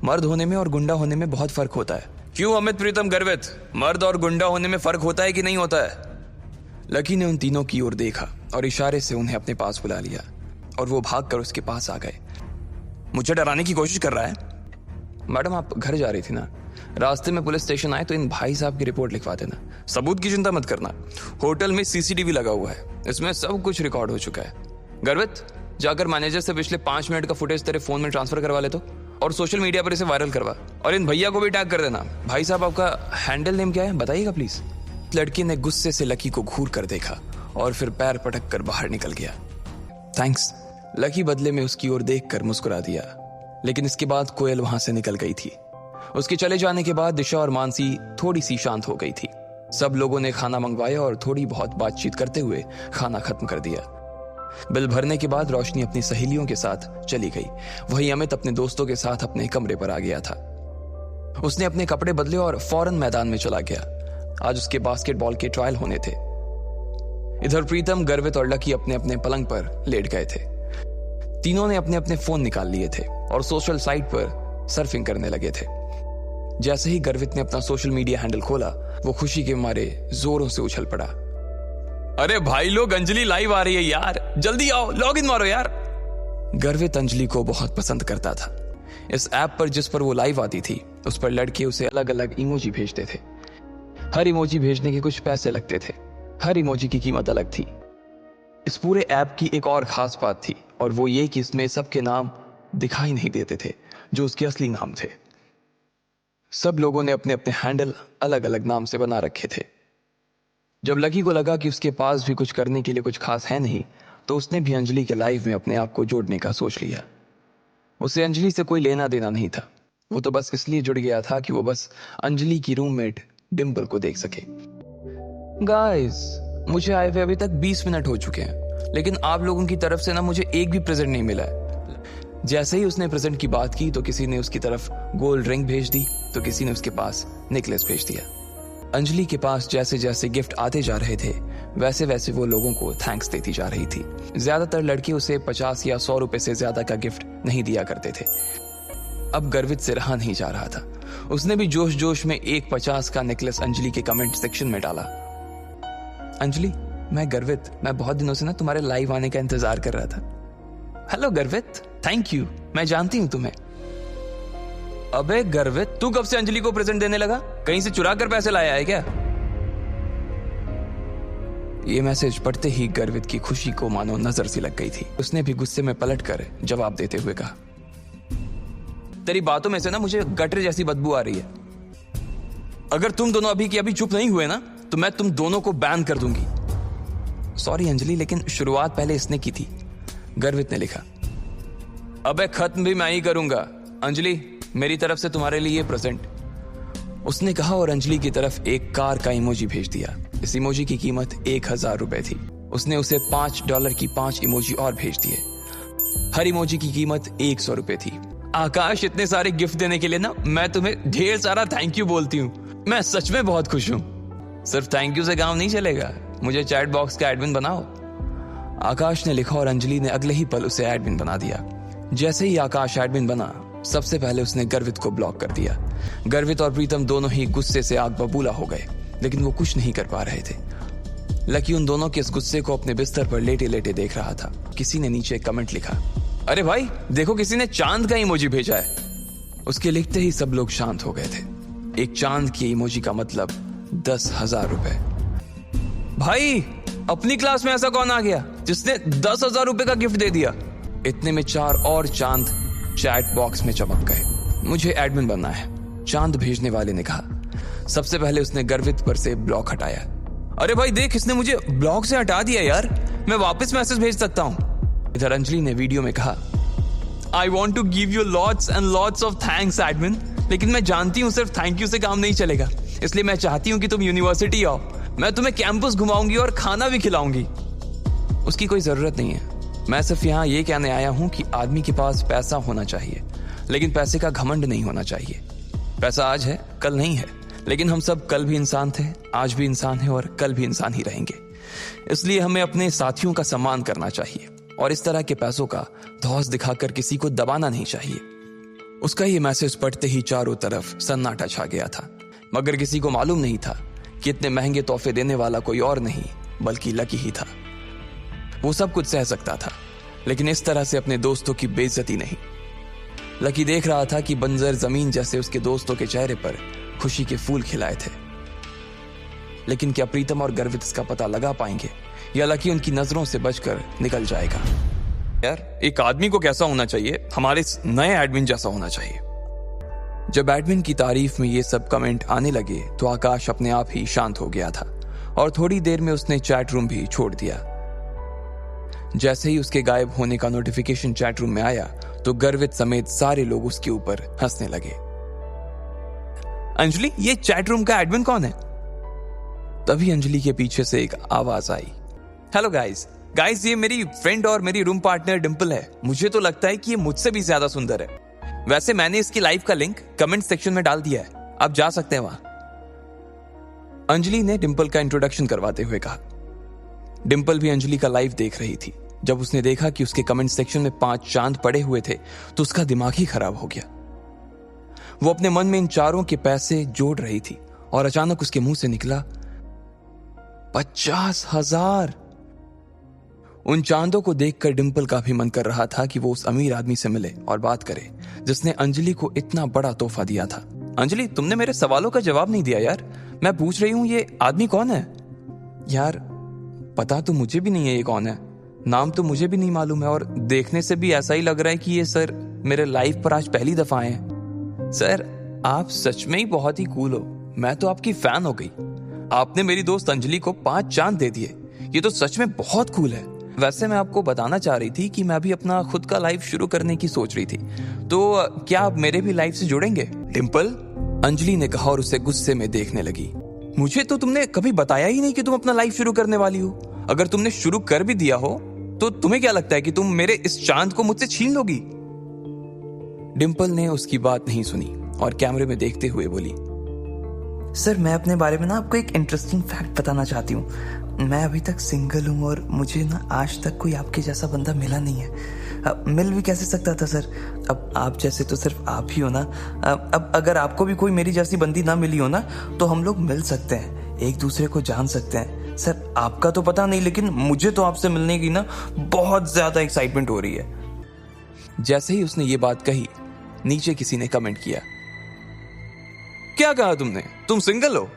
मर्द होने में और गुंडा होने में बहुत फर्क होता है। क्यों अमित, प्रीतम, गर्वित, मर्द और गुंडा होने में फर्क होता है कि नहीं होता है? लकी ने उन तीनों की ओर देखा और इशारे से उन्हें अपने पास बुला लिया और वो भागकर उसके पास आ गए। मुझे डराने की कोशिश कर रहा है? मैडम, आप घर जा रही थी ना, रास्ते में पुलिस स्टेशन आए तो इन भाई साहब की रिपोर्ट लिखवा देना। सबूत की चिंता मत करना, होटल में सीसीटीवी लगा हुआ है, इसमें सब कुछ रिकॉर्ड हो चुका है। गर्वित, जाकर मैनेजर से पिछले 5 मिनट का फुटेज तेरे फोन में ट्रांसफर करवा ले तो, और सोशल मीडिया पर इसे वायरल करवा, और इन भैया को भी टैग कर देना। भाई साहब, आपका हैंडल नेम क्या है, बताइएगा प्लीज। लड़की ने गुस्से से लकी को घूर कर देखा और फिर पैर पटक कर बाहर निकल गया। थैंक्स। लकी बदले में उसकी ओर देखकर मुस्कुरा दिया। लेकिन इसके बाद कोयल वहां से निकल गई थी। उसके चले जाने के बाद दिशा और मानसी थोड़ी सी शांत हो गई थी। सब लोगों ने खाना मंगवाया और थोड़ी बहुत बातचीत करते हुए खाना खत्म कर दिया। बिल भरने के बाद रोशनी अपनी सहेलियों के साथ चली गई। वहीं अमित अपने दोस्तों के साथ अपने कमरे पर आ गया था। उसने अपने कपड़े बदले और फौरन मैदान में चला गया। आज उसके बास्केटबॉल के ट्रायल होने थे। इधर प्रीतम, गर्वित और लकी अपने अपने पलंग पर लेट गए थे। तीनों ने अपने अपने फोन निकाल लिए थे और सोशल साइट पर सर्फिंग करने लगे थे। जैसे ही गर्वित ने अपना सोशल मीडिया हैंडल खोला वो खुशी के मारे जोरों से उछल पड़ा। अरे भाई लोग, अंजलि लाइव आ रही है यार, जल्दी आओ, लॉग इन मारो यार। गर्वित अंजलि को बहुत पसंद करता था। इस ऐप पर जिस पर वो लाइव आती थी उस पर लड़के उसे अलग अलग इमोजी भेजते थे। हर इमोजी भेजने के कुछ पैसे लगते थे। हर इमोजी की कीमत अलग थी। इस पूरे ऐप की एक और खास बात थी और वो ये कि इसमें सबके नाम दिखाई नहीं देते थे जो उसके असली नाम थे। सब लोगों ने अपने अपने हैंडल अलग अलग नाम से बना रखे थे। जब लकी को लगा कि उसके पास भी कुछ करने के लिए कुछ खास है नहीं तो उसने भी अंजलि के लाइव में अपने आप को जोड़ने का सोच लिया। उसे अंजलि से कोई लेना देना नहीं था। वो तो बस इसलिए जुड़ गया था कि वो बस अंजलि की रूममेट डिम्पल को देख सके। गाइस, मुझे आए हुए अभी तक 20 मिनट हो चुके हैं, लेकिन आप लोगों की तरफ से ना मुझे एक भी प्रेजेंट नहीं मिला है। जैसे ही उसने प्रेजेंट की बात की तो किसी ने उसकी तरफ गोल्ड रिंग भेज दी, तो किसी ने उसके पास नेकलेस भेज दिया। अंजलि के पास जैसे जैसे गिफ्ट आते जा रहे थे वैसे वैसे वो लोगों को थैंक्स देती जा रही थी। ज्यादातर लड़के उसे 50 या 100 रुपए से ज्यादा का गिफ्ट नहीं दिया करते थे। अब गर्वित से रहा नहीं जा रहा था। उसने भी जोश जोश में एक 50 का नेकलेस अंजलि के कमेंट सेक्शन में डाला। अंजलि, मैं गर्वित, मैं बहुत दिनों से ना तुम्हारे लाइव आने का इंतजार कर रहा था। हेलो गर्वित, थैंक यू, मैं जानती हूं तुम्हें। अबे गर्वित, तू कब से अंजलि को प्रेजेंट देने लगा? कहीं से चुरा कर पैसे लाया है क्या? ये मैसेज पढ़ते ही गर्वित की खुशी को मानो नजर सी लग गई थी। उसने भी गुस्से में पलटकर जवाब देते हुए कहा, तेरी बातों में से ना मुझे गटर जैसी बदबू आ रही है। अगर तुम दोनों अभी की अभी चुप नहीं हुए ना तो मैं तुम दोनों को बैन कर दूंगी। सॉरी अंजलि, लेकिन शुरुआत पहले इसने की थी, गर्वित ने लिखा। अबे खत्म भी मैं ही करूंगा। अंजलि, मेरी तरफ से तुम्हारे लिए ये प्रेजेंट, उसने कहा और अंजलि की तरफ एक कार का इमोजी भेज दिया। इस इमोजी की कीमत 1000 रुपए थी। उसने उसे $5 की 5 इमोजी और भेज दिए। हर इमोजी की कीमत 100 रुपए थी। आकाश, इतने सारे गिफ्ट देने के लिए ना मैं तुम्हें ढेर सारा थैंक यू बोलती हूँ। मैं सच में बहुत खुश हूँ। सिर्फ थैंक यू से काम नहीं चलेगा, मुझे चैट बॉक्स का एडमिन बनाओ। आकाश ने लिखा और अंजलि ने अगले ही पल उसे एडमिन बना दिया। जैसे ही आकाश एडमिन बना, सबसे पहले उसने गर्वित को ब्लॉक कर दिया। गर्वित और प्रीतम दोनों ही गुस्से से आग बबूला हो गए, लेकिन वो कुछ नहीं कर पा रहे थे। लकी उन दोनों के इस गुस्से को अपने बिस्तर पर लेटे लेटे देख रहा था। किसी ने नीचे कमेंट लिखा, अरे भाई देखो, किसी ने चांद का इमोजी भेजा है। उसके लिखते ही सब लोग शांत हो गए थे। एक चांद की इमोजी का मतलब 10,000 रुपए। भाई, अपनी क्लास में ऐसा कौन आ गया जिसने 10,000 रुपए का गिफ्ट दे दिया? इतने में 4 और चांद चैट बॉक्स में चमक गए। मुझे एडमिन बनना है, चांद भेजने वाले ने कहा। सबसे पहले उसने गर्वित पर से ब्लॉक हटाया। अरे भाई देख, इसने मुझे ब्लॉक से हटा दिया यार, मैं वापस मैसेज भेज सकता हूँ। इधर अंजलि ने वीडियो में कहा, I want to give you lots and lots of thanks admin, लेकिन मैं जानती हूँ सिर्फ थैंक यू से काम नहीं चलेगा, इसलिए मैं चाहती हूँ कि तुम यूनिवर्सिटी आओ। मैं तुम्हें कैंपस घुमाऊंगी और खाना भी खिलाऊंगी। उसकी कोई जरूरत नहीं है, मैं सिर्फ यहाँ ये कहने आया हूँ कि आदमी के पास पैसा होना चाहिए, लेकिन पैसे का घमंड नहीं होना चाहिए। पैसा आज है, कल नहीं है, लेकिन हम सब कल भी इंसान थे, आज भी इंसान है और कल भी इंसान ही रहेंगे। इसलिए हमें अपने साथियों का सम्मान करना चाहिए और इस तरह के पैसों का धौंस दिखाकर किसी को दबाना नहीं चाहिए। उसका ये मैसेज पढ़ते ही चारों तरफ सन्नाटा छा गया था, मगर किसी को मालूम नहीं था कि इतने महंगे तोहफे देने वाला कोई और नहीं बल्कि लकी ही था। वो सब कुछ सह सकता था, लेकिन इस तरह से अपने दोस्तों की बेइज्जती नहीं। लकी देख रहा था कि बंजर जमीन जैसे उसके दोस्तों के चेहरे पर खुशी के फूल खिलाए थे, लेकिन क्या प्रीतम और गर्वित इसका पता लगा पाएंगे या लकी उनकी नजरों से बचकर निकल जाएगा? यार, एक आदमी को कैसा होना चाहिए? हमारे नए एडमिन जैसा होना चाहिए। जब एडमिन की तारीफ में ये सब कमेंट आने लगे तो आकाश अपने आप ही शांत हो गया था और थोड़ी देर में उसने चैट रूम भी छोड़ दिया। जैसे ही उसके गायब होने का नोटिफिकेशन चैट रूम में आया तो गर्वित समेत सारे लोग उसके ऊपर हंसने लगे। अंजलि, ये चैट रूम का एडमिन कौन है? तभी अंजलि के पीछे से एक आवाज आई, हेलो गाइस, ये मेरी फ्रेंड और मेरी रूम पार्टनर डिंपल है। मुझे तो लगता है कि ये मुझसे भी ज्यादा सुंदर है। वैसे मैंने इसकी लाइव का लिंक कमेंट सेक्शन में डाल दिया है, आप जा सकते हैं वहां। अंजलि ने डिंपल का इंट्रोडक्शन करवाते हुए कहा। डिंपल भी अंजलि का लाइव देख रही थी। जब उसने देखा कि उसके कमेंट सेक्शन में 5 चांद पड़े हुए थे तो उसका दिमाग ही खराब हो गया। वो अपने मन में इन चारों के पैसे जोड़ रही थी और अचानक उसके मुंह से निकला 50,000। उन चांदों को देखकर डिंपल का भी मन कर रहा था कि वो उस अमीर आदमी से मिले और बात करे जिसने अंजलि को इतना बड़ा तोहफा दिया था। अंजलि, तुमने मेरे सवालों का जवाब नहीं दिया यार। मैं पूछ रही हूं ये आदमी कौन है? यार, पता तो मुझे भी नहीं है ये कौन है, नाम तो मुझे भी नहीं मालूम है और देखने से भी ऐसा ही लग रहा है कि ये सर मेरे लाइफ पर आज पहली दफा आए हैं। सर, आप सच में ही बहुत ही कूल हो, मैं तो आपकी फैन हो गई। आपने मेरी दोस्त अंजलि को 5 चांद दे दिए, ये तो सच में बहुत कूल है। वैसे मैं आपको बताना चाह रही थी कि मैं भी अपना खुद का लाइफ शुरू करने की सोच रही थी, तो क्या आप मेरे भी लाइफ से जुड़ेंगे? डिंपल, अंजलि ने कहा और उसे गुस्से में देखने लगी। मुझे तो तुमने कभी बताया ही नहीं कि तुम अपना लाइफ शुरू करने वाली हो। अगर तुमने शुरू कर भी दिया हो तो तुम्हें क्या लगता है कि तुम मेरे इस चांद को मुझसे छीन लोगी? डिंपल ने उसकी बात नहीं सुनी और कैमरे में देखते हुए बोली, सर मैं अपने बारे में ना आपको एक इंटरेस्टिंग फैक्ट बताना चाहती हूँ। मैं अभी तक सिंगल हूँ और मुझे ना आज तक कोई आपके जैसा बंदा मिला नहीं है। अब मिल भी कैसे सकता था सर? अब आप जैसे तो सिर्फ आप ही हो ना। अब अगर आपको भी कोई मेरी जैसी बंदी ना मिली हो ना तो हम लोग मिल सकते हैं, एक दूसरे को जान सकते हैं। सर आपका तो पता नहीं, लेकिन मुझे तो आपसे मिलने की ना बहुत ज्यादा एक्साइटमेंट हो रही है। जैसे ही उसने ये बात कही, नीचे किसी ने कमेंट किया, क्या कहा तुमने? तुम सिंगल हो?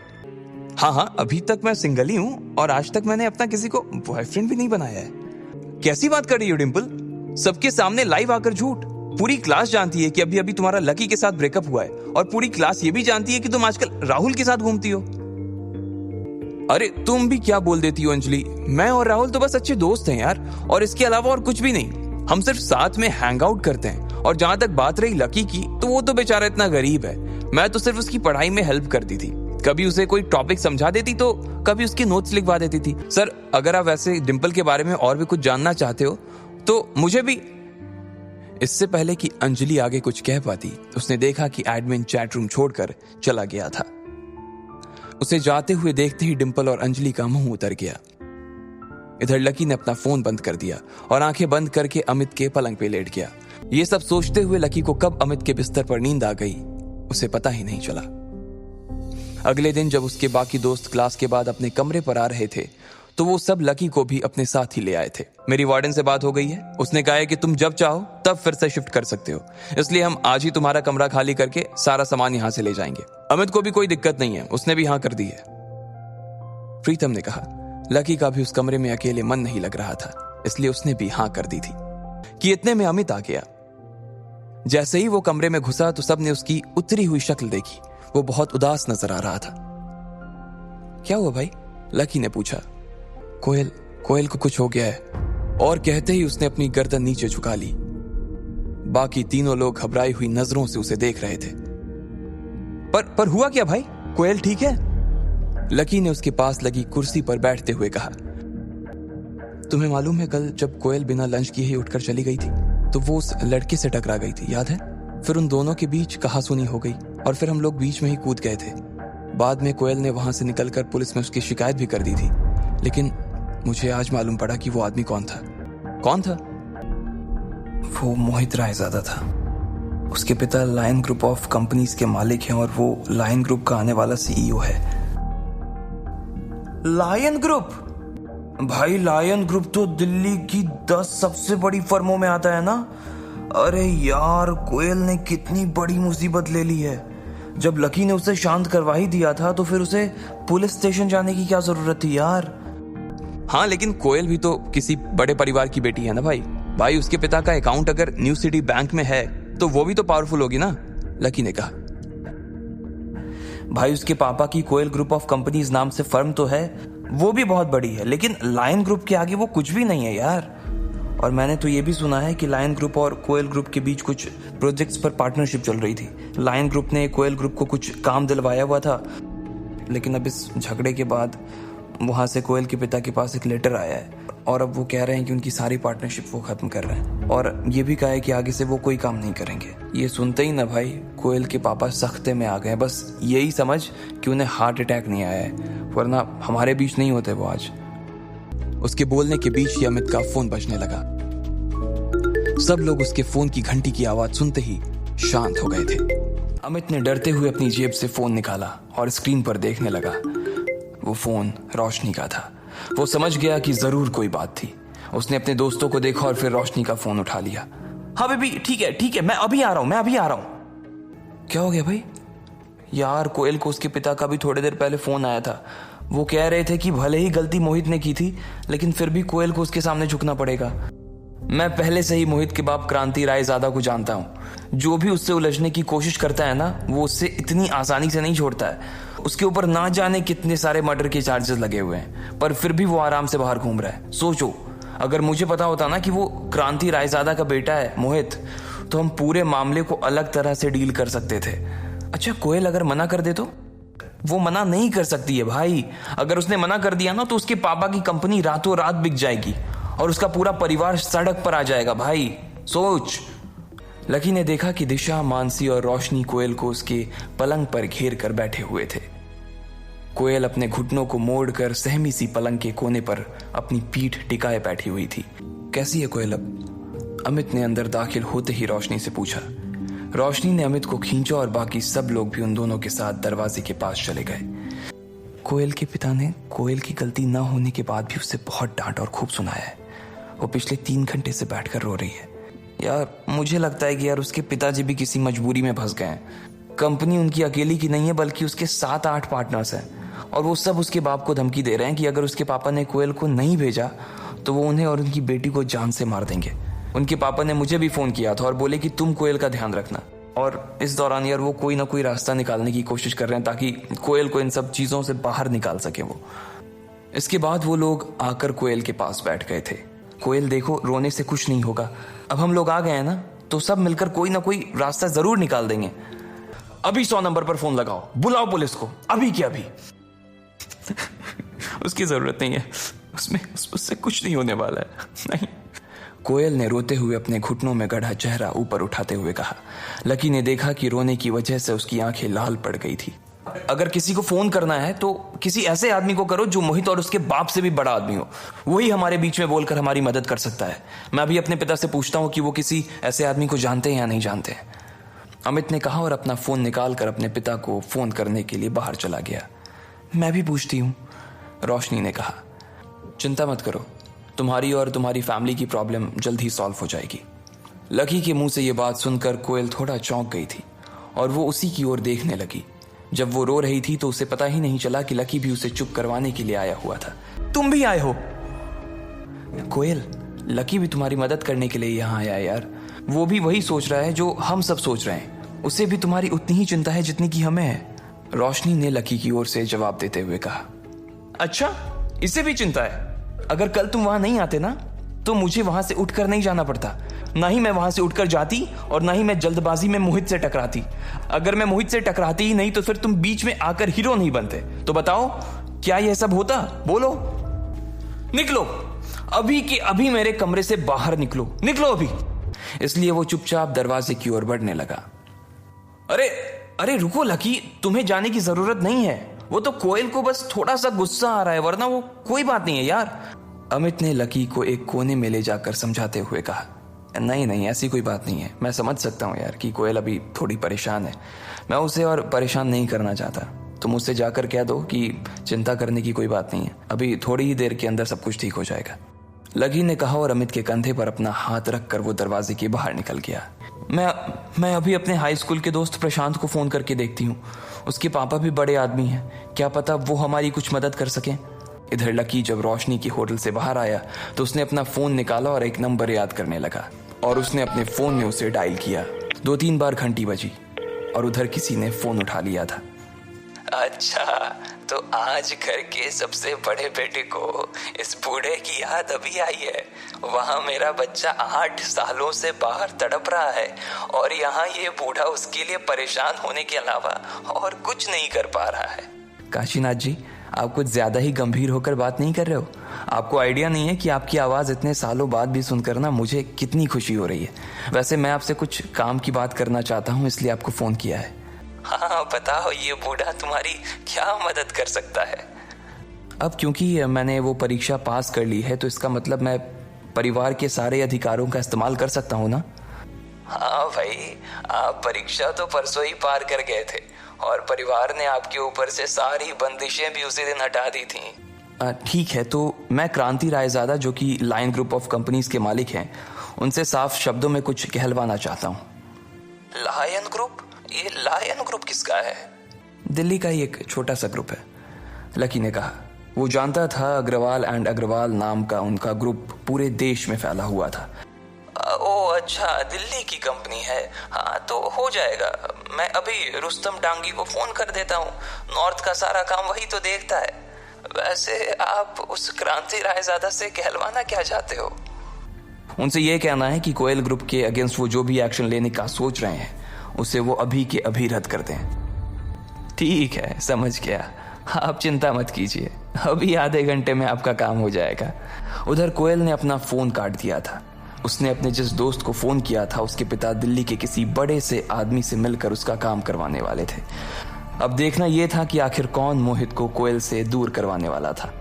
हाँ, अभी तक मैं सिंगल ही हूं और आज तक मैंने अपना किसी को बॉयफ्रेंड भी नहीं बनाया है। कैसी बात कर रही हो डिंपल? सबके सामने लाइव आकर झूठ। पूरी क्लास जानती है कि अभी अभी तुम्हारा लकी के साथ ब्रेकअप हुआ है और पूरी क्लास ये भी जानती है कि तुम आजकल राहुल के साथ घूमती हो। अरे तुम भी क्या बोल देती हो अंजलि? मैं और राहुल तो बस अच्छे दोस्त हैं यार, और इसके अलावा और कुछ भी नहीं। हम सिर्फ साथ में हैंग आउट करते हैं। और जहां तक बात रही लकी की, तो वो तो बेचारा इतना गरीब है। मैं तो सिर्फ उसकी पढ़ाई में हेल्प करती थी, कभी उसे कोई टॉपिक समझा देती तो कभी उसके नोट्स लिखवा देती थी। सर अगर आप वैसे डिंपल के बारे में और भी कुछ जानना चाहते हो तो मुझे भी। इससे पहले कि अंजलि आगे कुछ कह पाती, उसने देखा कि एडमिन चैट रूम छोड़कर चला गया था। उसे जाते हुए देखते ही डिंपल और अंजलि का मुंह उतर गया। इधर लकी ने अपना फोन बंद कर दिया और आंखें बंद करके अमित के पलंग पे लेट गया। ये सब सोचते हुए लकी को कब अमित के बिस्तर पर नींद आ गई उसे पता ही नहीं चला। अगले दिन जब उसके बाकी दोस्त क्लास के बाद अपने कमरे पर आ रहे थे तो वो सब लकी को भी अपने साथ ही ले आए थे। मेरी वार्डन से बात हो गई है, उसने कहा है कि तुम जब चाहो तब फिर से शिफ्ट कर सकते हो, इसलिए हम आज ही तुम्हारा कमरा खाली करके सारा सामान यहाँ से ले जाएंगे। अमित को भी कोई दिक्कत नहीं है, उसने भी हाँ कर दी है। प्रीतम ने कहा। लकी का भी उस कमरे में अकेले मन नहीं लग रहा था, इसलिए उसने भी हाँ कर दी थी कि इतने में अमित आ गया। जैसे ही वो कमरे में घुसा तो सबने उसकी उतरी हुई शक्ल देखी। वो बहुत उदास नजर आ रहा था। क्या हुआ भाई? लकी ने पूछा। कोयल को कुछ हो गया है, और कहते ही उसने अपनी गर्दन नीचे झुका ली। बाकी तीनों लोग घबराई हुई नजरों से उसे देख रहे थे। पर हुआ क्या भाई? कोयल ठीक है? लकी ने उसके पास लगी कुर्सी पर बैठते हुए कहा। तुम्हें मालूम है कल जब कोयल बिना लंच किए ही उठकर चली गई थी तो वो उस लड़के से टकरा गई थी, याद है? फिर उन दोनों के बीच कहासुनी हो गई और फिर हम लोग बीच में ही कूद गए थे। बाद में कोयल ने वहां से निकलकर पुलिस में उसकी शिकायत भी कर दी थी, लेकिन मुझे आज मालूम पड़ा कि वो आदमी कौन था। कौन था? वो मोहित रायजादा था। उसके पिता लायन ग्रुप ऑफ कंपनीज के मालिक हैं और वो लायन ग्रुप का आने वाला सीईओ है। Lion Group? भाई लायन ग्रुप तो दिल्ली की 10 सबसे बड़ी फर्मों में आता है ना। अरे यार, कोयल ने कितनी बड़ी मुसीबत ले ली है। जब लकी ने उसे शांत करवा ही दिया था तो फिर उसे पुलिस स्टेशन जाने की क्या जरूरत थी यार? हाँ, लेकिन कोयल भी तो किसी बड़े परिवार की बेटी है ना भाई। उसके पिता का अकाउंट अगर न्यू सिटी बैंक में है तो वो भी तो पावरफुल होगी ना, लकी ने कहा। भाई उसके पापा की कोयल ग्रुप ऑफ कंपनीज नाम से फर्म तो है, वो भी बहुत बड़ी है, लेकिन लायन ग्रुप के आगे वो कुछ भी नहीं है यार। और मैंने तो ये भी सुना है कि लायन ग्रुप और कोयल ग्रुप के बीच कुछ प्रोजेक्ट्स पर पार्टनरशिप चल रही थी। लायन ग्रुप ने कोयल ग्रुप को कुछ काम दिलवाया हुआ था, लेकिन अब इस झगड़े के बाद वहां से कोयल के पिता के पास एक लेटर आया है और अब वो कह रहे हैं कि उनकी सारी पार्टनरशिप वो खत्म कर रहे हैं और ये भी कहा है कि आगे से वो कोई काम नहीं करेंगे। ये सुनते ही ना भाई कोयल के पापा सख्ते में आ गए। बस यही समझ कि उन्हें हार्ट अटैक नहीं आया है, वरना हमारे बीच नहीं होते वो आज। उसके बोलने के बीच ही अमित का फोन बजने लगा। सब लोग उसके फोन की घंटी की आवाज सुनते ही शांत हो गए थे। अमित ने डरते हुए अपनी जेब से फोन निकाला और स्क्रीन पर देखने लगा। वो फोन रोशनी का था। वो समझ गया कि जरूर कोई बात थी। उसने अपने दोस्तों को देखा और फिर रोशनी का फोन उठा लिया। हाँ बेबी, ठीक है, मैं अभी आ रहा हूँ। क्या हो गया भाई? यार कोयल को उसके पिता का भी थोड़ी देर पहले फोन आया था। वो कह रहे थे कि भले ही गलती मोहित ने की थी, लेकिन फिर भी कोयल को उसके सामने झुकना पड़ेगा। मैं पहले से ही मोहित के बाप क्रांति रायजादा को जानता हूँ। जो भी उससे उलझने की कोशिश करता है ना, वो उससे इतनी आसानी से नहीं छोड़ता है। उसके ऊपर ना जाने कितने सारे मर्डर के चार्जेस लगे हुए हैं, पर फिर भी वो आराम से बाहर घूम रहा है। सोचो, अगर मुझे पता होता ना कि वो क्रांति रायजादा का बेटा है मोहित, तो हम पूरे मामले को अलग तरह से डील कर सकते थे। अच्छा, कोयल अगर मना कर दे तो? वो मना नहीं कर सकती है भाई। अगर उसने मना कर दिया ना तो उसके पापा की कंपनी रातों रात बिक जाएगी और उसका पूरा परिवार सड़क पर आ जाएगा भाई। सोच। लकी ने देखा कि दिशा, मानसी और रोशनी कोयल को उसके पलंग पर घेर कर बैठे हुए थे। कोयल अपने घुटनों को मोड़कर सहमी सी पलंग के कोने पर अपनी पीठ टिकाए बैठी हुई थी। कैसी है कोयल अब? अमित ने अंदर दाखिल होते ही रोशनी से पूछा। रोशनी ने अमित को खींचा और बाकी सब लोग भी उन दोनों के साथ दरवाजे के पास चले गए। कोयल के पिता ने कोयल की गलती न होने के बाद भी उसे बहुत डांट और खूब सुनाया है। वो पिछले 3 घंटे से बैठकर रो रही है। यार मुझे लगता है कि यार उसके पिताजी भी किसी मजबूरी में फंस गए हैं। कंपनी उनकी अकेली की नहीं है बल्कि उसके 7-8 पार्टनर्स हैं और वो सब उसके बाप को धमकी दे रहे हैं कि अगर उसके पापा ने कोयल को नहीं भेजा तो वो उन्हें और उनकी बेटी को जान से मार देंगे। उनके पापा ने मुझे भी फोन किया था और बोले कि तुम कोयल का ध्यान रखना। और इस दौरान यार वो कोई ना कोई रास्ता निकालने की कोशिश कर रहे हैं ताकि कोयल को इन सब चीजों से बाहर निकाल सके वो। इसके बाद वो लोग आकर कोयल के पास बैठ गए थे। कोयल देखो, रोने से कुछ नहीं होगा। अब हम लोग आ गए हैं ना तो सब मिलकर कोई ना कोई रास्ता जरूर निकाल देंगे। अभी 100 नंबर पर फोन लगाओ, बुलाओ पुलिस को, अभी के अभी। उसकी जरूरत नहीं है, उससे कुछ नहीं होने वाला है। नहीं। कोयल ने रोते हुए अपने घुटनों में गढ़ा चेहरा ऊपर उठाते हुए कहा। लकी ने देखा कि रोने की वजह से उसकी आंखें लाल पड़ गई थी। अगर किसी को फोन करना है तो किसी ऐसे आदमी को करो जो मोहित और उसके बाप से भी बड़ा आदमी हो। वही हमारे बीच में बोलकर हमारी मदद कर सकता है। मैं अभी अपने पिता से पूछता हूँ कि वो किसी ऐसे आदमी को जानते हैं या नहीं जानते। अमित ने कहा और अपना फोन निकालकर अपने पिता को फोन करने के लिए बाहर चला गया। मैं भी पूछती हूँ, रोशनी ने कहा। चिंता मत करो, तुम्हारी और तुम्हारी फैमिली की प्रॉब्लम जल्द ही सॉल्व हो जाएगी। लकी के मुंह से ये बात सुनकर कोयल थोड़ा चौंक गई थी और वो उसी की ओर देखने लगी। जब वो रो रही थी तो उसे पता ही नहीं चला कि लकी भी उसे चुप करवाने के लिए आया हुआ था। तुम भी आए हो? कोयल, लकी भी तुम्हारी मदद करने के लिए यहाँ आया है यार। वो भी वही सोच रहा है जो हम सब सोच रहे हैं। उसे भी तुम्हारी उतनी ही चिंता है जितनी की हमें है। रोशनी ने लकी की ओर से जवाब देते हुए कहा। अच्छा, इसे भी चिंता है? अगर कल तुम वहां नहीं आते ना तो मुझे वहां से उठकर नहीं जाना पड़ता। ना ही मैं वहां से उठकर जाती और ना ही मैं जल्दबाजी में मोहित से टकराती। अगर मैं मोहित से टकराती ही नहीं तो फिर तुम बीच में आकर हीरो नहीं बनते। तो बताओ, क्या यह सब होता? बोलो। निकलो, अभी के अभी मेरे कमरे से बाहर निकलो, निकलो अभी। इसलिए वो चुपचाप दरवाजे की ओर बढ़ने लगा। अरे रुको लकी, तुम्हें जाने की जरूरत नहीं है। वो तो कोयल को बस थोड़ा सा गुस्सा आ रहा है, वरना वो कोई बात नहीं है यार। अमित ने लकी को एक कोने में ले जाकर समझाते हुए कहा। नहीं, ऐसी कोई बात नहीं है। मैं समझ सकता हूँ यार कि कोयल अभी थोड़ी परेशान है। मैं उसे और परेशान नहीं करना चाहता। तुम उससे जाकर कह दो कि चिंता करने की कोई बात नहीं है, अभी थोड़ी ही देर के अंदर सब कुछ ठीक हो जाएगा। लकी ने कहा और अमित के कंधे पर अपना हाथ रखकर वो दरवाजे के बाहर निकल गया। मैं अभी अपने हाई स्कूल के दोस्त प्रशांत को फोन करके देखती हूँ। उसके पापा भी बड़े आदमी हैं, क्या पता वो हमारी कुछ मदद कर सकें। इधर लकी जब रोशनी की होटल से बाहर आया तो उसने अपना फोन निकाला और एक नंबर याद करने लगा और उसने अपने फोन में उसे डायल किया। 2-3 बार घंटी बजी और उधर किसी ने फोन उठा लिया था। अच्छा, तो आज घर के सबसे बड़े बेटे को इस बूढ़े की याद अभी आई है। वहाँ मेरा बच्चा 8 सालों से बाहर तड़प रहा है और यहाँ ये बूढ़ा उसके लिए परेशान होने के अलावा और कुछ नहीं कर पा रहा है। काशीनाथ जी, आप कुछ ज्यादा ही गंभीर होकर बात नहीं कर रहे हो? आपको आइडिया नहीं है कि आपकी आवाज इतने सालों बाद भी सुनकर ना मुझे कितनी खुशी हो रही है। वैसे मैं आपसे कुछ काम की बात करना चाहता हूँ, इसलिए आपको फोन किया है। हाँ बताओ, ये बूढ़ा तुम्हारी क्या मदद कर सकता है? अब क्योंकि मैंने वो परीक्षा पास कर ली है तो इसका मतलब मैं परिवार के सारे अधिकारों का इस्तेमाल कर सकता हूँ ना? हाँ भाई, आप परीक्षा तो परसों ही पार कर गए थे और परिवार ने आपके ऊपर से सारी बंदिशें भी उसी दिन हटा दी थी। ठीक है, तो मैं क्रांति रायजादा, जो कि लायन ग्रुप ऑफ कंपनीज के मालिक हैं, उनसे साफ शब्दों में कुछ कहलवाना चाहता हूँ। Lion Group? ये लायन ग्रुप किसका है? दिल्ली का ही एक छोटा सा ग्रुप है, लकी ने कहा। वो जानता था अग्रवाल एंड अग्रवाल नाम का उनका ग्रुप पूरे देश में फैला हुआ था। ओ अच्छा, दिल्ली की कंपनी है। हाँ तो हो जाएगा। मैं अभी रुस्तम डांगी को फोन कर देता हूँ, नॉर्थ का सारा काम वही तो देखता है। वैसे आप उस क्रांति रायजादा से कहलवाना क्या चाहते हो? उनसे ये कहना है कि कोयल ग्रुप के अगेंस्ट वो जो भी एक्शन लेने का सोच रहे हैं उसे वो अभी के अभी रद्द कर दें। ठीक है, समझ गया। आप चिंता मत कीजिए, अभी आधे घंटे में आपका काम हो जाएगा। उधर कोयल ने अपना फोन काट दिया था। उसने अपने जिस दोस्त को फोन किया था, उसके पिता दिल्ली के किसी बड़े से आदमी से मिलकर उसका काम करवाने वाले थे। अब देखना यह था कि आखिर कौन मोहित को कोयल से दूर करवाने वाला था।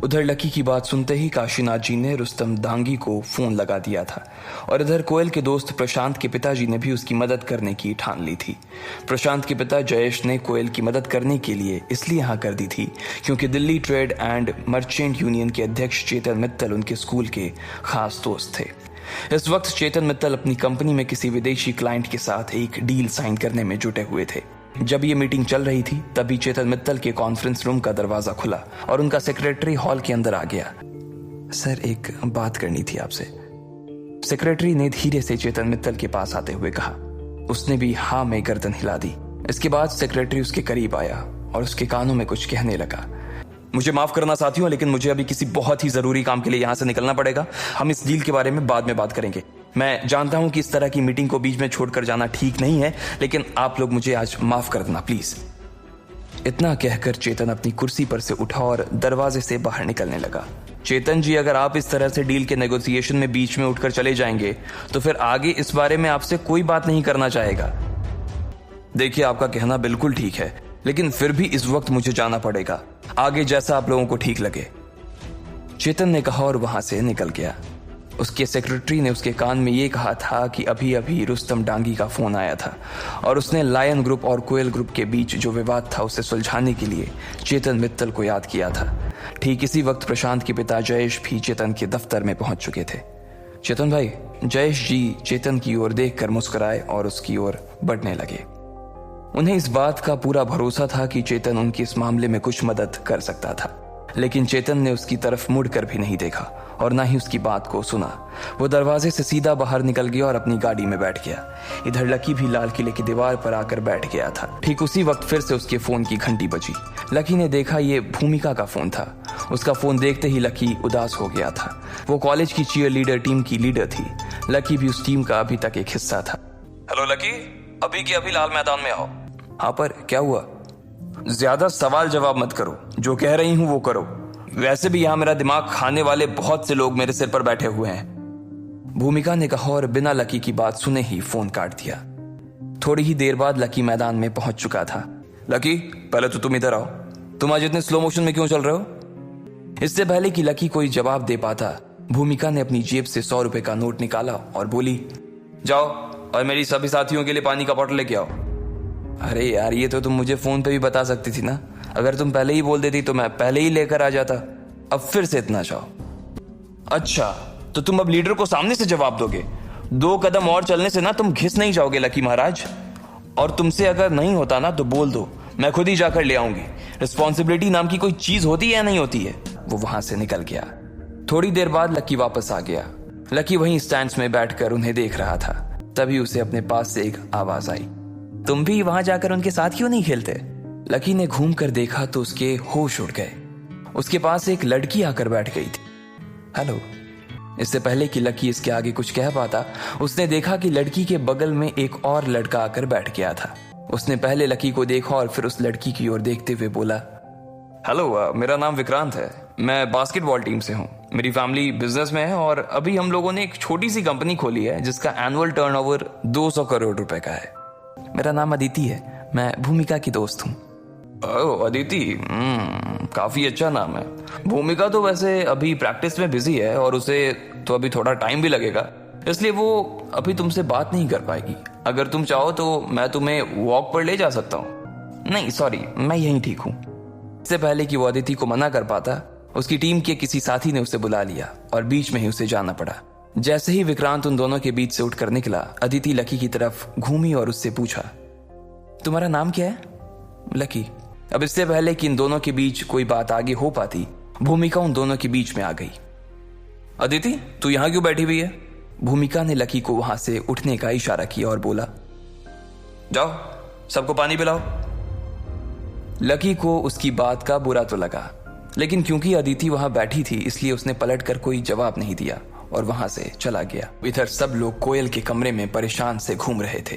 उधर लकी की बात सुनते ही काशीनाथ जी ने रुस्तम डांगी को फोन लगा दिया था और इधर कोयल के दोस्त प्रशांत के पिताजी ने भी उसकी मदद करने की ठान ली थी। प्रशांत के पिता जयेश ने कोयल की मदद करने के लिए इसलिए हाँ कर दी थी क्योंकि Delhi trade and merchant union के अध्यक्ष चेतन मित्तल उनके स्कूल के खास दोस्त थे। इस वक्त चेतन मित्तल अपनी कंपनी में किसी विदेशी क्लाइंट के साथ एक डील साइन करने में जुटे हुए थे। जब ये मीटिंग चल रही थी तभी चेतन मित्तल के कॉन्फ्रेंस रूम का दरवाजा खुला और उनका सेक्रेटरी हॉल के अंदर आ गया। सर, एक बात करनी थी आपसे। सेक्रेटरी ने धीरे से चेतन मित्तल के पास आते हुए कहा। उसने भी हाँ में गर्दन हिला दी। इसके बाद सेक्रेटरी उसके करीब आया और उसके कानों में कुछ कहने लगा। मुझे माफ करना साथियों, लेकिन मुझे अभी किसी बहुत ही जरूरी काम के लिए यहां से निकलना पड़ेगा। हम इस डील के बारे में बाद में बात करेंगे। मैं जानता हूं कि इस तरह की मीटिंग को बीच में छोड़कर जाना ठीक नहीं है, लेकिन आप लोग मुझे आज माफ कर देना प्लीज। इतना कहकर चेतन अपनी कुर्सी पर से उठा और दरवाजे से बाहर निकलने लगा। चेतन जी, अगर आप इस तरह से डील के नेगोशिएशन में बीच में उठकर चले जाएंगे तो फिर आगे इस बारे में आपसे कोई बात नहीं करना चाहेगा। देखिए, आपका कहना बिल्कुल ठीक है, लेकिन फिर भी इस वक्त मुझे जाना पड़ेगा। आगे जैसा आप लोगों को ठीक लगे, चेतन ने कहा और वहां से निकल गया। उसके सेक्रेटरी ने उसके कान में ये कहा था कि अभी अभी रुस्तम डांगी का फोन आया था और उसने लायन ग्रुप और कोयल ग्रुप के बीच जो विवाद था उसे सुलझाने के लिए चेतन मित्तल को याद किया था। ठीक इसी वक्त प्रशांत के पिता जयेश भी चेतन के दफ्तर में पहुंच चुके थे। चेतन भाई, जयेश जी चेतन की ओर देखकर मुस्कुराए और उसकी ओर बढ़ने लगे। उन्हें इस बात का पूरा भरोसा था कि चेतन उनकी इस मामले में कुछ मदद कर सकता था, लेकिन चेतन ने उसकी तरफ मुड़कर भी नहीं देखा और ना ही उसकी बात को सुना। वो दरवाजे से सीधा बाहर निकल गया और अपनी गाड़ी में बैठ गया। इधर लकी भी लाल किले की दीवार पर आकर बैठ गया था। ठीक उसी वक्त फिर से उसके फोन की घंटी बजी। लकी ने देखा ये भूमिका का फोन था। उसका फोन देखते ही लकी उदास हो गया था। वो कॉलेज की चीयर लीडर टीम की लीडर थी। लकी भी उस टीम का अभी तक एक हिस्सा था। हेलो लकी, अभी के अभी लाल मैदान में आओ। हाँ, पर क्या हुआ? ज्यादा सवाल जवाब मत करो, जो कह रही हूं वो करो। वैसे भी यहां मेरा दिमाग खाने वाले बहुत से लोग मेरे सिर पर बैठे हुए हैं। भूमिका ने कहा और बिना लकी की बात सुने ही फोन काट दिया। थोड़ी ही देर बाद लकी मैदान में पहुंच चुका था। लकी, पहले तो तुम इधर आओ। तुम आज इतने स्लो मोशन में क्यों चल रहे हो? इससे पहले कि लकी कोई जवाब दे पाता, भूमिका ने अपनी जेब से 100 रुपए का नोट निकाला और बोली, जाओ और मेरी सभी साथियों के लिए पानी का बॉटल लेके आओ। अरे यार, ये तो तुम मुझे फोन पे भी बता सकती थी ना। अगर तुम पहले ही बोल देती तो मैं पहले ही लेकर आ जाता। अब फिर से इतना चाहो? अच्छा, तो तुम अब लीडर को सामने से जवाब दोगे? 2 कदम और चलने से ना तुम घिस नहीं जाओगे लकी महाराज। और तुमसे अगर नहीं होता ना तो बोल दो, मैं खुद ही जाकर ले आऊंगी। रिस्पॉन्सिबिलिटी नाम की कोई चीज होती है या नहीं होती है? वो वहां से निकल गया। थोड़ी देर बाद लकी वापस आ गया। लकी वहीं स्टैंड्स में बैठकर उन्हें देख रहा था। तभी उसे अपने पास से एक आवाज आई, तुम भी वहां जाकर उनके साथ क्यों नहीं खेलते? लकी ने घूम कर देखा तो उसके होश उड़ गए। उसके पास एक लड़की आकर बैठ गई थी। हेलो। इससे पहले कि लकी इसके आगे कुछ कह पाता, उसने देखा कि लड़की के बगल में एक और लड़का आकर बैठ गया था। उसने पहले लकी को देखा और फिर उस लड़की की ओर देखते हुए बोला, हेलो, मेरा नाम विक्रांत है। मैं बास्केटबॉल टीम से हूँ। मेरी फैमिली बिजनेस में है और अभी हम लोगों ने एक छोटी सी कंपनी खोली है जिसका एनुअल टर्नओवर 200 करोड़ रुपए का है। मेरा नाम अदिति है, मैं भूमिका की दोस्त हूँ। ओह, अदिति, काफी अच्छा नाम है। भूमिका तो वैसे अभी प्रैक्टिस में बिजी है और उसे तो अभी थोड़ा टाइम भी लगेगा, इसलिए वो अभी तुमसे बात नहीं कर पाएगी। अगर तुम चाहो तो मैं तुम्हें वॉक पर ले जा सकता हूँ। नहीं सॉरी, मैं यहीं ठीक हूँ। इससे पहले कि वो अदिति को मना कर पाता, उसकी टीम के किसी साथी ने उसे बुला लिया और बीच में ही उसे जाना पड़ा। जैसे ही विक्रांत उन दोनों के बीच से उठकर निकला, अदिति लकी की तरफ घूमी और उससे पूछा, तुम्हारा नाम क्या है? लकी। अब इससे पहले कि इन दोनों के बीच कोई बात आगे हो पाती, भूमिका उन दोनों के बीच में आ गई। अदिति, तू यहां क्यों बैठी हुई है? भूमिका ने लकी को वहां से उठने का इशारा किया और बोला, जाओ सबको पानी पिलाओ। लकी को उसकी बात का बुरा तो लगा, लेकिन क्योंकि अदिति वहां बैठी थी इसलिए उसने पलटकर कोई जवाब नहीं दिया और वहां से चला गया। इधर सब लोग कोयल के कमरे में परेशान से घूम रहे थे।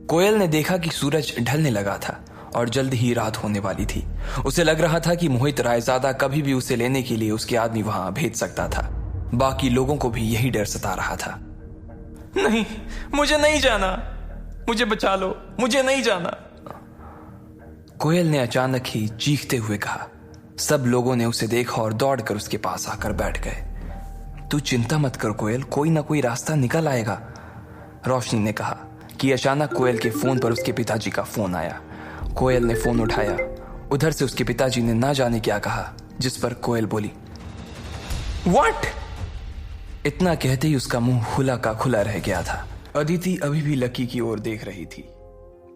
कोयल ने देखा कि सूरज ढलने लगा था और जल्द ही रात होने वाली थी। उसे लग रहा था कि मोहित रायजादा कभी भी उसे लेने के लिए उसके आदमी वहां भेज सकता था। बाकी लोगों को भी यही डर सता रहा था। नहीं, मुझे नहीं जाना, मुझे बचा लो, मुझे नहीं जाना। कोयल ने अचानक ही चीखते हुए कहा। सब लोगों ने उसे देखा और दौड़कर उसके पास आकर बैठ गए। तू चिंता मत कर कोयल, कोई ना कोई रास्ता निकल आएगा, रोशनी ने कहा। कि अचानक कोयल के फोन पर उसके पिताजी का फोन आया। कोयल ने फोन उठाया। उधर से उसके पिताजी ने ना जाने क्या कहा, जिस पर कोयल बोली व्हाट। इतना कहते ही उसका मुंह खुला का खुला रह गया था। अदिति अभी भी लकी की ओर देख रही थी।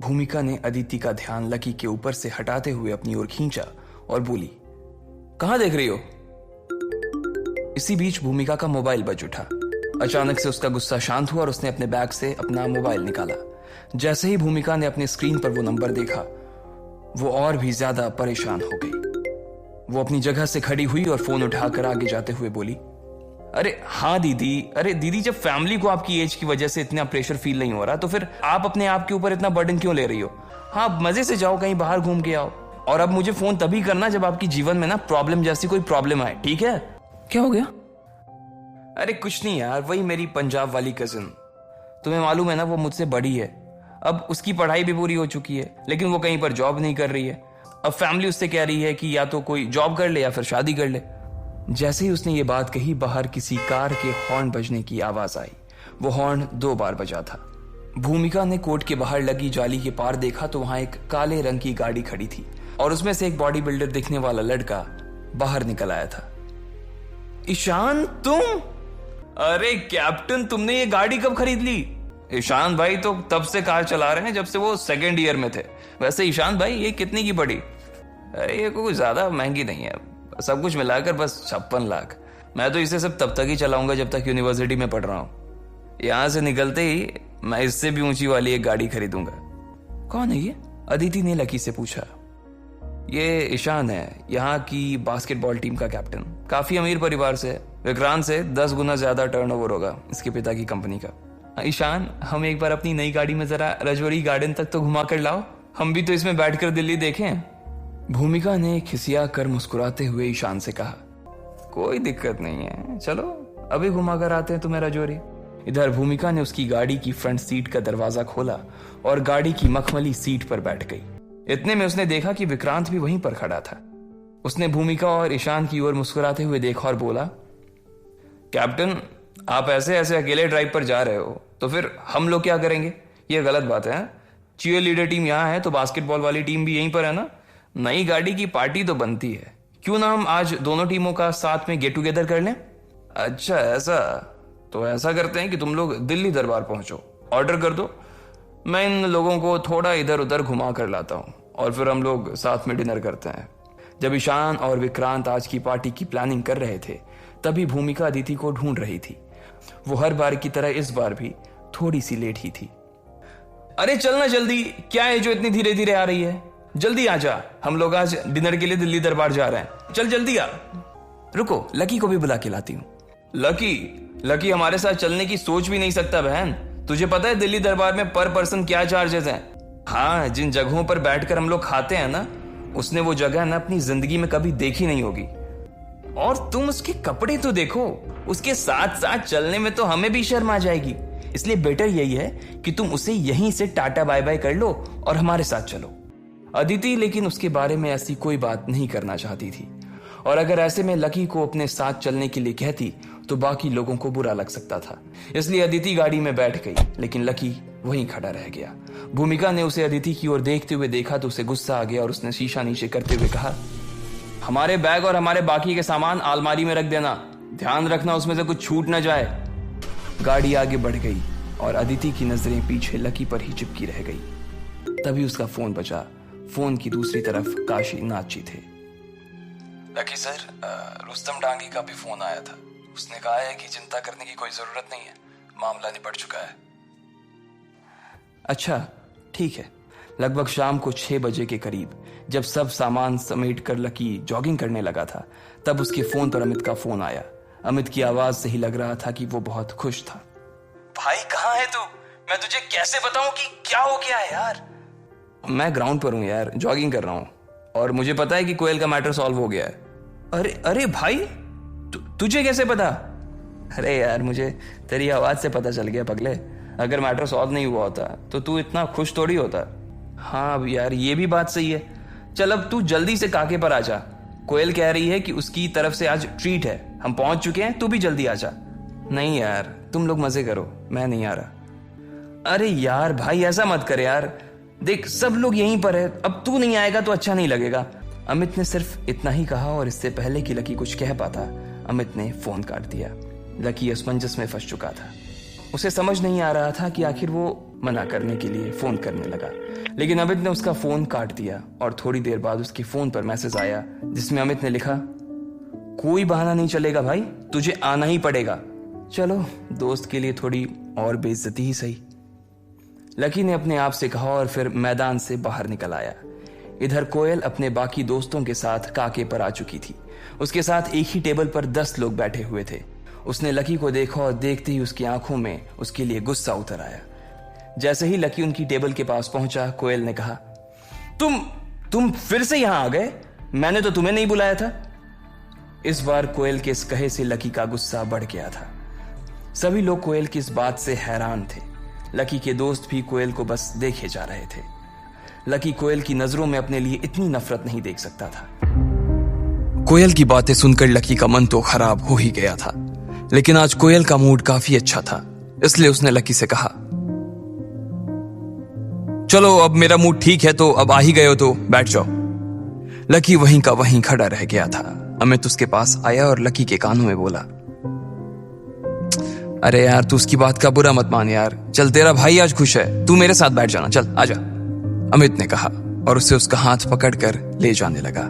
भूमिका ने अदिति का ध्यान लकी के ऊपर से हटाते हुए अपनी ओर खींचा और बोली, कहां देख रही हो? इसी बीच भूमिका का मोबाइल बज उठा। अचानक से उसका गुस्सा शांत हुआ और उसने अपने बैग से अपना मोबाइल निकाला। जैसे ही भूमिका ने अपने स्क्रीन पर वो नंबर देखा, वो और भी ज्यादा परेशान हो गई। वो अपनी जगह से खड़ी हुई और फोन उठाकर आगे जाते हुए बोली, अरे हाँ दीदी, अरे दीदी, जब फैमिली को आपकी एज की वजह से इतना प्रेशर फील नहीं हो रहा तो फिर आप अपने आप के ऊपर इतना बर्डन क्यों ले रही हो? हाँ, मजे से जाओ, कहीं बाहर घूम के आओ। और अब मुझे फोन तभी करना जब आपकी जीवन में ना प्रॉब्लम जैसी कोई प्रॉब्लम आए, ठीक है? क्या हो गया? अरे कुछ नहीं यार, वही मेरी पंजाब वाली कजिन, तुम्हें मालूम है ना, वो मुझसे बड़ी है। अब उसकी पढ़ाई भी पूरी हो चुकी है, लेकिन वो कहीं पर जॉब नहीं कर रही है। अब फैमिली उससे कह रही है कि या तो कोई जॉब कर ले या फिर शादी कर ले। जैसे ही उसने ये बात कही, बाहर किसी कार के हॉर्न बजने की आवाज आई। वो हॉर्न 2 बार बजा था। भूमिका ने कोर्ट के बाहर लगी जाली के पार देखा तो वहां एक काले रंग की गाड़ी खड़ी थी और उसमें से एक बॉडी बिल्डर दिखने वाला लड़का बाहर निकल आया था। ईशान, तुम? अरे कैप्टन, तुमने ये गाड़ी कब खरीद ली? ईशान भाई तो तब से कार चला रहे हैं जब से वो 2nd ईयर में थे। वैसे ईशान भाई, ये कितने की पड़ी? अरे ये कोई ज्यादा महंगी नहीं है, सब कुछ मिलाकर बस 56 लाख। मैं तो इसे सब तब तक ही चलाऊंगा जब तक यूनिवर्सिटी में पढ़ रहा हूं। यहां से निकलते ही मैं इससे भी ऊंची वाली एक गाड़ी खरीदूंगा। कौन है ये? अदिति ने लकी से पूछा। ये ईशान है, यहाँ की बास्केटबॉल टीम का कैप्टन। काफी अमीर परिवार से, विक्रांत से 10 गुना ज्यादा टर्नओवर होगा इसके पिता की कंपनी का। ईशान, हम एक बार अपनी नई गाड़ी में जरा रजौरी गार्डन तक तो घुमा कर लाओ, हम भी तो इसमें बैठकर दिल्ली देखें। भूमिका ने खिसिया कर मुस्कुराते हुए ईशान से कहा, कोई दिक्कत नहीं है, चलो अभी घुमा कर आते हैं तुम्हें रजौरी। इधर भूमिका ने उसकी गाड़ी की फ्रंट सीट का दरवाजा खोला और गाड़ी की मखमली सीट पर बैठ गई। इतने में उसने देखा कि विक्रांत भी वहीं पर खड़ा था। उसने भूमिका और ईशान की ओर मुस्कुराते हुए देखा और बोला, कैप्टन, आप ऐसे ऐसे अकेले ड्राइव पर जा रहे हो तो फिर हम लोग क्या करेंगे? ये गलत बात है। चीयर लीडर टीम यहाँ है तो बास्केटबॉल वाली टीम भी यहीं पर है ना। नई गाड़ी की पार्टी तो बनती है, क्यों ना हम आज दोनों टीमों का साथ में गेट टुगेदर कर लें? अच्छा ऐसा, तो ऐसा करते हैं कि तुम लोग दिल्ली दरबार पहुंचो, ऑर्डर कर दो, मैं इन लोगों को थोड़ा इधर उधर घुमा कर लाता हूं और फिर हम लोग साथ में डिनर करते हैं। जब ईशान और विक्रांत आज की पार्टी की प्लानिंग कर रहे थे, तभी भूमिका अदिति को ढूंढ रही थी। वो हर बार की तरह इस बार भी थोड़ी सी लेट ही थी। अरे चलना जल्दी, क्या है जो इतनी धीरे धीरे आ रही है? जल्दी आ जा, हम लोग आज डिनर के लिए दिल्ली दरबार जा रहे हैं, चल जल्दी आ। रुको, लकी को भी बुला के लाती हूँ। लकी हमारे साथ चलने की सोच भी नहीं सकता बहन। तुझे पता है दिल्ली दरबार में पर पर्सन क्या चार्जेस हैं? हाँ, जिन जगहों पर बैठकर हम लोग खाते हैं ना, उसने वो जगह ना अपनी जिंदगी में कभी देखी नहीं होगी। और तुम उसके कपड़े तो देखो, उसके साथ साथ चलने में तो हमें भी शर्म आ जाएगी। इसलिए बेटर यही है कि तुम उसे यहीं से टाटा बाय बाय कर लो और हमारे साथ चलो। अदिति लेकिन उसके बारे में ऐसी कोई बात नहीं करना चाहती थी, और अगर ऐसे में लकी को अपने साथ चलने के लिए कहती तो बाकी लोगों को बुरा लग सकता था। इसलिए अदिति गाड़ी में बैठ गई, लेकिन लकी वहीं खड़ा रह गया। भूमिका ने उसे अदिति की ओर देखते हुए देखा तो उसे गुस्सा आ गया और उसने शीशा नीचे करते हुए कहा, हमारे बैग और हमारे बाकी के सामान अलमारी में रख देना, ध्यान रखना उसमें से कुछ छूट न जाए। गाड़ी आगे बढ़ गई और अदिति की नजरें पीछे लकी पर ही चिपकी रह गई। तभी उसका फोन बजा। फोन की दूसरी तरफ काशी नाची थे। लकी सर, रुस्तम डांगी का भी फोन आया था। उसने कहा है कि चिंता करने की कोई जरूरत नहीं है, मामला निपट चुका है। अच्छा ठीक है। लगभग शाम को 6 बजे के करीब जब सब सामान समेट कर लकी जॉगिंग करने लगा था, तब उसके फोन पर अमित का फोन आया। अमित की आवाज से ही लग रहा था कि वो बहुत खुश था। भाई कहाँ है तू? मैं तुझे कैसे बताऊं कि क्या हो गया है यार? मैं ग्राउंड पर हूँ यार, जॉगिंग कर रहा हूँ, और मुझे पता है कि कोयल का मैटर सॉल्व हो गया है। अरे भाई, तुझे कैसे पता? अरे यार, मुझे तेरी आवाज से पता चल गया पगले। अगर मैटर सॉल्व नहीं हुआ होता तो तू इतना खुश थोड़ी होता। हाँ अब यार, ये भी बात सही है। चल अब तू जल्दी से काके पर आ जा। कोयल कह रही है कि उसकी तरफ से आज ट्रीट है, हम पहुंच चुके हैं, तू भी जल्दी आ जा। नहीं यार, तुम लोग मजे करो, मैं नहीं आ रहा। अरे यार भाई, ऐसा मत कर यार, देख सब लोग यहीं पर है, अब तू नहीं आएगा तो अच्छा नहीं लगेगा। अमित ने सिर्फ इतना ही कहा और इससे पहले कि लकी कुछ कह पाता, अमित ने फोन काट दिया। लकी असमंजस में फंस चुका था। उसे समझ नहीं आ रहा था कि आखिर वो मना करने के लिए फोन करने लगा, लेकिन अमित ने उसका फोन काट दिया और थोड़ी देर बाद उसके फोन पर मैसेज आया जिसमें अमित ने लिखा, कोई बहाना नहीं चलेगा भाई, तुझे आना ही पड़ेगा। चलो दोस्त के लिए थोड़ी और बेइज्जती ही सही। लकी ने अपने आप से कहा और फिर मैदान से बाहर निकल आया। इधर कोयल अपने बाकी दोस्तों के साथ काके पर आ चुकी थी। उसके साथ एक ही टेबल पर 10 लोग बैठे हुए थे। उसने लकी को देखा और देखते ही उसकी आंखों में उसके लिए गुस्सा उतर आया। जैसे ही लकी उनकी टेबल के पास पहुंचा, कोयल ने कहा, तुम फिर से यहां आ गए? मैंने तो तुम्हें नहीं बुलाया था। इस बार कोयल के इस कहे से लकी का गुस्सा बढ़ गया था। सभी लोग कोयल की इस बात से हैरान थे। लकी के दोस्त भी कोयल को बस देखे जा रहे थे। लकी कोयल की नजरों में अपने लिए इतनी नफरत नहीं देख सकता था। कोयल की बातें सुनकर लकी का मन तो खराब हो ही गया था, लेकिन आज कोयल का मूड काफी अच्छा था, इसलिए उसने लकी से कहा, चलो अब मेरा मूड ठीक है तो अब आ ही गए हो तो बैठ जाओ। लकी वहीं का वहीं खड़ा रह गया था। अमित उसके पास आया और लकी के कानों में बोला, अरे यार तू उसकी बात का बुरा मत मान यार, चल तेरा भाई आज खुश है, तू मेरे साथ बैठ जाना, चल आजा। अमित ने कहा और उसे उसका हाथ पकड़कर ले जाने लगा।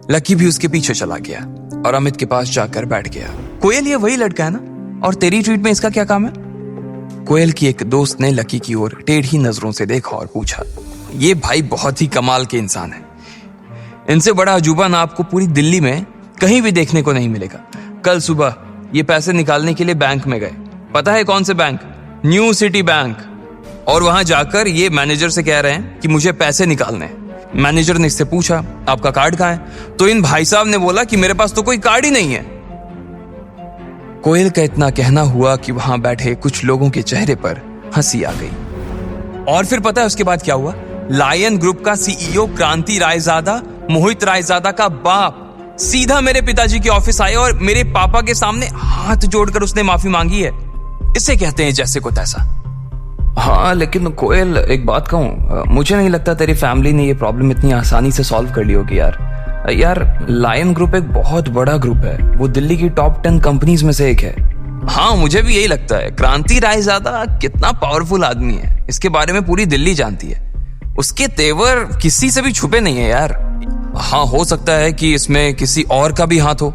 लकी भी उसके पीछे चला गया और अमित के पास जाकर बैठ गया। कोयल ये वही लड़का है ना, और तेरी ट्रीट में इसका क्या काम है? कोयल की एक दोस्त ने लकी की ओर टेढ़ी नजरों से देखा और पूछा, ये भाई बहुत ही कमाल के इंसान है, इनसे बड़ा अजूबा ना आपको पूरी दिल्ली में कहीं भी देखने को नहीं मिलेगा। कल सुबह ये पैसे निकालने के लिए बैंक में गए, पता है कौन से बैंक? New city bank. और वहां जाकर ये मैनेजर से कह रहे हैं कि मुझे पैसे निकालने हैं। मैनेजर ने इससे पूछा, आपका कार्ड कहाँ है? तो इन भाई साहब ने बोला कि मेरे पास तो कोई कार्ड ही नहीं है। कोयल का इतना कहना हुआ कि वहां बैठे कुछ लोगों के चेहरे पर हंसी आ गई। और फिर पता है उसके बाद क्या हुआ? लायन ग्रुप का सीईओ क्रांति रायजादा, मोहित रायजादा का बाप, सीधा मेरे पिताजी के ऑफिस आया और मेरे पापा के सामने हाथ जोड़कर उसने माफी मांगी है। इसे कहते हैं जैसे को तैसा। हाँ लेकिन कोयल, एक बात कहूं, मुझे नहीं लगता तेरी फैमिली ने ये प्रॉब्लम इतनी आसानी से सॉल्व कर ली होगी यार। लायन ग्रुप एक बहुत बड़ा ग्रुप है, वो दिल्ली की टॉप 10 कंपनीज में से एक है। हाँ मुझे भी यही लगता है। क्रांति रायजादा कितना पावरफुल आदमी है, इसके बारे में पूरी दिल्ली जानती है। उसके तेवर किसी से भी छुपे नहीं है यार। हाँ हो सकता है कि इसमें किसी और का भी हाथ हो।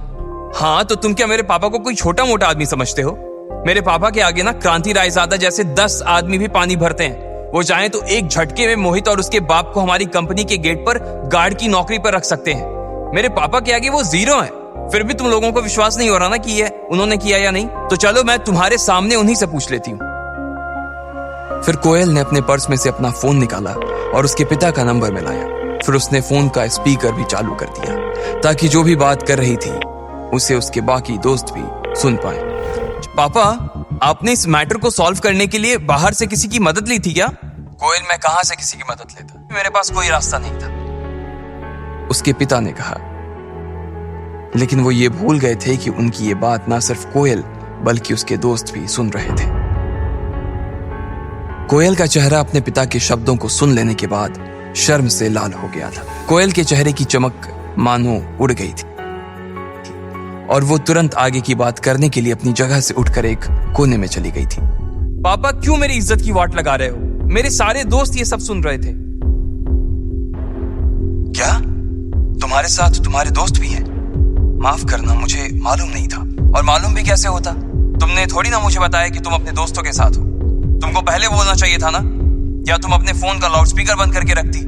हाँ तो तुम क्या मेरे पापा को कोई छोटा मोटा आदमी समझते हो? मेरे पापा के आगे ना क्रांति रायजादा जैसे 10 आदमी भी पानी भरते हैं। वो चाहे तो एक झटके में मोहित और उसके बाप को हमारी कंपनी के गेट पर गार्ड की नौकरी पर रख सकते हैं। मेरे पापा के आगे वो जीरो है। फिर भी तुम लोगों को विश्वास नहीं हो रहा ना कि ये उन्होंने किया या नहीं? तो चलो मैं तुम्हारे सामने उन्हीं से पूछ लेती हूँ। फिर कोयल ने अपने पर्स में से अपना फोन निकाला और उसके पिता का नंबर मिलाया। फिर उसने फोन का स्पीकर भी चालू कर दिया ताकि जो भी बात कर रही थी उसे उसके बाकी दोस्त भी सुन पाए। पापा, आपने इस मैटर को सॉल्व करने के लिए बाहर से किसी की मदद ली थी क्या? कोयल, मैं कहां से किसी की मदद लेता, मेरे पास कोई रास्ता नहीं था, उसके पिता ने कहा। लेकिन वो ये भूल गए थे कि उनकी ये बात ना सिर्फ कोयल बल्कि उसके दोस्त भी सुन रहे थे। कोयल का चेहरा अपने पिता के शब्दों को सुन लेने के बाद शर्म से लाल हो गया था। कोयल के चेहरे की चमक मानो उड़ गई थी और वो तुरंत आगे की बात करने के लिए अपनी जगह से उठकर एक कोने में चली गई थी। पापा, क्यों मेरी इज्जत की वाट लगा रहे हो? मेरे सारे दोस्त ये सब सुन रहे थे। क्या तुम्हारे साथ तुम्हारे दोस्त भी हैं? माफ करना, मुझे मालूम नहीं था। और मालूम भी कैसे होता? तुमने थोड़ी ना मुझे बताया कि तुम अपने दोस्तों के साथ हो। तुमको पहले बोलना चाहिए था ना, या तुम अपने फोन का लाउडस्पीकर बंद करके रखती।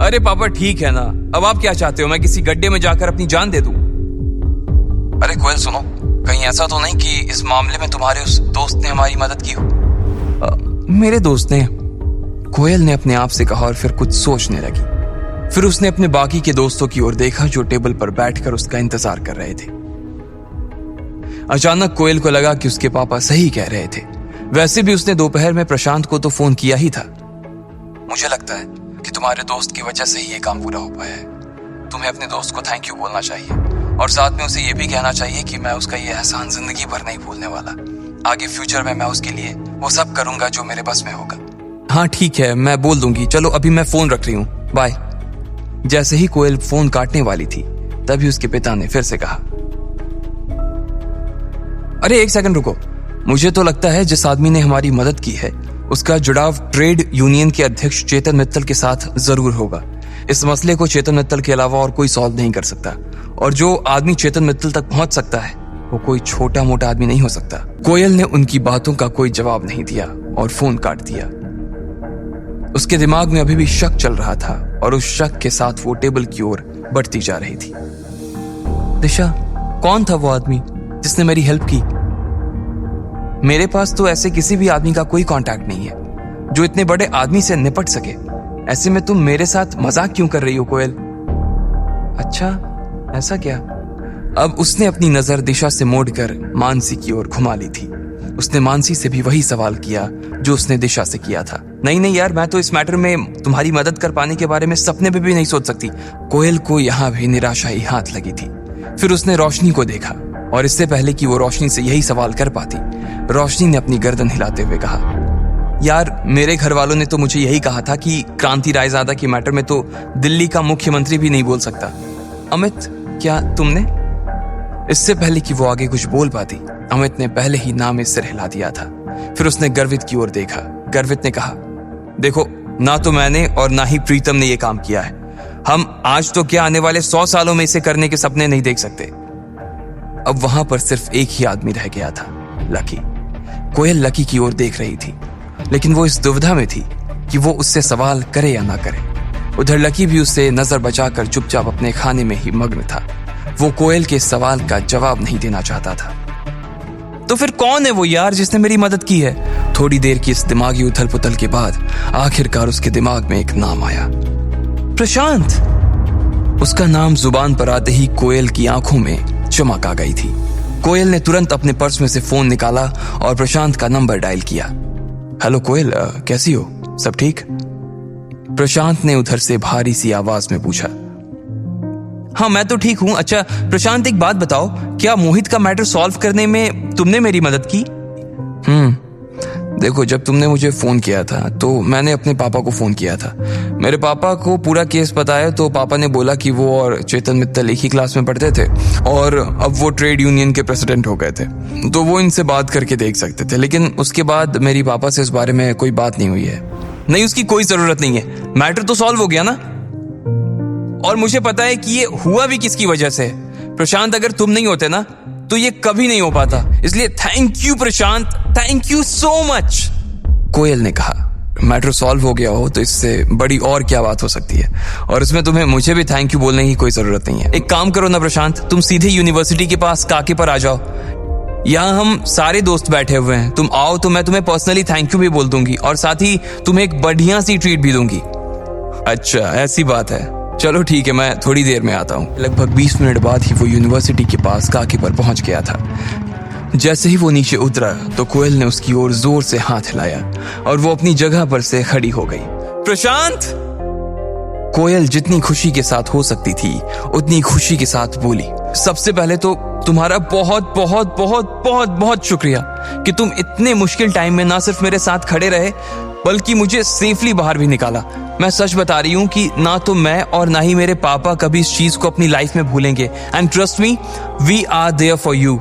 अरे पापा ठीक है ना, अब आप क्या चाहते हो, मैं किसी गड्ढे में जाकर अपनी जान दे दूं? अरे कोयल सुनो, कहीं ऐसा तो नहीं कि इस मामले में तुम्हारे उस दोस्त ने हमारी मदद की हो? मेरे दोस्त ने? कोयल ने अपने आप से कहा और फिर कुछ सोचने लगी। फिर उसने अपने बाकी के दोस्तों की ओर देखा जो टेबल पर बैठकर उसका इंतजार कर रहे थे। अचानक कोयल को लगा कि उसके पापा सही कह रहे थे। वैसे भी उसने दोपहर में प्रशांत को तो फोन किया ही था। मुझे लगता है कि तुम्हारे दोस्त की वजह से ही ये काम पूरा हो पाया है। तुम्हें अपने दोस्त को थैंक यू बोलना चाहिए और साथ में उसे ये भी कहना चाहिए कि मैं उसका ये एहसान जिंदगी भर नहीं भूलने वाला। आगे फ्यूचर में मैं उसके लिए वो सब करूंगा जो मेरे बस में होगा। हाँ ठीक है, मैं बोल दूंगी। चलो अभी मैं फोन रख रही हूँ, बाय। जैसे ही कोयल फोन काटने वाली थी तभी उसके पिता ने फिर से कहा, अरे एक सेकंड रुको। मुझे तो लगता है जिस आदमी ने हमारी मदद की है उसका जुड़ाव ट्रेड यूनियन के अध्यक्ष चेतन मित्तल के साथ जरूर होगा। इस मसले को चेतन मित्तल के अलावा और कोई सॉल्व नहीं कर सकता और जो आदमी चेतन मित्तल तक पहुंच सकता है वो कोई छोटा मोटा आदमी नहीं हो सकता। कोयल ने उनकी बातों का कोई जवाब नहीं दिया और फोन काट दिया। उसके दिमाग में अभी भी शक चल रहा था और उस शक के साथ वो टेबल की ओर बढ़ती जा रही थी। दिशा, कौन था वो आदमी जिसने मेरी हेल्प की? मेरे पास तो ऐसे किसी भी आदमी का कोई कांटेक्ट नहीं है जो इतने बड़े आदमी से निपट सके। ऐसे में तुम मेरे साथ मजाक क्यों कर रही हो कोयल? अच्छा ऐसा क्या? अब उसने अपनी नजर दिशा से मोड़कर मानसी की ओर घुमा ली थी। उसने मानसी से भी वही सवाल किया जो उसने दिशा से किया था। नहीं यार, मैं तो इस मैटर में तुम्हारी मदद कर पाने के बारे में सपने में भी नहीं सोच सकती। कोयल को यहाँ भी निराशा ही हाथ लगी थी। फिर उसने रोशनी को देखा और इससे पहले कि वो रोशनी से यही सवाल कर पाती, रोशनी ने अपनी गर्दन हिलाते हुए कहा, यार मेरे घर वालों ने तो मुझे यही कहा था कि क्रांति रायजादा के मैटर में तो दिल्ली का मुख्यमंत्री भी नहीं बोल सकता। अमित, क्या तुमने? इससे पहले कि वो आगे कुछ बोल पाती, अमित ने पहले ही ना में सिर हिला दिया था। फिर उसने गर्वित की ओर देखा। गर्वित ने कहा, देखो ना तो मैंने और ना ही प्रीतम ने ये काम किया है। हम आज तो क्या आने वाले 100 सालों में इसे करने के सपने नहीं देख सकते। अब वहां पर सिर्फ एक ही आदमी रह गया था, लकी। कोयल लकी की ओर देख रही थी, लेकिन वो इस दुविधा में थी कि वो उससे सवाल करे या ना करे। उधर लकी भी उससे नजर बचाकर चुपचाप अपने खाने में ही मग्न था। वो कोयल के सवाल का जवाब नहीं देना चाहता था। तो फिर कौन है वो यार जिसने मेरी मदद की है? थोड़ी देर की इस दिमागी उथल पुथल के बाद आखिरकार उसके दिमाग में एक नाम आया, प्रशांत। उसका नाम जुबान पर आते ही कोयल की आंखों में चमक आ गई थी। कोयल ने तुरंत अपने पर्स में से फोन निकाला और प्रशांत का नंबर डायल किया। हेलो कोयल, कैसी हो? सब ठीक? प्रशांत ने उधर से भारी सी आवाज में पूछा। हाँ मैं तो ठीक हूं। अच्छा प्रशांत, एक बात बताओ, क्या मोहित का मैटर सॉल्व करने में तुमने मेरी मदद की? देखो, जब तुमने मुझे फोन किया था तो मैंने अपने पापा को फोन किया था। मेरे पापा को पूरा केस बताया तो पापा ने बोला कि वो और चेतन मित्तल एक ही क्लास में पढ़ते थे और अब वो ट्रेड यूनियन के प्रेसिडेंट हो गए थे, तो वो इनसे बात करके देख सकते थे। लेकिन उसके बाद मेरी पापा से इस बारे में कोई बात नहीं हुई है। नहीं, उसकी कोई जरूरत नहीं है। मैटर तो सॉल्व हो गया ना। और मुझे पता है कि ये हुआ भी किसकी वजह से। प्रशांत, अगर तुम नहीं होते ना तो ये कभी नहीं हो पाता। इसलिए thank you Prashant, thank you so much. Koyal ने कहा, मैटर सॉल्व हो गया हो तो इससे बड़ी और क्या बात हो सकती है, और इसमें तुम्हें मुझे भी थैंक यू बोलने की कोई जरूरत नहीं है। एक काम करो ना प्रशांत, तुम सीधे यूनिवर्सिटी के पास काके पर आ जाओ। यहाँ हम सारे दोस्त बैठे हुए हैं, तुम आओ तो मैं तुम्हें पर्सनली थैंक यू भी बोल दूंगी और साथ ही तुम्हें एक बढ़िया सी ट्रीट भी दूंगी। अच्छा ऐसी बात है, चलो ठीक है, मैं थोड़ी देर में आता हूँ। लगभग 20 मिनट बाद ही वो यूनिवर्सिटी के पास काके पर पहुंच गया था। जैसे ही वो नीचे उतरा तो कोयल ने उसकी ओर जोर से हाथ हिलाया और वो अपनी जगह पर से खड़ी हो गई। प्रशांत! कोयल जितनी खुशी के साथ हो सकती थी उतनी खुशी के साथ बोली, सबसे पहले तो तुम्हारा बहुत बहुत बहुत बहुत बहुत शुक्रिया कि तुम इतने मुश्किल टाइम में ना सिर्फ मेरे साथ खड़े रहे बल्कि मुझे सेफली बाहर भी निकाला। मैं सच बता रही हूँ कि ना तो मैं और ना ही मेरे पापा कभी इस चीज को अपनी लाइफ में भूलेंगे। And trust me, we are there for you.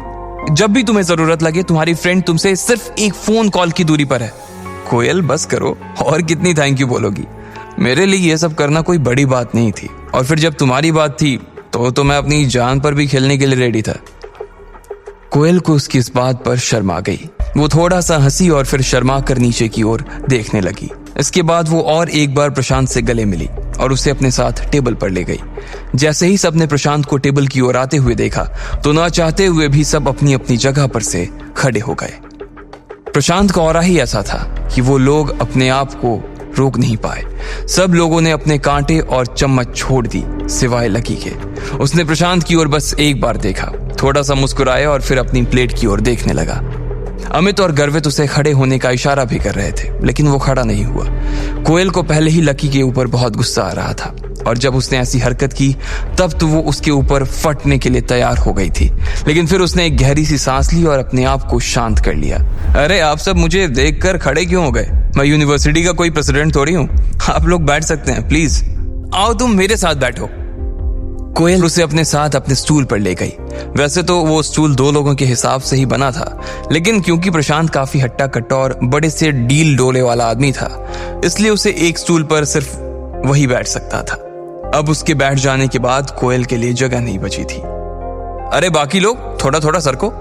जब भी तुम्हें जरूरत लगे तुम्हारी फ्रेंड तुमसे सिर्फ एक फोन कॉल की दूरी पर है। कोयल बस करो, और कितनी थैंक यू बोलोगी? मेरे लिए ये सब करना कोई बड़ी बात नहीं थी, और फिर जब तुम्हारी बात थी तो मैं अपनी जान पर भी खेलने के लिए रेडी था। कोयल को उसकी इस बात पर शर्म आ गई। वो थोड़ा सा हंसी और फिर शर्मा कर नीचे की ओर देखने लगी। इसके बाद वो और एक बार प्रशांत से गले मिली और उसे अपने साथ टेबल पर ले गई। जैसे ही सबने प्रशांत को टेबल की ओर आते हुए देखा तो ना चाहते हुए भी सब अपनी अपनी जगह पर से खड़े हो गए। प्रशांत का ऑरा ही ऐसा था कि वो लोग अपने आप को रोक नहीं पाए। सब लोगों ने अपने कांटे और चम्मच छोड़ दी सिवाय लकी के। उसने प्रशांत की ओर बस एक बार देखा, थोड़ा सा मुस्कुराया और फिर अपनी प्लेट की ओर देखने लगा। अमित और गर्वित उसे खड़े होने का इशारा भी कर रहे थे, लेकिन वो खड़ा नहीं हुआ। कोयल को पहले ही लकी के ऊपर बहुत गुस्सा आ रहा था और जब उसने ऐसी हरकत की तब तो वो उसके ऊपर फटने के लिए तैयार हो गई थी, लेकिन फिर उसने एक गहरी सी सांस ली और अपने आप को शांत कर लिया। अरे आप सब मुझे देखकर खड़े क्यों हो गए? मैं यूनिवर्सिटी का कोई प्रेसिडेंट थोड़ी हूँ। आप लोग बैठ सकते हैं, प्लीज आओ तुम मेरे साथ बैठो। कोयल उसे अपने साथ अपने स्टूल पर ले गई। वैसे तो वो स्टूल 2 लोगों के हिसाब से ही बना था, लेकिन क्योंकि प्रशांत काफी हट्टा कट्टा और बड़े से डील डोले वाला आदमी था, इसलिए उसे एक स्टूल पर सिर्फ वही बैठ सकता था। अब उसके बैठ जाने के बाद कोयल के लिए जगह नहीं बची थी। अरे बाकी लोग थोड़ा थोड़ा सरको,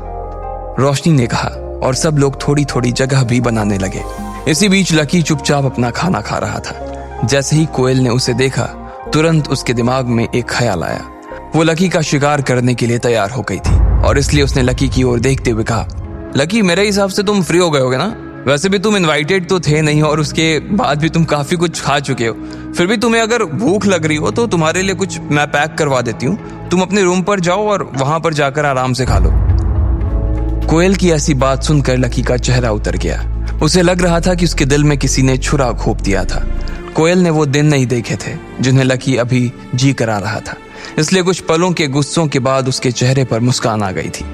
रोशनी ने कहा और सब लोग थोड़ी थोड़ी जगह भी बनाने लगे। इसी बीच लकी चुपचाप अपना खाना खा रहा था। जैसे ही कोयल ने उसे देखा तुरंत उसके दिमाग में एक ख्याल आया। वो लकी का शिकार करने के लिए तैयार हो गई थी और इसलिए उसने लकी की ओर देखते हुए कहा, लकी मेरे हिसाब से तुम फ्री हो गए होगे ना? वैसे भी तुम इनवाइटेड तो थे नहीं और उसके बाद भी तुम काफी कुछ खा चुके हो। फिर भी तुम्हें अगर भूख लग रही हो तो तुम्हारे लिए कुछ मैं पैक करवा देती हूँ। तुम अपने रूम पर जाओ और वहां पर जाकर आराम से खा लो। कोयल की ऐसी बात सुनकर लकी का चेहरा उतर गया। उसे लग रहा था कि उसके दिल में किसी ने छुरा घोंप दिया था। कोयल ने वो दिन नहीं देखे थे जिन्हें लकी अभी जी करा रहा था, इसलिए कुछ पलों के गुस्सों के बाद उसके चेहरे पर मुस्कान आ गई थी।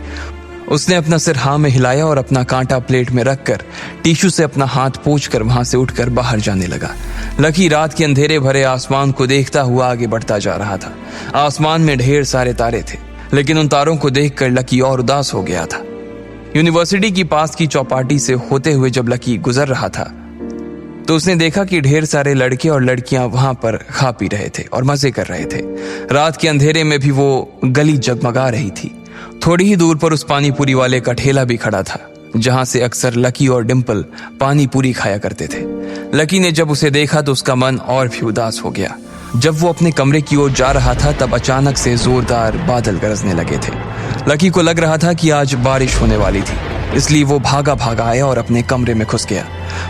उसने अपना सिर हाँ में हिलाया और अपना कांटा प्लेट में रखकर टिश्यू से अपना हाथ पोंछकर वहां से उठकर बाहर जाने लगा। लकी रात के अंधेरे भरे आसमान को देखता हुआ आगे बढ़ता जा रहा था। आसमान में ढेर सारे तारे थे, लेकिन उन तारों को देखकर लकी और उदास हो गया था। यूनिवर्सिटी की पास की चौपाटी से होते हुए जब लकी गुजर रहा था तो उसने देखा कि ढेर सारे लड़के और लड़कियां वहां पर खा पी रहे थे और मजे कर रहे थे। रात के अंधेरे में भी वो गली जगमगा रही थी। थोड़ी ही दूर पर उस पानी पूरी वाले का ठेला भी खड़ा था, जहां से अक्सर लकी और डिंपल पानी पूरी खाया करते थे। लकी ने जब उसे देखा तो उसका मन और भी उदास हो गया। जब वो अपने कमरे की ओर जा रहा था तब अचानक से जोरदार बादल गरजने लगे थे। लकी को लग रहा था कि आज बारिश होने वाली थी, इसलिए वो भागा भागा आया और अपने कमरे में घुस गया।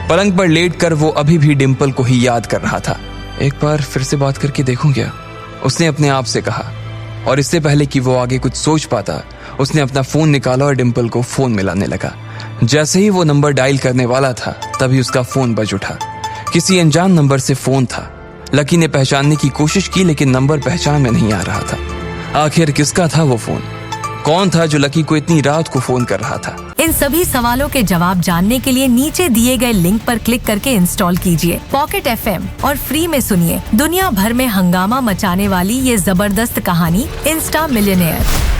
पलंग पर लेटकर वो अभी भी डिंपल को ही याद कर रहा था। एक बार फिर से बात करके देखूं क्या, उसने अपने आप से कहा। और इससे पहले कि वो आगे कुछ सोच पाता, उसने अपना फोन निकाला और डिंपल को फोन मिलाने लगा। जैसे ही वो नंबर डायल करने वाला था तभी उसका फोन बज उठा। किसी अनजान नंबर से फोन था। लकी ने पहचानने की कोशिश की, लेकिन नंबर पहचान में नहीं आ रहा था। आखिर किसका था वो फोन? कौन था जो लकी को इतनी रात को फोन कर रहा था? इन सभी सवालों के जवाब जानने के लिए नीचे दिए गए लिंक पर क्लिक करके इंस्टॉल कीजिए पॉकेट FM और फ्री में सुनिए दुनिया भर में हंगामा मचाने वाली ये जबरदस्त कहानी इंस्टा मिलियनेयर।